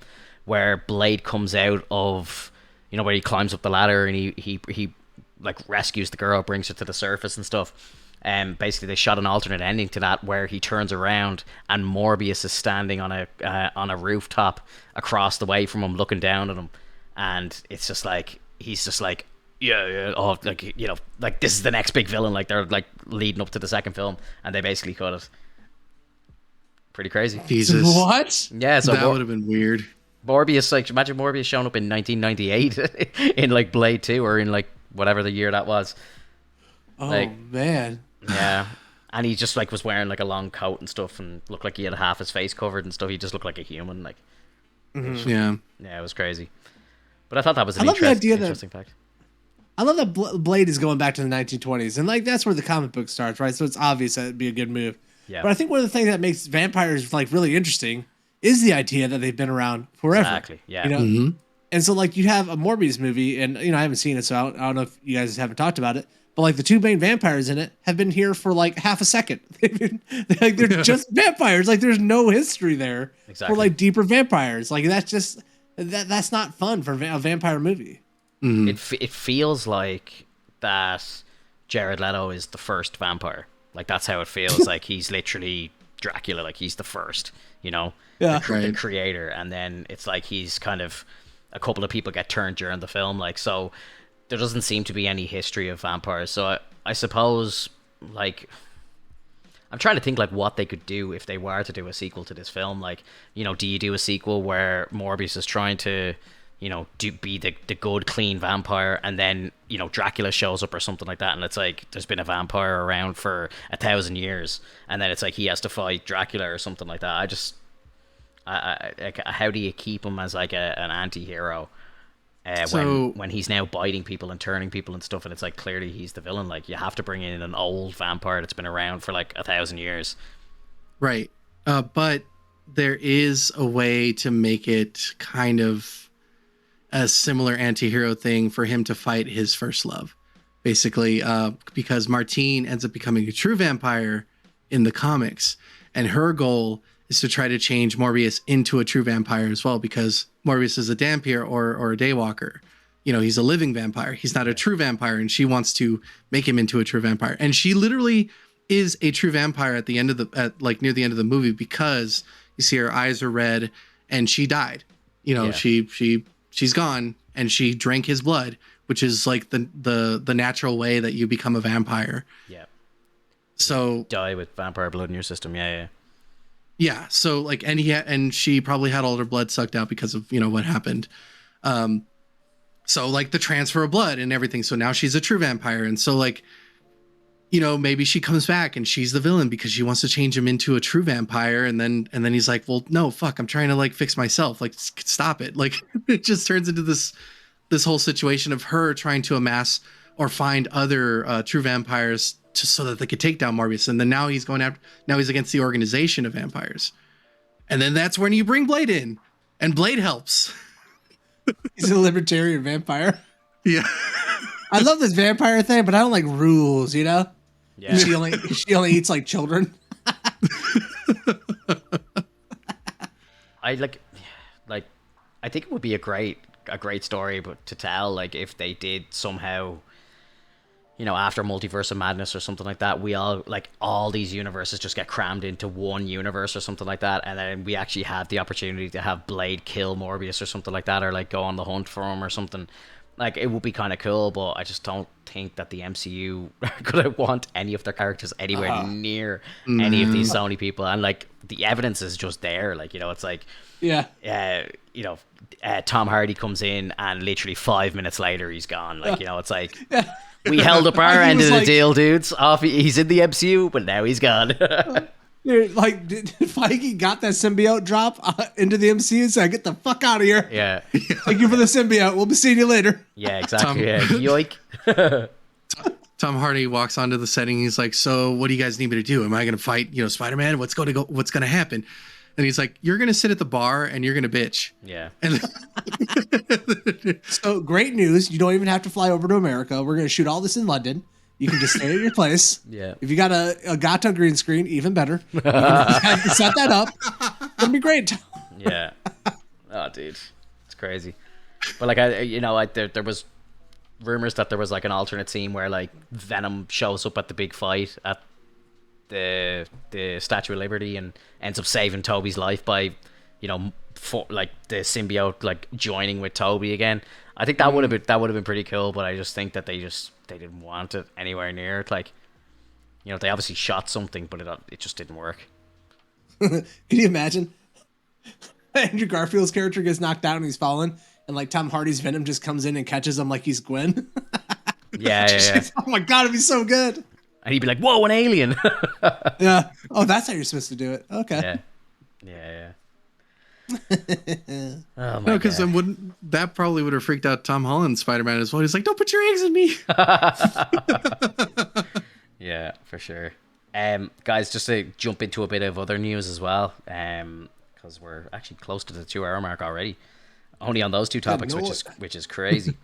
where Blade comes out of, where he climbs up the ladder and he like rescues the girl, brings her to the surface and stuff. Basically they shot an alternate ending to that where he turns around and Morbius is standing on a rooftop across the way from him, looking down at him, and it's just like he's just like oh, like like this is the next big villain, like they're like leading up to the second film, and they basically cut it. Pretty crazy. Jesus. What? Yeah, so that would have been weird. Morbius, like imagine Morbius showing up in 1998 in like Blade 2 or in like whatever the year that was. Oh like, man. Yeah. And he just like was wearing like a long coat and stuff and looked like he had half his face covered and stuff. He just looked like a human, like. Mm-hmm. Yeah, it was crazy. But I thought that was an interesting fact. I love that Blade is going back to the 1920s, and like that's where the comic book starts, right? So it's obvious that it'd be a good move. Yeah. But I think one of the things that makes vampires like really interesting is the idea that they've been around forever. Exactly. Yeah. Mm-hmm. And so like you have a Morbius movie, and I haven't seen it, so I don't know if you guys haven't talked about it. But like the two main vampires in it have been here for like half a second. They're just vampires. Like there's no history there for like deeper vampires. Like that's just That's not fun for a vampire movie. It feels like that Jared Leto is the first vampire. Like that's how it feels. Like he's literally Dracula. Like he's the first. You know, Yeah. the creator, and then it's like he's kind of a couple of people get turned during the film. Like so, there doesn't seem to be any history of vampires. So I suppose like. I'm trying to think like what they could do if they were to do a sequel to this film. Like, you know, do you do a sequel where Morbius is trying to, you know, be the good, clean vampire, and then, you know, Dracula shows up or something like that, and it's like there's been a vampire around for 1,000 years, and then it's like he has to fight Dracula or something like that. Like, how do you keep him as like an anti-hero? When he's now biting people and turning people and stuff, and it's like clearly he's the villain. Like you have to bring in an old vampire that's been around for like 1,000 years, right? But there is a way to make it kind of a similar anti-hero thing for him to fight his first love, basically, because Martine ends up becoming a true vampire in the comics, and her goal is to try to change Morbius into a true vampire as well, because Morbius is a Dampier or a Daywalker. You know, he's a living vampire. He's not a true vampire, and she wants to make him into a true vampire. And she literally is a true vampire at the end of near the end of the movie, because you see her eyes are red and she died. You know, she's gone, and she drank his blood, which is like the natural way that you become a vampire. Yeah. So die with vampire blood in your system. Yeah. Yeah, so like, and she probably had all her blood sucked out because of, you know, what happened. So like the transfer of blood and everything. So now she's a true vampire, and so like, you know, maybe she comes back and she's the villain because she wants to change him into a true vampire, and then he's like, well, no, fuck, I'm trying to like fix myself. Like, stop it. Like, it just turns into this whole situation of her trying to amass or find other true vampires so that they could take down Morbius. And then now he's against the organization of vampires. And then that's when you bring Blade in, and Blade helps. He's a libertarian vampire. Yeah. I love this vampire thing, but I don't like rules, you know? Yeah. She only eats like children. I like I think it would be a great story but to tell, like if they did somehow, you know, after Multiverse of Madness or something like that, we all these universes just get crammed into one universe or something like that, and then we actually have the opportunity to have Blade kill Morbius or something like that, or like go on the hunt for him or something. Like, it would be kind of cool, but I just don't think that the MCU are gonna want any of their characters anywhere near any of these Sony people, and like the evidence is just there. Like, you know, it's like, you know, Tom Hardy comes in and literally 5 minutes later he's gone. Like, you know, it's like, we held up our end of the deal, dudes. He's in the MCU, but now he's gone. Like, Feige got that symbiote drop into the MCU and said, get the fuck out of here. Yeah. Thank you for the symbiote. We'll be seeing you later. Yeah, exactly. Yoink. Tom Hardy walks onto the setting. He's like, so what do you guys need me to do? Am I going to fight, you know, Spider-Man? What's going to happen? And he's like, you're going to sit at the bar and you're going to bitch. Yeah. And so great news. You don't even have to fly over to America. We're going to shoot all this in London. You can just stay at your place. Yeah. If you got a Gato green screen, even better. You can set that up. It'll be great. Yeah. Oh, dude. It's crazy. But like, there was rumors that there was like an alternate scene where like Venom shows up at the big fight at the Statue of Liberty and ends up saving Toby's life by, you know, like the symbiote like joining with Toby again. I think that would have been pretty cool, but I just think that they didn't want it anywhere near it. Like, you know, they obviously shot something, but it just didn't work. Can you imagine? Andrew Garfield's character gets knocked out and he's fallen, and like Tom Hardy's Venom just comes in and catches him like he's Gwen. Yeah. Oh my god, it'd be so good. And he'd be like, "Whoa, an alien!" Yeah. Oh, that's how you're supposed to do it. Okay. Yeah. Oh my because then that probably would have freaked out Tom Holland's Spider-Man as well. He's like, "Don't put your eggs in me." Yeah, for sure. Guys, just to jump into a bit of other news as well, because we're actually close to the 2-hour mark already. Only on those two topics, which is crazy.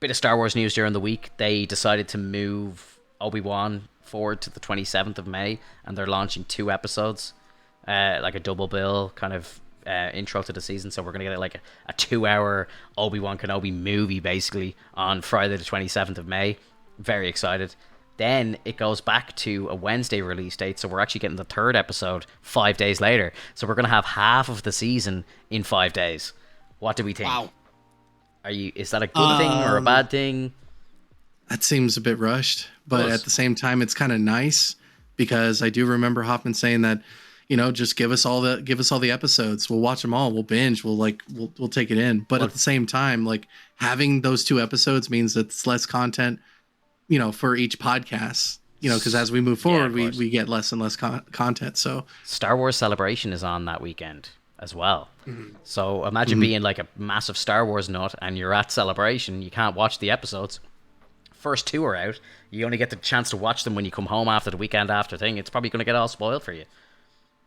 Bit of Star Wars news during the week. They decided to move Obi-Wan forward to the 27th of May, and they're launching 2 episodes, like a double bill kind of intro to the season. So we're gonna get like a 2-hour Obi-Wan Kenobi movie basically on Friday the 27th of May. Very excited. Then it goes back to a Wednesday release date, so we're actually getting the third episode 5 days later. So we're gonna have half of the season in 5 days. What do we think? Wow. Is that a good thing or a bad thing? That seems a bit rushed, but at the same time, it's kind of nice because I do remember Hoffman saying that, just give us all the episodes. We'll watch them all. We'll binge. We'll take it in. But at the same time, like having those 2 episodes means that it's less content, for each podcast, because as we move forward, we get less and less content. So Star Wars Celebration is on that weekend as well. Mm-hmm. So imagine being like a massive Star Wars nut and you're at Celebration. You can't watch the episodes. First 2 are out. You only get the chance to watch them when you come home after the weekend after thing. It's probably going to get all spoiled for you.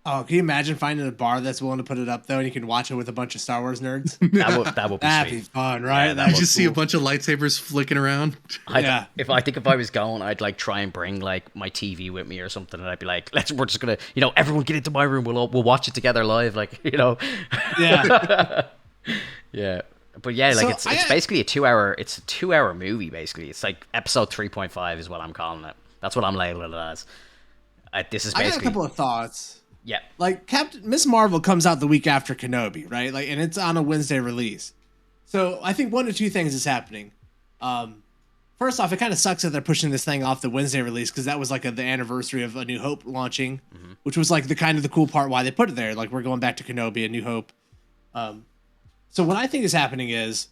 Oh, can you imagine finding a bar that's willing to put it up though, and you can watch it with a bunch of Star Wars nerds? That would be That'd sweet. be fun, right? Yeah, that you just see a bunch of lightsabers flicking around. If I was going, I'd like try and bring like my TV with me or something, and I'd be like, we're just gonna, everyone get into my room. We'll watch it together live, Yeah. Yeah. But yeah, like So it's basically a 2-hour movie basically. It's like episode 3.5 is what I'm calling it. That's what I'm labeling it as. This is basically. I got a couple of thoughts. Yeah. Like Miss Marvel comes out the week after Kenobi, right? Like, and it's on a Wednesday release. So I think 1 of 2 things is happening. First off, it kind of sucks that they're pushing this thing off the Wednesday release because that was like the anniversary of A New Hope launching, which was like the cool part why they put it there. Like we're going back to Kenobi, A New Hope. So what I think is happening is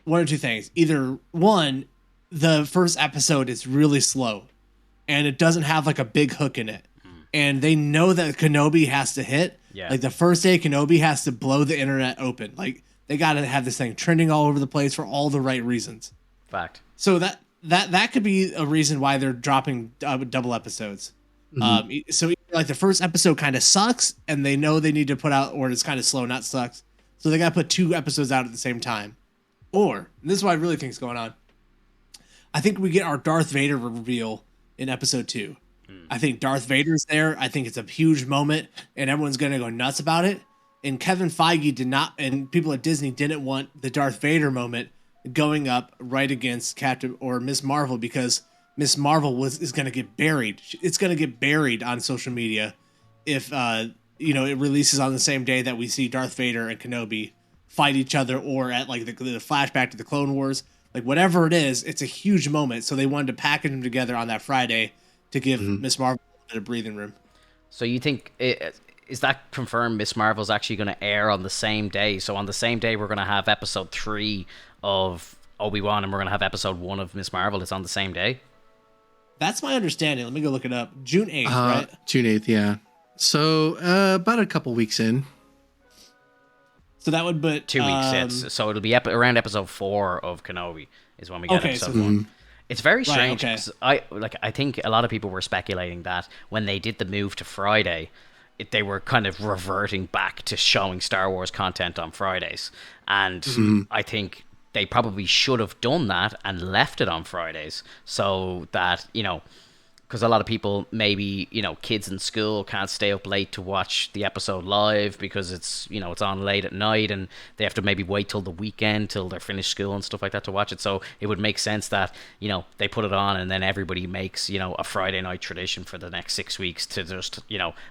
1 or 2 things. Either one, the first episode is really slow and it doesn't have like a big hook in it. And they know that Kenobi has to hit. Yeah. Like the first day, Kenobi has to blow the internet open. Like they got to have this thing trending all over the place for all the right reasons. Fact. So that could be a reason why they're dropping double episodes. Mm-hmm. So like the first episode kind of sucks, and they know they need to put out, or it's kind of slow, not sucks. So they got to put 2 episodes out at the same time. Or, and this is what I really think is going on. I think we get our Darth Vader reveal in episode 2. I think Darth Vader's there. I think it's a huge moment, and everyone's going to go nuts about it. And Kevin Feige did not, and people at Disney didn't want the Darth Vader moment going up right against Captain or Miss Marvel because Miss Marvel is going to get buried. It's going to get buried on social media if it releases on the same day that we see Darth Vader and Kenobi fight each other, or at like the flashback to the Clone Wars, like whatever it is. It's a huge moment, so they wanted to package them together on that Friday to give Miss Marvel a bit of breathing room. So you think is that confirmed? Miss Marvel's actually going to air on the same day. So on the same day, we're going to have episode 3 of Obi-Wan, and we're going to have episode 1 of Miss Marvel. It's on the same day. That's my understanding. Let me go look it up. June 8th, right? June 8th, yeah. So about a couple weeks in. So that would put 2 weeks. So it'll be around episode 4 of Kenobi is when we get episode 1. It's very strange. Right, okay. I think a lot of people were speculating that when they did the move to Friday, they were kind of reverting back to showing Star Wars content on Fridays. And I think they probably should have done that and left it on Fridays so that, because a lot of people, maybe, kids in school can't stay up late to watch the episode live because it's, it's on late at night, and they have to maybe wait till the weekend till they're finished school and stuff like that to watch it. So it would make sense that, they put it on and then everybody makes, a Friday night tradition for the next 6 weeks to just,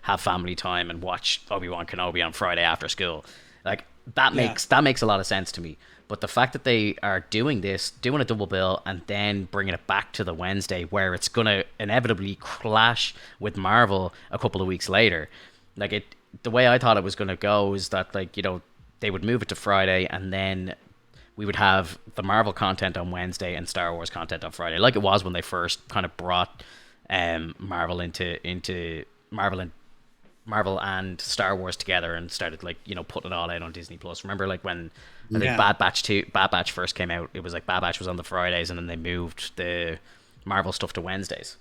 have family time and watch Obi-Wan Kenobi on Friday after school. Like that makes a lot of sense to me. But the fact that they are doing a double bill, and then bringing it back to the Wednesday, where it's going to inevitably clash with Marvel a couple of weeks later, the way I thought it was going to go is that, they would move it to Friday, and then we would have the Marvel content on Wednesday and Star Wars content on Friday, like it was when they first kind of brought Marvel into Marvel and Star Wars together and started putting it all out on Disney Plus. Remember when I think Bad Batch first came out, it was like Bad Batch was on the Fridays, and then they moved the Marvel stuff to Wednesdays.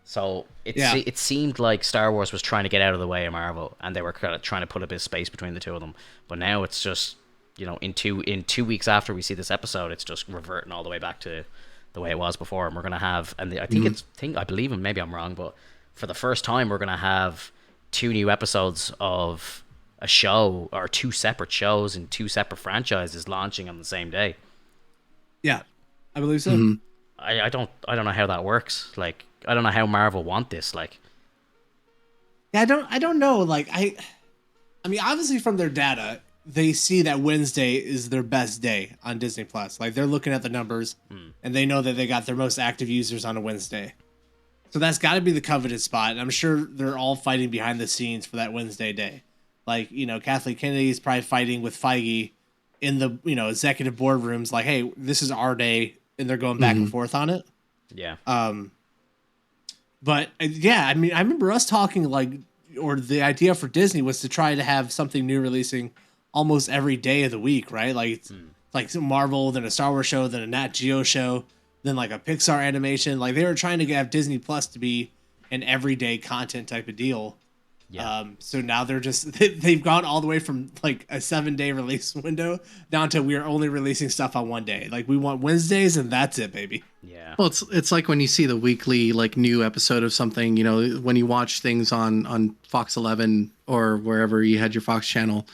So it seemed like Star Wars was trying to get out of the way of Marvel, and they were kind of trying to put a bit of space between the two of them. But now it's just, in 2 weeks after we see this episode, it's just reverting all the way back to the way it was before. And we're going to have, and I believe, and maybe I'm wrong, but for the first time we're going to have 2 new episodes of a show or two separate shows and two separate franchises launching on the same day. Yeah, I believe so. Mm-hmm. I don't know how that works. Like, I don't know how Marvel want this. Like, Yeah, I don't know. Like I mean, obviously from their data, they see that Wednesday is their best day on Disney Plus. Like they're looking at the numbers, and they know that they got their most active users on a Wednesday. So that's got to be the coveted spot. And I'm sure they're all fighting behind the scenes for that Wednesday day. Like, Kathleen Kennedy is probably fighting with Feige in the, executive boardrooms. Like, hey, this is our day. And they're going back and forth on it. yeah. But yeah, I mean, I remember us talking or the idea for Disney was to try to have something new releasing almost every day of the week, right? Like, it's like some Marvel, then a Star Wars show, then a Nat Geo show, then like a Pixar animation. Like they were trying to have Disney Plus to be an everyday content type of deal. Yeah. So now they've gone all the way from like a 7-day release window down to we are only releasing stuff on one day. Like we want Wednesdays and that's it, baby. Yeah. Well, it's like when you see the weekly like new episode of something, when you watch things on Fox 11 or wherever you had your Fox channel,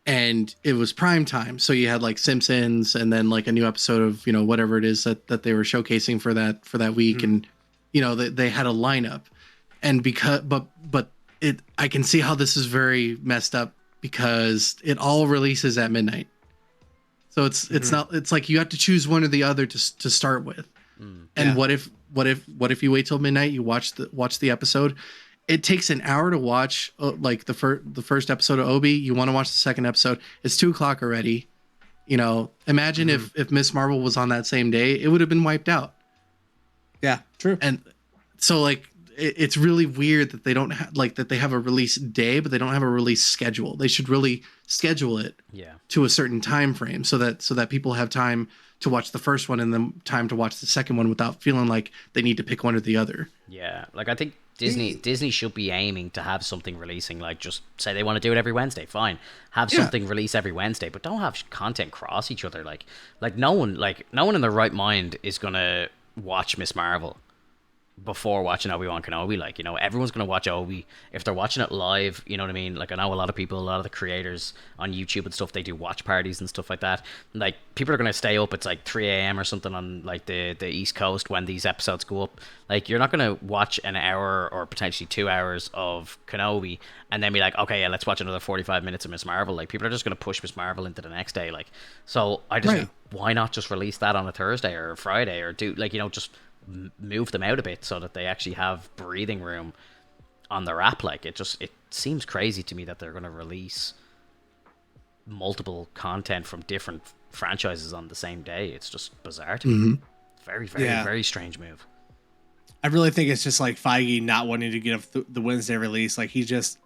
and it was prime time. So you had like Simpsons and then like a new episode of, whatever it is that they were showcasing for that week. And, they had a lineup, and but I can see how this is very messed up because it all releases at midnight. So it's not, it's like you have to choose one or the other to start with. And Yeah. what if you wait till midnight, you watch the episode, it takes an hour to watch like the first episode of Obi. You want to watch the second episode. It's 2:00 already. Imagine if Miss Marvel was on that same day, it would have been wiped out. Yeah, true. And so like, it's really weird that they don't that they have a release day, but they don't have a release schedule. They should really schedule it to a certain time frame so that people have time to watch the first one and then time to watch the second one without feeling like they need to pick one or the other. Yeah. Like I think Disney should be aiming to have something releasing, like just say they want to do it every Wednesday, fine. Have something release every Wednesday, but don't have content cross each other. Like no one in their right mind is gonna watch Miss Marvel before watching Obi-Wan Kenobi. Like, everyone's going to watch Obi if they're watching it live, you know what I mean? Like, I know a lot of the creators on YouTube and stuff, they do watch parties and stuff like that. Like, people are going to stay up, it's like 3 a.m. or something on like the East Coast when these episodes go up. Like, you're not going to watch an hour or potentially 2 hours of Kenobi and then be like, okay, yeah, let's watch another 45 minutes of Miss Marvel. Like, people are just going to push Miss Marvel into the next day. Like, so I just, why not just release that on a Thursday or a Friday, or do, like, just move them out a bit so that they actually have breathing room on their app. Like, it seems crazy to me that they're going to release multiple content from different franchises on the same day. It's just bizarre to me. Very, very, very strange move. I really think it's just like Feige not wanting to get the Wednesday release. Like, he's just,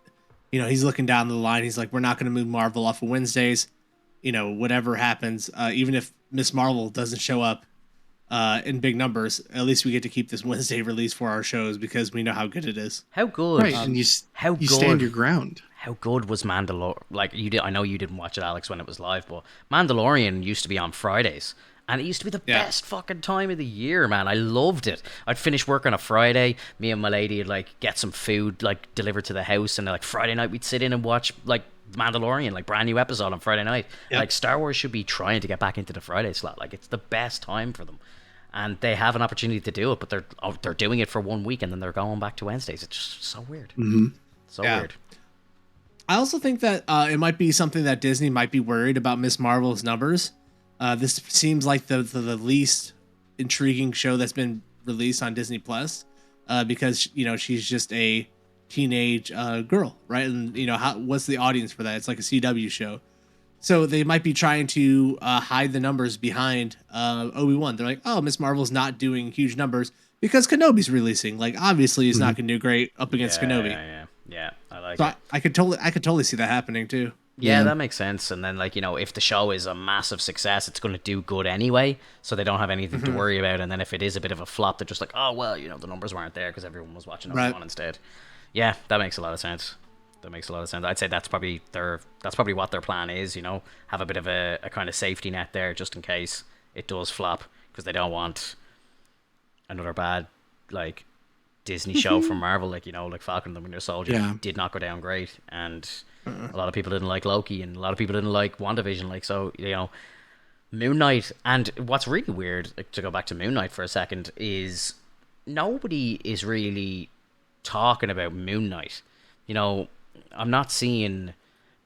he's looking down the line. He's like, we're not going to move Marvel off of Wednesdays. Whatever happens, even if Miss Marvel doesn't show up in big numbers, at least we get to keep this Wednesday release for our shows because we know how good it is. How good? Right, and you stand your ground. How good was Mandalorian? Like, I know you didn't watch it, Alex, when it was live, but Mandalorian used to be on Fridays, and it used to be the best fucking time of the year, man. I loved it. I'd finish work on a Friday, me and my lady would like get some food like delivered to the house, and like Friday night we'd sit in and watch like Mandalorian, like brand new episode on Friday night. Like, Star Wars should be trying to get back into the Friday slot. Like, it's the best time for them. And they have an opportunity to do it, but they're doing it for 1 week and then they're going back to Wednesdays. It's just so weird. So weird. I also think that it might be something that Disney might be worried about Miss Marvel's numbers. This seems like the least intriguing show that's been released on Disney Plus, because she's just a teenage girl, right? And what's the audience for that? It's like a CW show. So they might be trying to hide the numbers behind Obi-Wan. They're like, oh, Miss Marvel's not doing huge numbers because Kenobi's releasing. Like, obviously, he's not going to do great up against Kenobi. Yeah. I like so it. I could totally see that happening too. Yeah, that makes sense. And then, like, if the show is a massive success, it's going to do good anyway, so they don't have anything to worry about. And then if it is a bit of a flop, they're just like, oh, well, the numbers weren't there because everyone was watching Obi-Wan instead. Yeah, that makes a lot of sense. I'd say that's probably what their plan is, have a bit of a kind of safety net there just in case it does flop, because they don't want another bad, like, Disney show from Marvel, like, you know, like Falcon and the Winter Soldier, Yeah. did not go down great, and a lot of people didn't like Loki, and a lot of people didn't like WandaVision. Like, so, you know, Moon Knight. And what's really weird, like, to go back to Moon Knight for a second, is nobody is really talking about Moon Knight. You know, I'm not seeing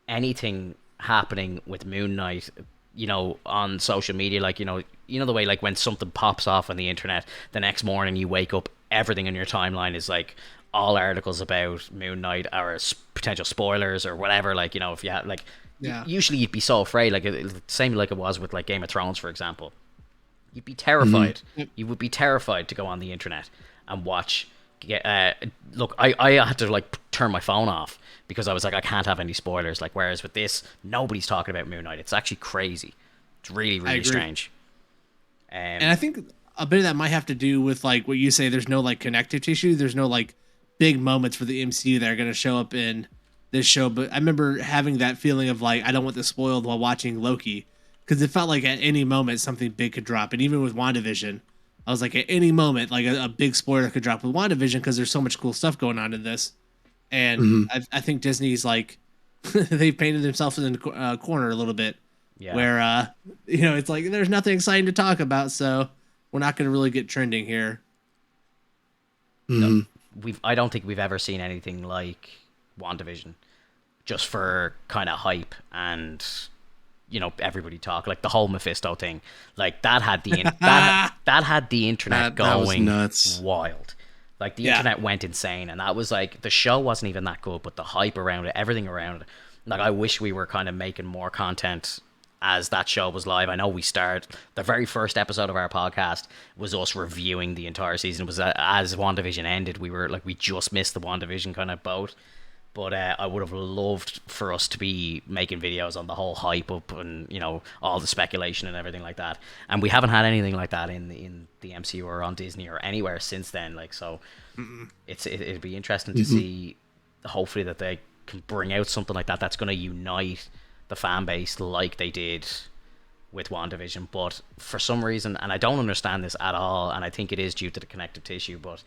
anything happening with Moon Knight, you know, on social media. Like, you know the way, like, when something pops off on the internet, the next morning you wake up, everything in your timeline is like all articles about Moon Knight or potential spoilers or whatever. Like, you know, if you had, like, usually you'd be so afraid, like, same like it was with, like, Game of Thrones, for example. You'd be terrified. You would be terrified to go on the internet and watch. Look, I had to, like, turn my phone off because I was like, I can't have any spoilers. Like, whereas with this, nobody's talking about Moon Knight. It's actually crazy. It's really, really strange. And I think a bit of that might have to do with, like, what you say. There's no, like, connective tissue. There's no, like, big moments for the MCU that are going to show up in this show. But I remember having that feeling of, like, I don't want this spoiled while watching Loki, because it felt like at any moment something big could drop. And even with WandaVision, I was like, at any moment, like, a big spoiler could drop with WandaVision, because there's so much cool stuff going on in this. And I think Disney's, like, they've painted themselves in the corner a little bit. Yeah. Where, you know, it's like, there's nothing exciting to talk about, so we're not going to really get trending here. No, I don't think we've ever seen anything like WandaVision, just for kind of hype and, you know, everybody talk, like the whole Mephisto thing, like that had the that had the internet going nuts, wild. Like, the internet went insane, and that was like, the show wasn't even that good, but the hype around it, everything around it. Like, I wish we were kind of making more content as that show was live. I know we started, the very first episode of our podcast was us reviewing the entire season. It was as WandaVision ended, we were like, we just missed the WandaVision kind of boat. But I would have loved for us to be making videos on the whole hype up and, you know, all the speculation and everything like that. And we haven't had anything like that in the MCU or on Disney or anywhere since then. Like, so it'd be interesting to see, hopefully, that they can bring out something like that that's going to unite the fan base like they did with WandaVision. But for some reason, and I don't understand this at all, and I think it is due to the connective tissue, but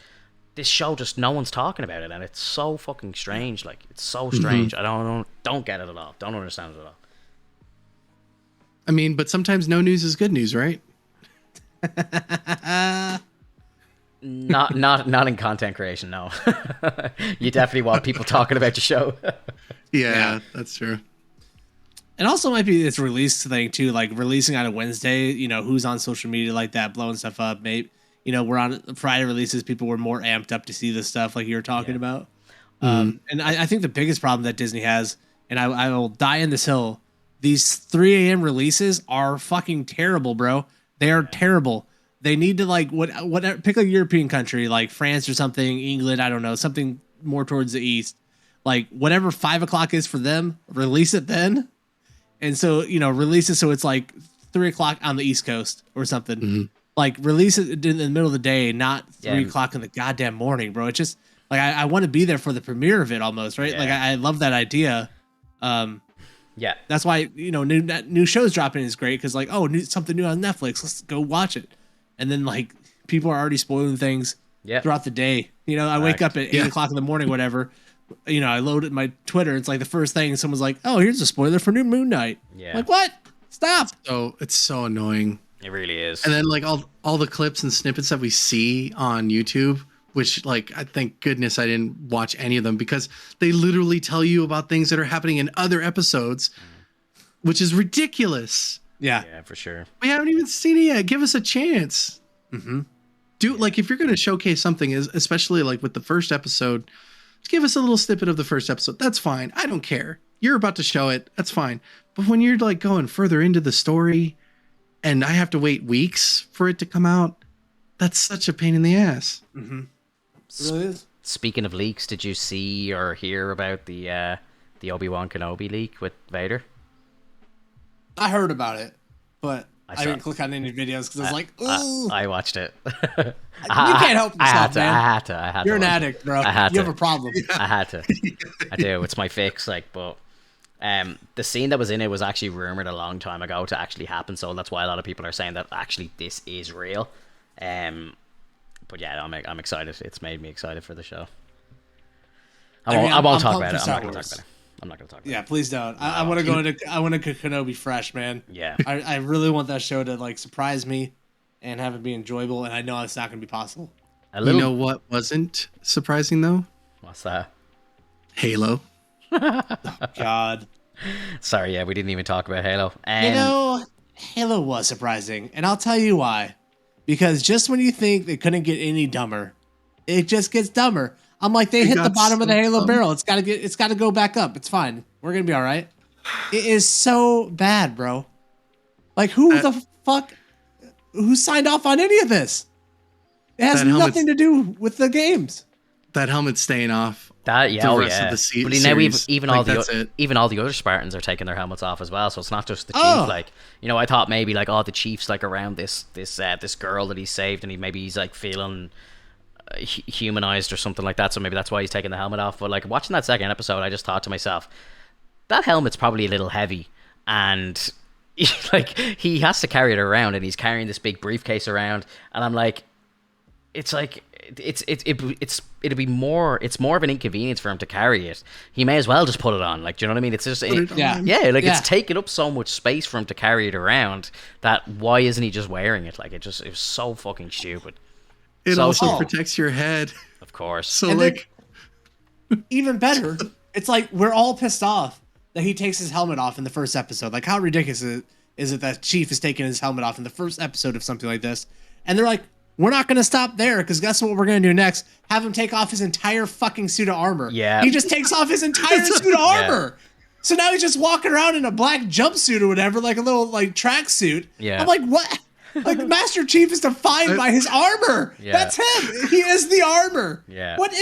this show, just no one's talking about it, and it's so fucking strange. Like, it's so strange. I don't get it at all. Don't understand it at all. I mean, but sometimes no news is good news, right? Not in content creation, no. You definitely want people talking about your show. Yeah, that's true. It also might be this release thing too, like releasing on a Wednesday, you know, who's on social media like that, blowing stuff up. Maybe, you know, we're on Friday releases, people were more amped up to see this stuff like you were talking about. And I think the biggest problem that Disney has, and I will die in this hill, these 3 a.m. releases are fucking terrible, bro. They are terrible. They need to, like, what pick a European country like France or something, England, I don't know, something more towards the east. Like, whatever 5 o'clock is for them, release it then. And so, you know, release it so it's like 3 o'clock on the East Coast or something. Like, release it in the middle of the day, not 3 o'clock in the goddamn morning, bro. It's just like, I want to be there for the premiere of it almost, right? Like, I love that idea. That's why, you know, new shows dropping is great, because, like, oh, something new on Netflix, let's go watch it. And then, like, people are already spoiling things throughout the day. You know, I wake up at 8 o'clock in the morning, whatever. You know, I load it my Twitter. It's like the first thing, and someone's like, "Oh, here's a spoiler for new Moon Knight." Yeah, like, what? Stop! So it's so annoying. It really is. And then, like, all the clips and snippets that we see on YouTube, which, like, I thank goodness I didn't watch any of them, because they literally tell you about things that are happening in other episodes, which is ridiculous. Yeah, for sure. We haven't even seen it yet. Give us a chance. Like, if you're going to showcase something, especially like with the first episode, just give us a little snippet of the first episode. That's fine. I don't care. You're about to show it. That's fine. But when you're, like, going further into the story and I have to wait weeks for it to come out, that's such a pain in the ass. It really is. Speaking of leaks, did you see or hear about the Obi-Wan Kenobi leak with Vader? I heard about it, but I didn't click on any videos because I was like, ooh. I watched it. You can't help yourself, man. I had to. You're an addict, bro. You have a problem. I had to. I do. It's my fix. Like, but the scene that was in it was actually rumored a long time ago to actually happen. So that's why a lot of people are saying that actually this is real. But yeah, I'm excited. It's made me excited for the show. I won't I'm talk pumped about for it. I'm Star not going to talk Wars. about it. I'm not going to talk about Yeah, it. please don't. No, I want to go into Kenobi fresh, man. Yeah. I really want that show to like surprise me and have it be enjoyable, and I know it's not going to be possible. A You little. know what wasn't surprising though? What's that? Halo. God, Sorry, yeah, we didn't even talk about Halo. Halo was surprising, and I'll tell you why. Because just when you think they couldn't get any dumber, it just gets dumber. I'm like, they It hit the got bottom of the so Halo dumb. barrel. It's got to go back up. It's fine. We're gonna be all right. It is so bad, bro. Like, who the fuck? Who signed off on any of this? It has That helmet's- nothing to do with the games. That helmet's staying off. That the rest of the but series. now even Like, all that's the it. even all the other Spartans are taking their helmets off as well. So it's not just the chief. Oh. Like, you know, I thought maybe like, oh, the chief's like around this girl that he saved, and he's like feeling humanized or something like that. So maybe that's why he's taking the helmet off. But like watching that second episode, I just thought to myself, that helmet's probably a little heavy, and like he has to carry it around, and he's carrying this big briefcase around, and I'm like, it's like it'd be more. It's more of an inconvenience for him to carry it. He may as well just put it on. Like, do you know what I mean? It's just Yeah. yeah. Like Yeah. it's taking up so much space for him to carry it around. That why isn't he just wearing it? Like it was so fucking stupid. It So also stupid. protects your head. Of course. So And like, Even better, it's like we're all pissed off that he takes his helmet off in the first episode. Like, how ridiculous is it that Chief is taking his helmet off in the first episode of something like this? And they're like, we're not going to stop there, because guess what we're going to do next? Have him take off his entire fucking suit of armor. Yeah. He just takes off his entire suit of armor. So now he's just walking around in a black jumpsuit or whatever, like a little like tracksuit. Yeah. I'm like, what? Like, Master Chief is defined by his armor. Yeah. That's him. He is the armor. Yeah. What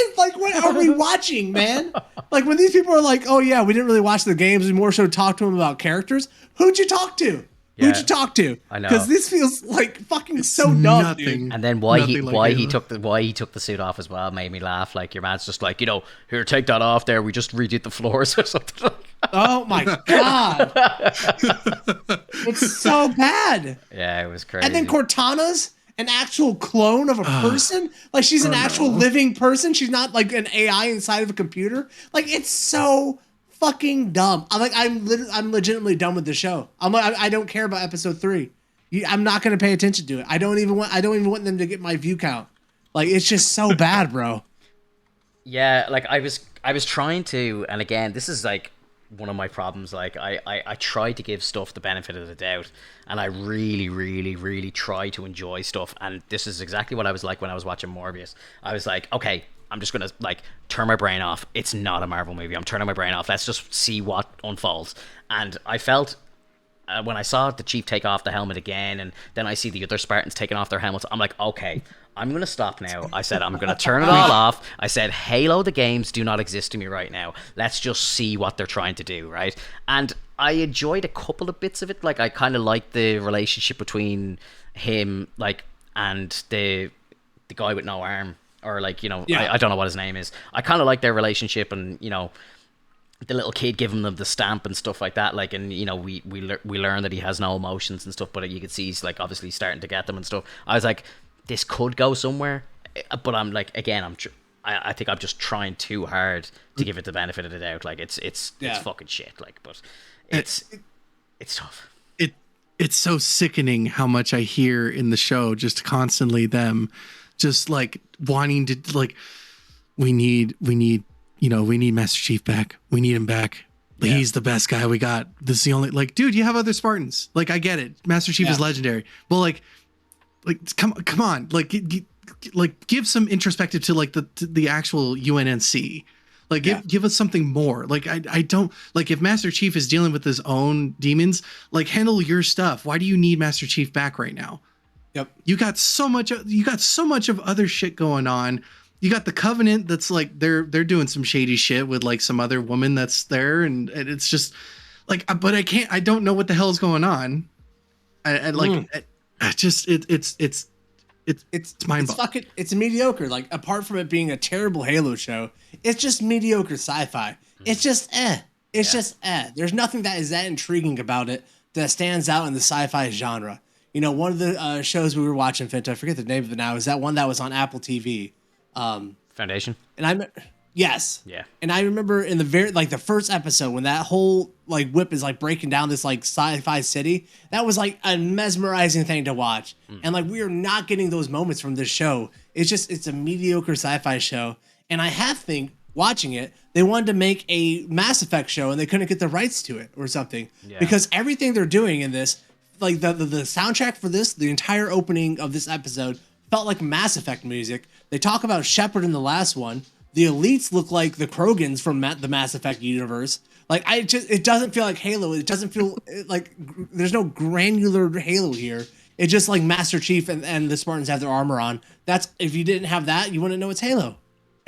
are we watching, man? Like, when these people are like, oh yeah, we didn't really watch the games, we more so talked to them about characters. Who'd you talk to? Yeah. Who'd you talk to? I know. Because this feels like fucking so dumb, nothing. dude. And then why he Nothing like took the suit off as well made me laugh. Like your man's just like, you know, here, take that off there. We just redid the floors or something. Like Oh my god. It's so bad. yeah, it was crazy. And then Cortana's an actual clone of a person. Like, she's an actual living person. She's not like an AI inside of a computer. Like, it's so fucking dumb. I'm legitimately done with the show. I don't care about episode 3. I'm not gonna pay attention to it. I don't even want them to get my view count. Like, it's just so bad, bro. Yeah, like I was trying to, and again, this is like one of my problems. Like I try to give stuff the benefit of the doubt, and I really, really, really try to enjoy stuff. And this is exactly what I was like when I was watching Morbius. I was like, okay, I'm just gonna like turn my brain off. It's not a Marvel movie. I'm turning my brain off. Let's just see what unfolds. And I felt when I saw the Chief take off the helmet again, and then I see the other Spartans taking off their helmets, I'm like, okay, I'm going to stop now. I said, I'm going to turn it all off. I said, Halo, the games do not exist to me right now. Let's just see what they're trying to do, right? And I enjoyed a couple of bits of it. Like, I kind of liked the relationship between him, like, and the guy with no arm, or like, you know, Yeah. I don't know what his name is. I kind of like their relationship, and, you know, the little kid giving them the stamp and stuff like that, like, and you know, we learn that he has no emotions and stuff, but you could see he's like obviously starting to get them and stuff. I was like, this could go somewhere, but I'm like, again, I think I'm just trying too hard to give it the benefit of the doubt. Like it's fucking shit. Like, but it's tough. It's so sickening how much I hear in the show, just constantly them just like wanting to, like, we need Master Chief back. We need him back. Yeah. He's the best guy we got. This is the only, like, dude, you have other Spartans. Like, I get it. Master Chief is legendary. Well, like come on. Like, give some introspective to like the actual UNNC. Like, give us something more. Like, I don't, like, if Master Chief is dealing with his own demons, like, handle your stuff. Why do you need Master Chief back right now? Yep. You got so much of other shit going on. You got the Covenant that's like they're doing some shady shit with like some other woman that's there, and it's just like, but I don't know what the hell's going on. It's mind-boggling. It's mediocre. Like, apart from it being a terrible Halo show, it's just mediocre sci-fi. It's just It's just There's nothing that is that intriguing about it that stands out in the sci-fi genre. one of the shows we were watching, Finta, I forget the name of it now, is that one that was on Apple TV. Foundation. And yes. Yeah. And I remember in the first episode when that whole like whip is like breaking down this like sci-fi city, that was like a mesmerizing thing to watch. And like we are not getting those moments from this show. It's a mediocre sci-fi show. And I think watching it, they wanted to make a Mass Effect show and they couldn't get the rights to it or something. Yeah. Because everything they're doing in this, like the soundtrack for this, the entire opening of this episode felt like Mass Effect music. They talk about Shepard in the last one. The elites look like the Krogans from the Mass Effect universe. Like it doesn't feel like Halo. It doesn't feel like there's no granular Halo here. It's just like Master Chief and the Spartans have their armor on. That's if you didn't have that, you wouldn't know it's Halo.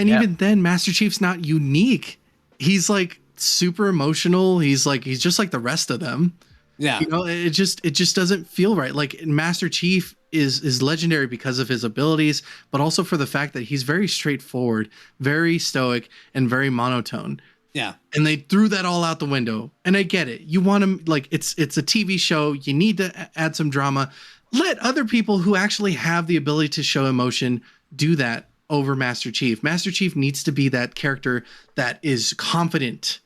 And even then, Master Chief's not unique. He's like super emotional. He's just like the rest of them. Yeah, it just doesn't feel right. Like Master Chief is legendary because of his abilities, but also for the fact that he's very straightforward, very stoic, and very monotone. Yeah. And they threw that all out the window. And I get it. You want to it's a TV show. You need to add some drama. Let other people who actually have the ability to show emotion do that over Master Chief. Master Chief needs to be that character that is confident.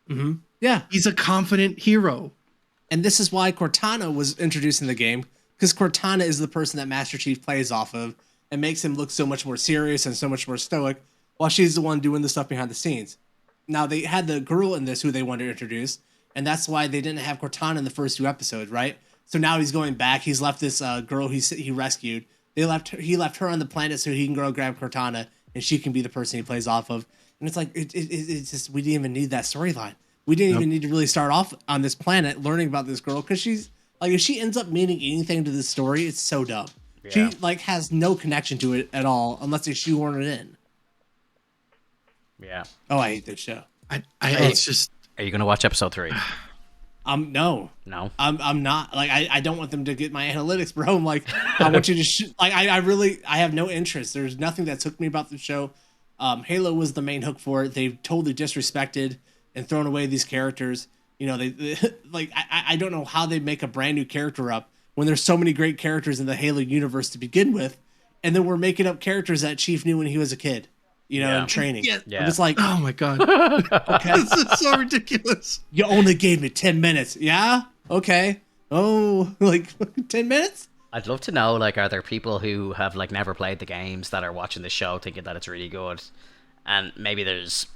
Mm-hmm. Yeah. He's a confident hero. And this is why Cortana was introduced in the game, because Cortana is the person that Master Chief plays off of and makes him look so much more serious and so much more stoic, while she's the one doing the stuff behind the scenes. Now, they had the girl in this who they wanted to introduce, and that's why they didn't have Cortana in the first 2 episodes, right? So now he's going back. He's left this girl he rescued. He left her on the planet so he can go grab Cortana, and she can be the person he plays off of. And it's like, it's just, we didn't even need that storyline. We didn't even need to really start off on this planet learning about this girl, because she's like, if she ends up meaning anything to this story, it's so dumb. Yeah. She like has no connection to it at all unless they shoehorn it in. Yeah. Oh, I hate this show. It's just. Are you gonna watch episode 3? No. I'm not. Like, I don't want them to get my analytics, bro. I'm like, I want you to I have no interest. There's nothing that's hooked me about the show. Halo was the main hook for it. They've totally disrespected and thrown away these characters. They like, I don't know how they make a brand new character up when there's so many great characters in the Halo universe to begin with, and then we're making up characters that Chief knew when he was a kid, in training. Yeah. I'm just like, oh my God. Okay. This is so ridiculous. You only gave me 10 minutes. Yeah? Okay. Oh, like 10 minutes? I'd love to know, like, are there people who have like never played the games that are watching the show thinking that it's really good, and maybe there's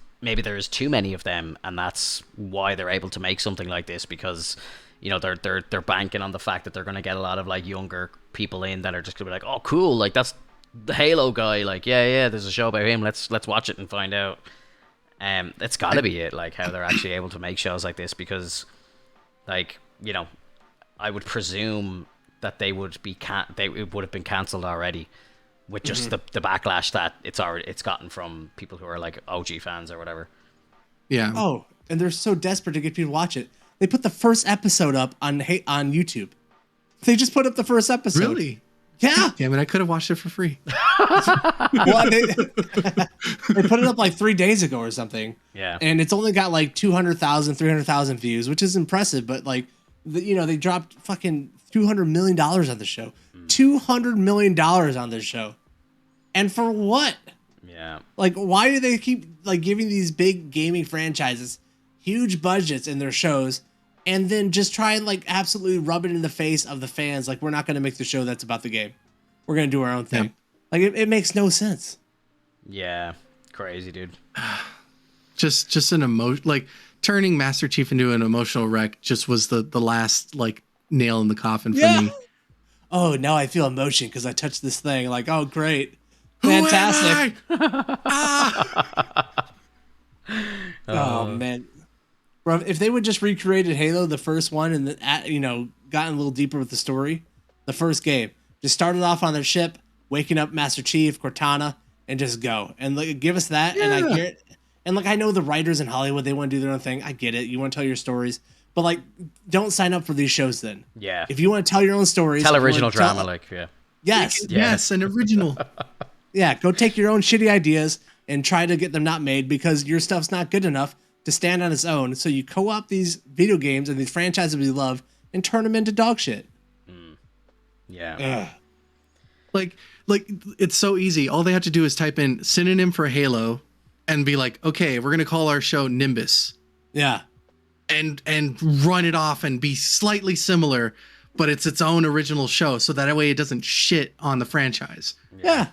too many of them, and that's why they're able to make something like this, because they're banking on the fact that they're going to get a lot of like younger people in that are just going to be like, oh cool, like that's the Halo guy, like yeah there's a show about him, let's watch it and find out. It's got to be it, like how they're actually able to make shows like this, because like I would presume that they would have been cancelled already with just the backlash that it's gotten from people who are like OG fans or whatever. Yeah. Oh, and they're so desperate to get people to watch it. They put the first episode up on YouTube. They just put up the first episode. Really? Yeah. Damn it, I could have watched it for free. Well, they put it up like 3 days ago or something. Yeah. And it's only got like 200,000, 300,000 views, which is impressive. But like, they dropped fucking $200 million on the show. $200 million on this show. And for what? Yeah. Like, why do they keep like giving these big gaming franchises huge budgets in their shows, and then just try and like absolutely rub it in the face of the fans? Like, we're not going to make the show that's about the game. We're going to do our own thing. Yeah. Like, it makes no sense. Yeah. Crazy, dude. just an emotion, like turning Master Chief into an emotional wreck just was the last like nail in the coffin for me. Oh, now I feel emotion because I touched this thing. Like, oh, great. Fantastic. Oh, man. Bro, if they would just recreated Halo, the first one, and gotten a little deeper with the story, the first game, just started off on their ship, waking up Master Chief, Cortana, and just go. And like, give us that, and I get it. And like, I know the writers in Hollywood, they want to do their own thing. I get it. You want to tell your stories. But like, don't sign up for these shows then. Yeah. If you want to tell your own stories. Tell original drama, yeah. Yes, an original. Yeah, go take your own shitty ideas and try to get them not made, because your stuff's not good enough to stand on its own. So you co-opt these video games and these franchises we love and turn them into dog shit. Yeah. Ugh. Like it's so easy. All they have to do is type in synonym for Halo and be like, okay, we're gonna call our show Nimbus. Yeah. And run it off and be slightly similar, but it's its own original show, so that way it doesn't shit on the franchise. Yeah.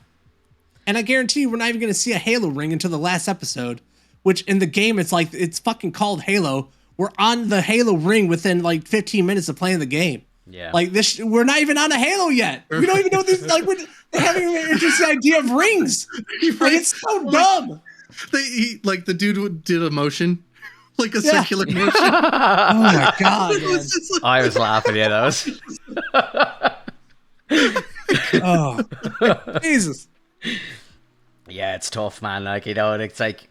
And I guarantee you we're not even gonna see a Halo ring until the last episode, which in the game it's like it's fucking called Halo. We're on the Halo ring within like 15 minutes of playing the game. Yeah. Like this, we're not even on a Halo yet. We don't even know this. Like they haven't even introduced the idea of rings. Like, it's so dumb. Like the dude did a motion, like a circular motion. Oh my god! It was just like, I was laughing. Yeah, that was. Oh Jesus! Yeah, it's tough, man. Like, you know, it's like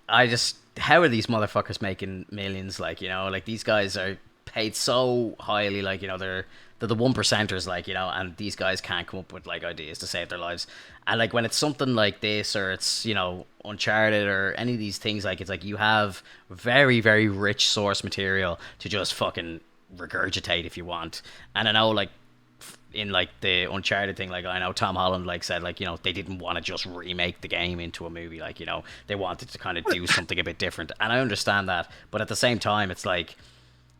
how are these motherfuckers making millions? Like, you know, like these guys are paid so highly. Like, you know, they're the 1%ers, like, you know, and these guys can't come up with like ideas to save their lives. And like when it's something like this, or it's, you know, Uncharted or any of these things, like it's like you have very, very rich source material to just fucking regurgitate if you want. And I know, like, in like the Uncharted thing, like I know Tom Holland like said, like, you know, they didn't want to just remake the game into a movie, like, you know, they wanted to kind of do something a bit different, and I understand that, but at the same time it's like,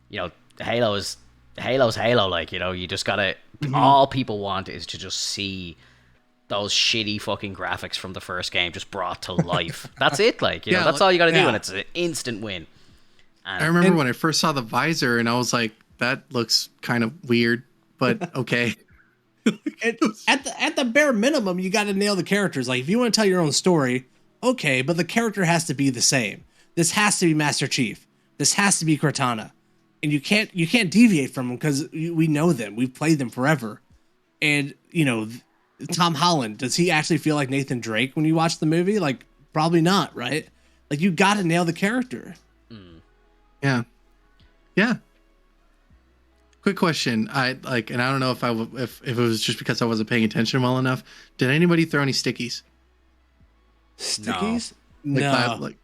you know, Halo's Halo, like, you know, you just gotta all people want is to just see those shitty fucking graphics from the first game just brought to life. That's it, like, you know, that's all you gotta do, and it's an instant win. And I remember when I first saw the visor and I was like, that looks kind of weird, but okay. At the bare minimum, you got to nail the characters. Like, if you want to tell your own story, okay, but the character has to be the same. This has to be Master Chief. This has to be Cortana, and you can't deviate from them because we know them. We've played them forever. And you know, Tom Holland, does he actually feel like Nathan Drake when you watch the movie? Like, probably not, right? Like, you got to nail the character. Yeah. Quick question. And I don't know if it was just because I wasn't paying attention well enough. Did anybody throw any stickies? Stickies? Like,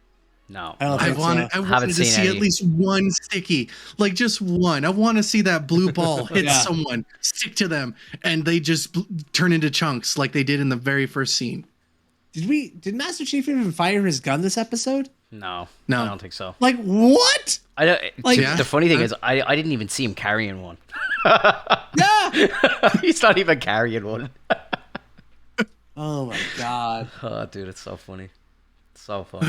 no, I don't I think wanted to see any. at least one sticky, like just one. I want to see that blue ball hit someone, stick to them, and they just turn into chunks like they did in the very first scene. Did Master Chief even fire his gun this episode? No, No. I don't think so. Like, what? I don't. Like- The funny thing is, I didn't even see him carrying one. Yeah. He's not even carrying one. Oh my god. Oh, dude, it's so funny. It's so funny.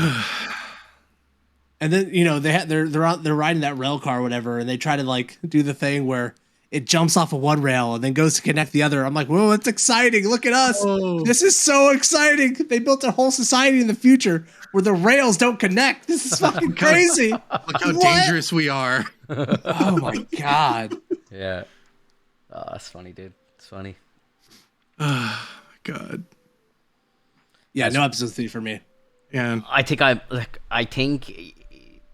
And then, you know, they're riding that rail car or whatever, and they try to like do the thing where it jumps off of one rail and then goes to connect the other. I'm like, whoa, it's exciting. Look at us. Whoa. This is so exciting. They built a whole society in the future where the rails don't connect. This is fucking crazy. Look how What? dangerous we are. Oh my god. Yeah. Oh, that's funny, dude. It's funny. Oh my god. Yeah, no episode 3 for me. Yeah. I think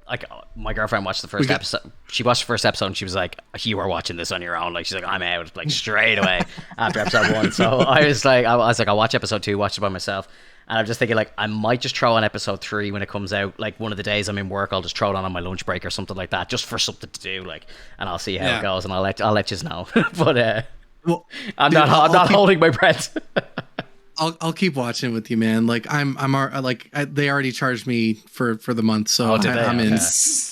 like my girlfriend watched the first episode. She watched the first episode and she was like, "You are watching this on your own." Like, she's like, "I'm out," like straight away after episode 1. So I was like, I'll watch episode 2, watch it by myself. And I'm just thinking, like, I might just throw on episode 3 when it comes out. Like, one of the days I'm in work, I'll just throw it on my lunch break or something like that, just for something to do. Like, and I'll see how it goes, and I'll let you know. But Well, I'm dude, not holding my breath. I'll keep watching with you, man. Like they already charged me for the month, so did they? I'm in. Okay.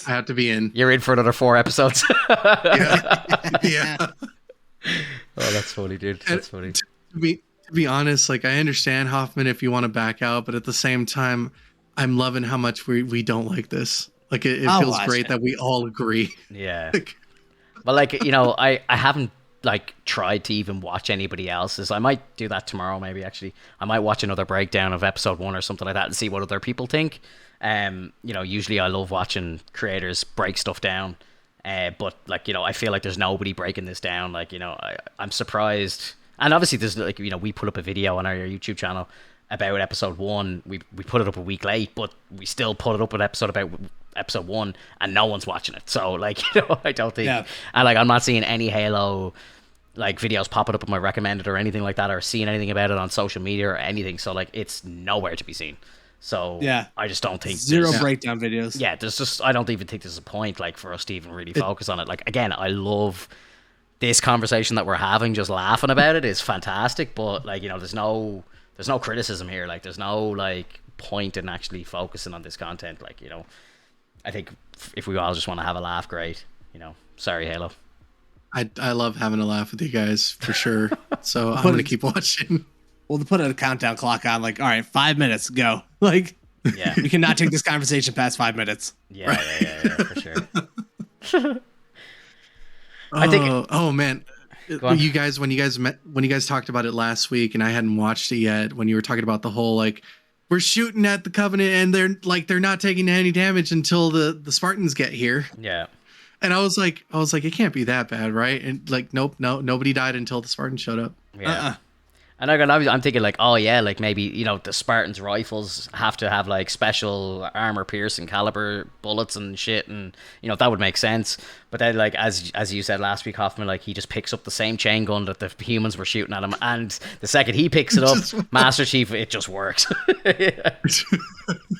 I have to be in. You're in for another 4 episodes. Yeah. Oh, that's funny, dude. That's funny. To be honest, like, I understand, Hoffman, if you want to back out, but at the same time, I'm loving how much we don't like this. Like, it feels great that we all agree. Yeah. Like, But, like, you know, I haven't like tried to even watch anybody else's. I might do that tomorrow, maybe. Actually, I might watch another breakdown of episode 1 or something like that and see what other people think. You know, usually I love watching creators break stuff down, but, like, you know, I feel like there's nobody breaking this down. Like, you know, I'm surprised. And obviously there's, like, you know, we put up a video on our YouTube channel about episode 1. We put it up a week late, but we still put it up an episode about episode 1, and no one's watching it. So, like, you know, I don't think, and like, I'm not seeing any Halo like videos popping up in my recommended or anything like that, or seeing anything about it on social media or anything. So, like, it's nowhere to be seen. So I just don't think zero breakdown videos. Yeah, there's just, I don't even think there's a point, like, for us to even really focus on it. Like, again, I love this conversation that we're having, just laughing about it, is fantastic. But like, you know, there's no criticism here. Like, there's no like point in actually focusing on this content. Like, you know, I think if we all just want to have a laugh, great. You know, sorry, Halo. I love having a laugh with you guys for sure. So I'm gonna keep watching. We'll put a countdown clock on. Like, all right, 5 minutes, go. Like, Yeah, we cannot take this conversation past 5 minutes. yeah, for sure. I think. Oh man, when you guys talked about it last week, and I hadn't watched it yet. When you were talking about the whole like, we're shooting at the Covenant, and they're not taking any damage until the Spartans get here. Yeah. And I was like, it can't be that bad, right? And like, nope, nobody died until the Spartans showed up. Yeah. And I'm thinking like, oh yeah, like maybe, you know, the Spartans' rifles have to have like special armor-piercing caliber bullets and shit, and you know that would make sense. But then, like as you said last week, Hoffman, like he just picks up the same chain gun that the humans were shooting at him, and the second he picks it up, Master Chief, it just works. He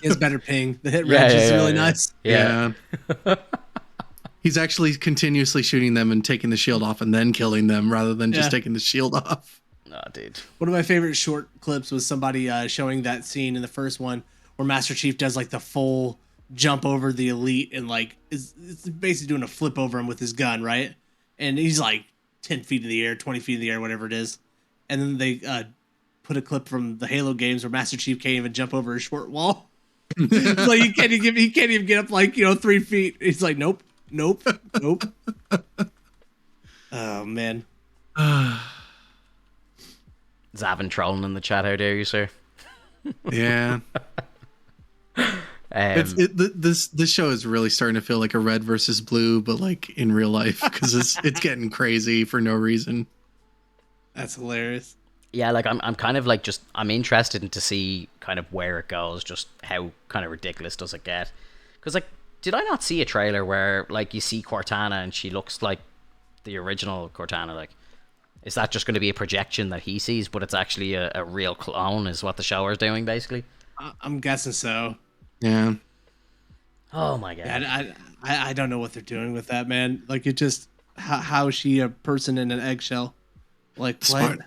has better ping. The hit range is really nice. Yeah. He's actually continuously shooting them and taking the shield off and then killing them rather than just taking the shield off. Oh, dude. One of my favorite short clips was somebody showing that scene in the first one where Master Chief does like the full jump over the elite and like it's basically doing a flip over him with his gun, right? And he's like 10 feet in the air, 20 feet in the air, whatever it is. And then they put a clip from the Halo games where Master Chief can't even jump over a short wall. Like he can't even get up like, 3 feet. He's like, nope. Oh man. Zavin trolling in the chat. How dare you, sir? Yeah. This show is really starting to feel like a red versus blue, but like in real life, because it's getting crazy for no reason. That's hilarious. Yeah, like I'm kind of like I'm interested to see kind of where it goes, just how kind of ridiculous does it get? Because like, did I not see a trailer where like you see Cortana and she looks like the original Cortana? Like, is that just going to be a projection that he sees, but it's actually a real clone? Is what the show is doing basically? I'm guessing so. Yeah. Oh my god. Yeah, I don't know what they're doing with that, man. Like, it just how is she a person in an eggshell? Like, what?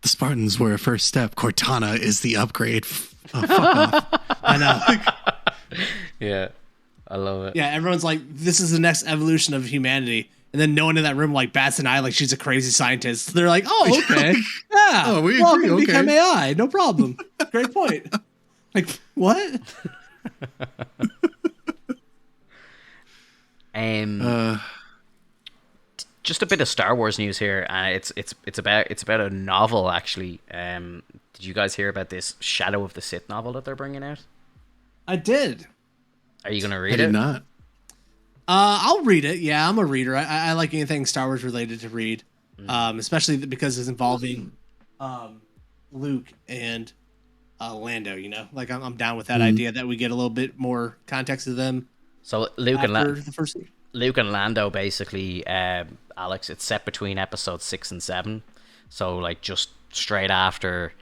The Spartans were a first step. Cortana is the upgrade. Fuck off. I know. Yeah. I love it. Yeah, everyone's like, this is the next evolution of humanity. And then no one in that room like bats an eye like she's a crazy scientist. They're like, oh, okay. Yeah. Oh, we welcome agree. to become AI. No problem. Great point. Like, what? Just a bit of Star Wars news here. It's about a novel actually. Did you guys hear about this Shadow of the Sith novel that they're bringing out? I did. Are you gonna read it? I did not. I'll read it. Yeah, I'm a reader. I like anything Star Wars related to read, especially because it's involving Luke and Lando. You know, like I'm down with that idea that we get a little bit more context of them. So Luke the first. Luke and Lando basically, Alex. It's set between episodes 6 and 7, so like just straight after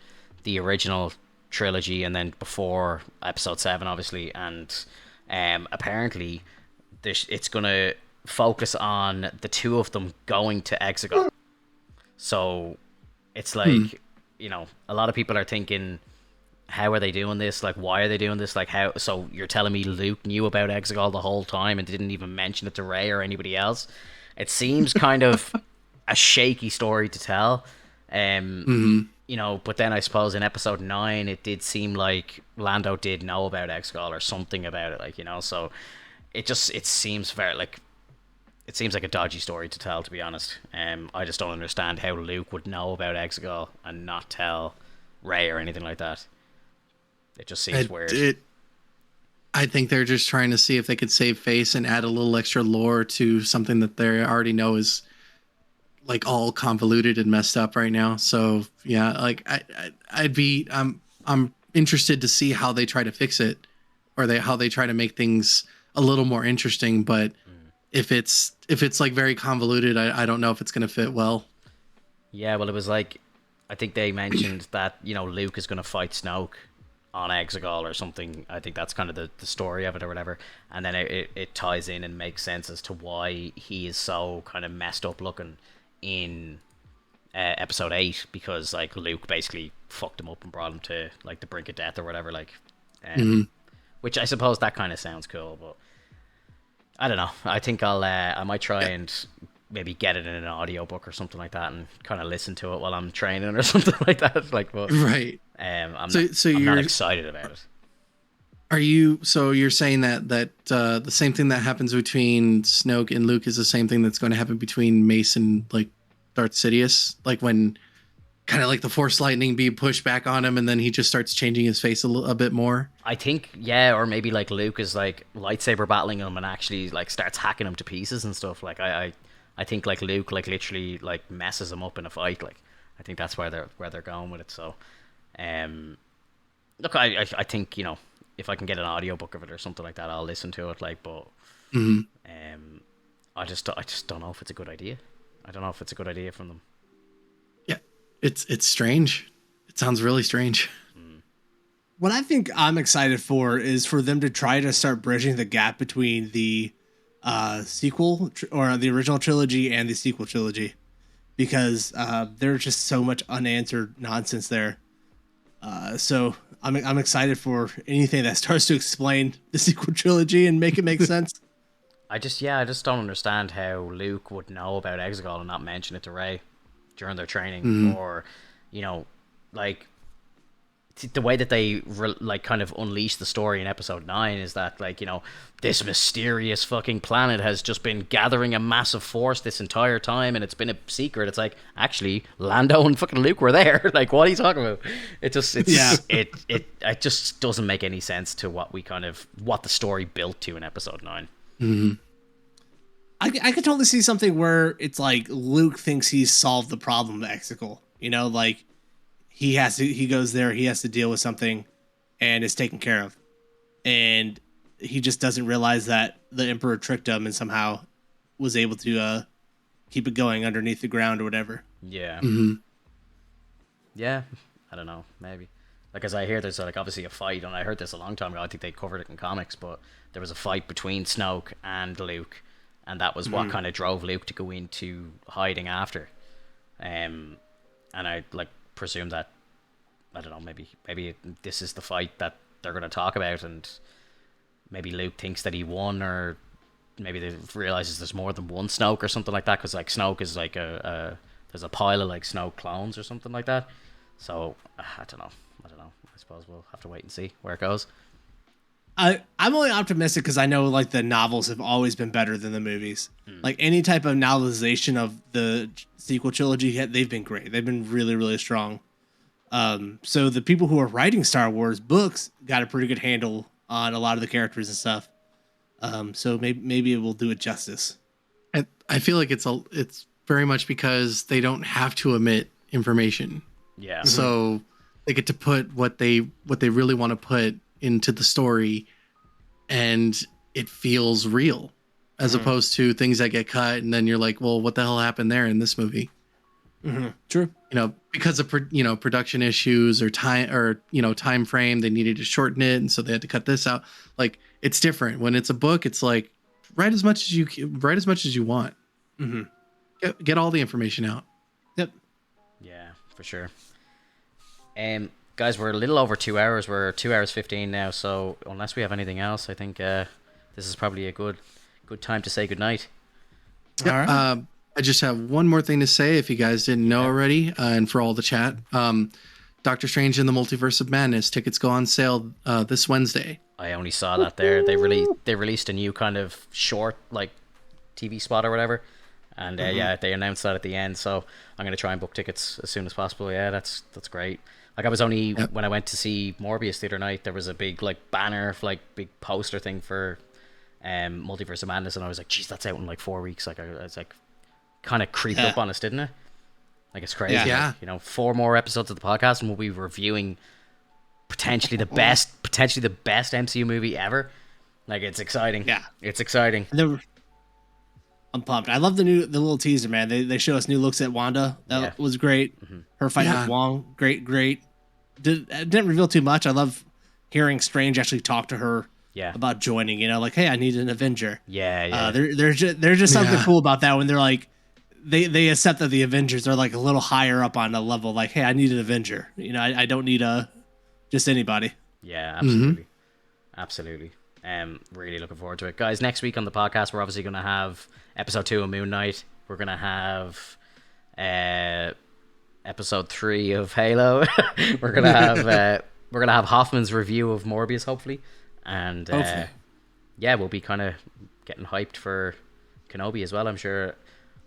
the original trilogy, and then before episode 7, obviously, and apparently. It's going to focus on the two of them going to Exegol. So it's like, you know, a lot of people are thinking, how are they doing this? Like, why are they doing this? Like, how? So you're telling me Luke knew about Exegol the whole time and didn't even mention it to Rey or anybody else? It seems kind of a shaky story to tell. You know, but then I suppose in episode 9, it did seem like Lando did know about Exegol or something about it, like, you know, so... It seems like a dodgy story to tell, to be honest. I just don't understand how Luke would know about Exegol and not tell Rey or anything like that. It just seems weird. I think they're just trying to see if they could save face and add a little extra lore to something that they already know is like all convoluted and messed up right now. So yeah, like I'm interested to see how they try to fix it, or how they try to make things a little more interesting, but if it's like very convoluted, I don't know if it's going to fit well. Yeah, well, it was like, I think they mentioned that, you know, Luke is going to fight Snoke on Exegol or something. I think that's kind of the story of it or whatever. And then it ties in and makes sense as to why he is so kind of messed up looking in episode 8 because like Luke basically fucked him up and brought him to like the brink of death or whatever, like which I suppose that kind of sounds cool, but I don't know. I think I might try and maybe get it in an audiobook or something like that and kind of listen to it while I'm training or something like that, like, but Right. I'm you're not excited about it. Are you? So you're saying that the same thing that happens between Snoke and Luke is the same thing that's going to happen between Mace and like Darth Sidious, like when kind of like the Force lightning be pushed back on him, and then he just starts changing his face a bit more. I think, yeah, or maybe like Luke is like lightsaber battling him and actually like starts hacking him to pieces and stuff. Like I think like Luke like literally like messes him up in a fight. Like I think that's where they're going with it. So, look, I think, you know, if I can get an audiobook of it or something like that, I'll listen to it. Like, but I just don't know if it's a good idea. I don't know if it's a good idea from them. Yeah, it's strange. It sounds really strange. What I think I'm excited for is for them to try to start bridging the gap between the sequel or the original trilogy and the sequel trilogy, because there's just so much unanswered nonsense there. So I'm excited for anything that starts to explain the sequel trilogy and make it make sense. I just don't understand how Luke would know about Exegol and not mention it to Rey during their training, or, you know, like the way that they like kind of unleash the story in episode 9 is that, like, you know, this mysterious fucking planet has just been gathering a massive force this entire time and it's been a secret. It's like, actually, Lando and fucking Luke were there. Like, what are you talking about? It just it just doesn't make any sense to what the story built to in episode 9. I could totally see something where it's like Luke thinks he's solved the problem of Exegol. You know, like he goes there, he has to deal with something, and it's taken care of, and he just doesn't realize that the Emperor tricked him and somehow was able to keep it going underneath the ground or whatever. Yeah. Yeah, I don't know, maybe. Like, as I hear, there's like obviously a fight, and I heard this a long time ago. I think they covered it in comics, but there was a fight between Snoke and Luke, and that was what kind of drove Luke to go into hiding after. And I like presume that, I don't know, maybe this is the fight that they're going to talk about, and maybe Luke thinks that he won, or maybe they realizes there's more than one Snoke or something like that, because like Snoke is like there's a pile of like Snoke clones or something like that. So I don't know. I suppose we'll have to wait and see where it goes. I'm only optimistic because I know like the novels have always been better than the movies. Like any type of novelization of the sequel trilogy, they've been great. They've been really, really strong. So the people who are writing Star Wars books got a pretty good handle on a lot of the characters and stuff. So maybe it will do it justice. I feel like it's very much because they don't have to omit information. Yeah. So they get to put what they really want to put into the story, and it feels real, as opposed to things that get cut and then you're like, well, what the hell happened there in this movie? True. You know, because of production issues or time frame, they needed to shorten it, and so they had to cut this out. Like, it's different when it's a book. It's like write as much as you want. Get all the information out. Yep. Yeah, for sure. Guys, we're a little over 2 hours. We're 2 hours 15 now. So unless we have anything else, I think this is probably a good time to say goodnight. Yep. All right. I just have one more thing to say, if you guys didn't know already, and for all the chat. Doctor Strange in the Multiverse of Madness tickets go on sale this Wednesday. I only saw that there. They released a new kind of short, like, TV spot or whatever. And yeah, they announced that at the end. So I'm going to try and book tickets as soon as possible. Yeah, that's great. Like, I was only, when I went to see Morbius the other night, there was a big, like, banner, like, big poster thing for Multiverse of Madness, and I was like, geez, that's out in, like, 4 weeks. Like, I was, like, kind of creeped up on us, didn't it? Like, it's crazy. Yeah. Like, you know, 4 more episodes of the podcast, and we'll be reviewing potentially the best MCU movie ever. Like, it's exciting. Yeah. It's exciting. I'm pumped. I love the little teaser, man. They show us new looks at Wanda. That was great. Her fight with Wong, great. Didn't reveal too much. I love hearing Strange actually talk to her about joining. You know, like, hey, I need an Avenger. Yeah. There's just something cool about that when they're like, they accept that the Avengers are like a little higher up on a level. Like, hey, I need an Avenger. You know, I don't need just anybody. Yeah, absolutely. Absolutely. Really looking forward to it. Guys, next week on the podcast, we're obviously going to have episode 2 of Moon Knight. We're going to have episode 3 of Halo. we're going to have Hoffman's review of Morbius, hopefully. And yeah, we'll be kind of getting hyped for Kenobi as well, I'm sure.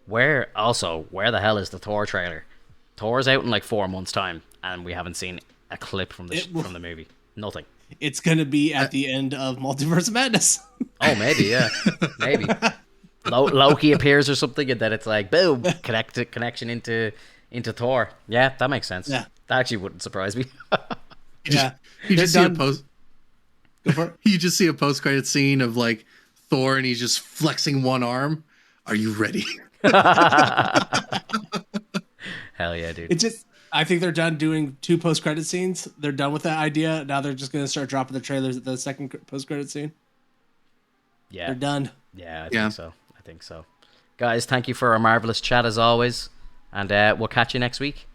Where the hell is the Thor trailer? Thor's out in like 4 months' time, and we haven't seen a clip from the movie. Nothing. It's gonna be at the end of Multiverse of Madness. Oh, maybe, yeah, maybe. Loki appears or something, and then it's like boom, connection into Thor. Yeah, that makes sense. Yeah, that actually wouldn't surprise me. You just see a post. You just see a post-credit scene of like Thor, and he's just flexing one arm. Are you ready? Hell yeah, dude! It's just. I think they're done doing 2 post-credit scenes. They're done with that idea. Now they're just going to start dropping the trailers at the second post-credit scene. Yeah. They're done. Yeah, I think so. Guys, thank you for our marvelous chat as always. And we'll catch you next week.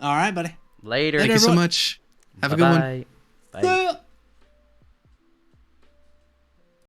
All right, buddy. Later. Thank you so much. Have a good one. Bye.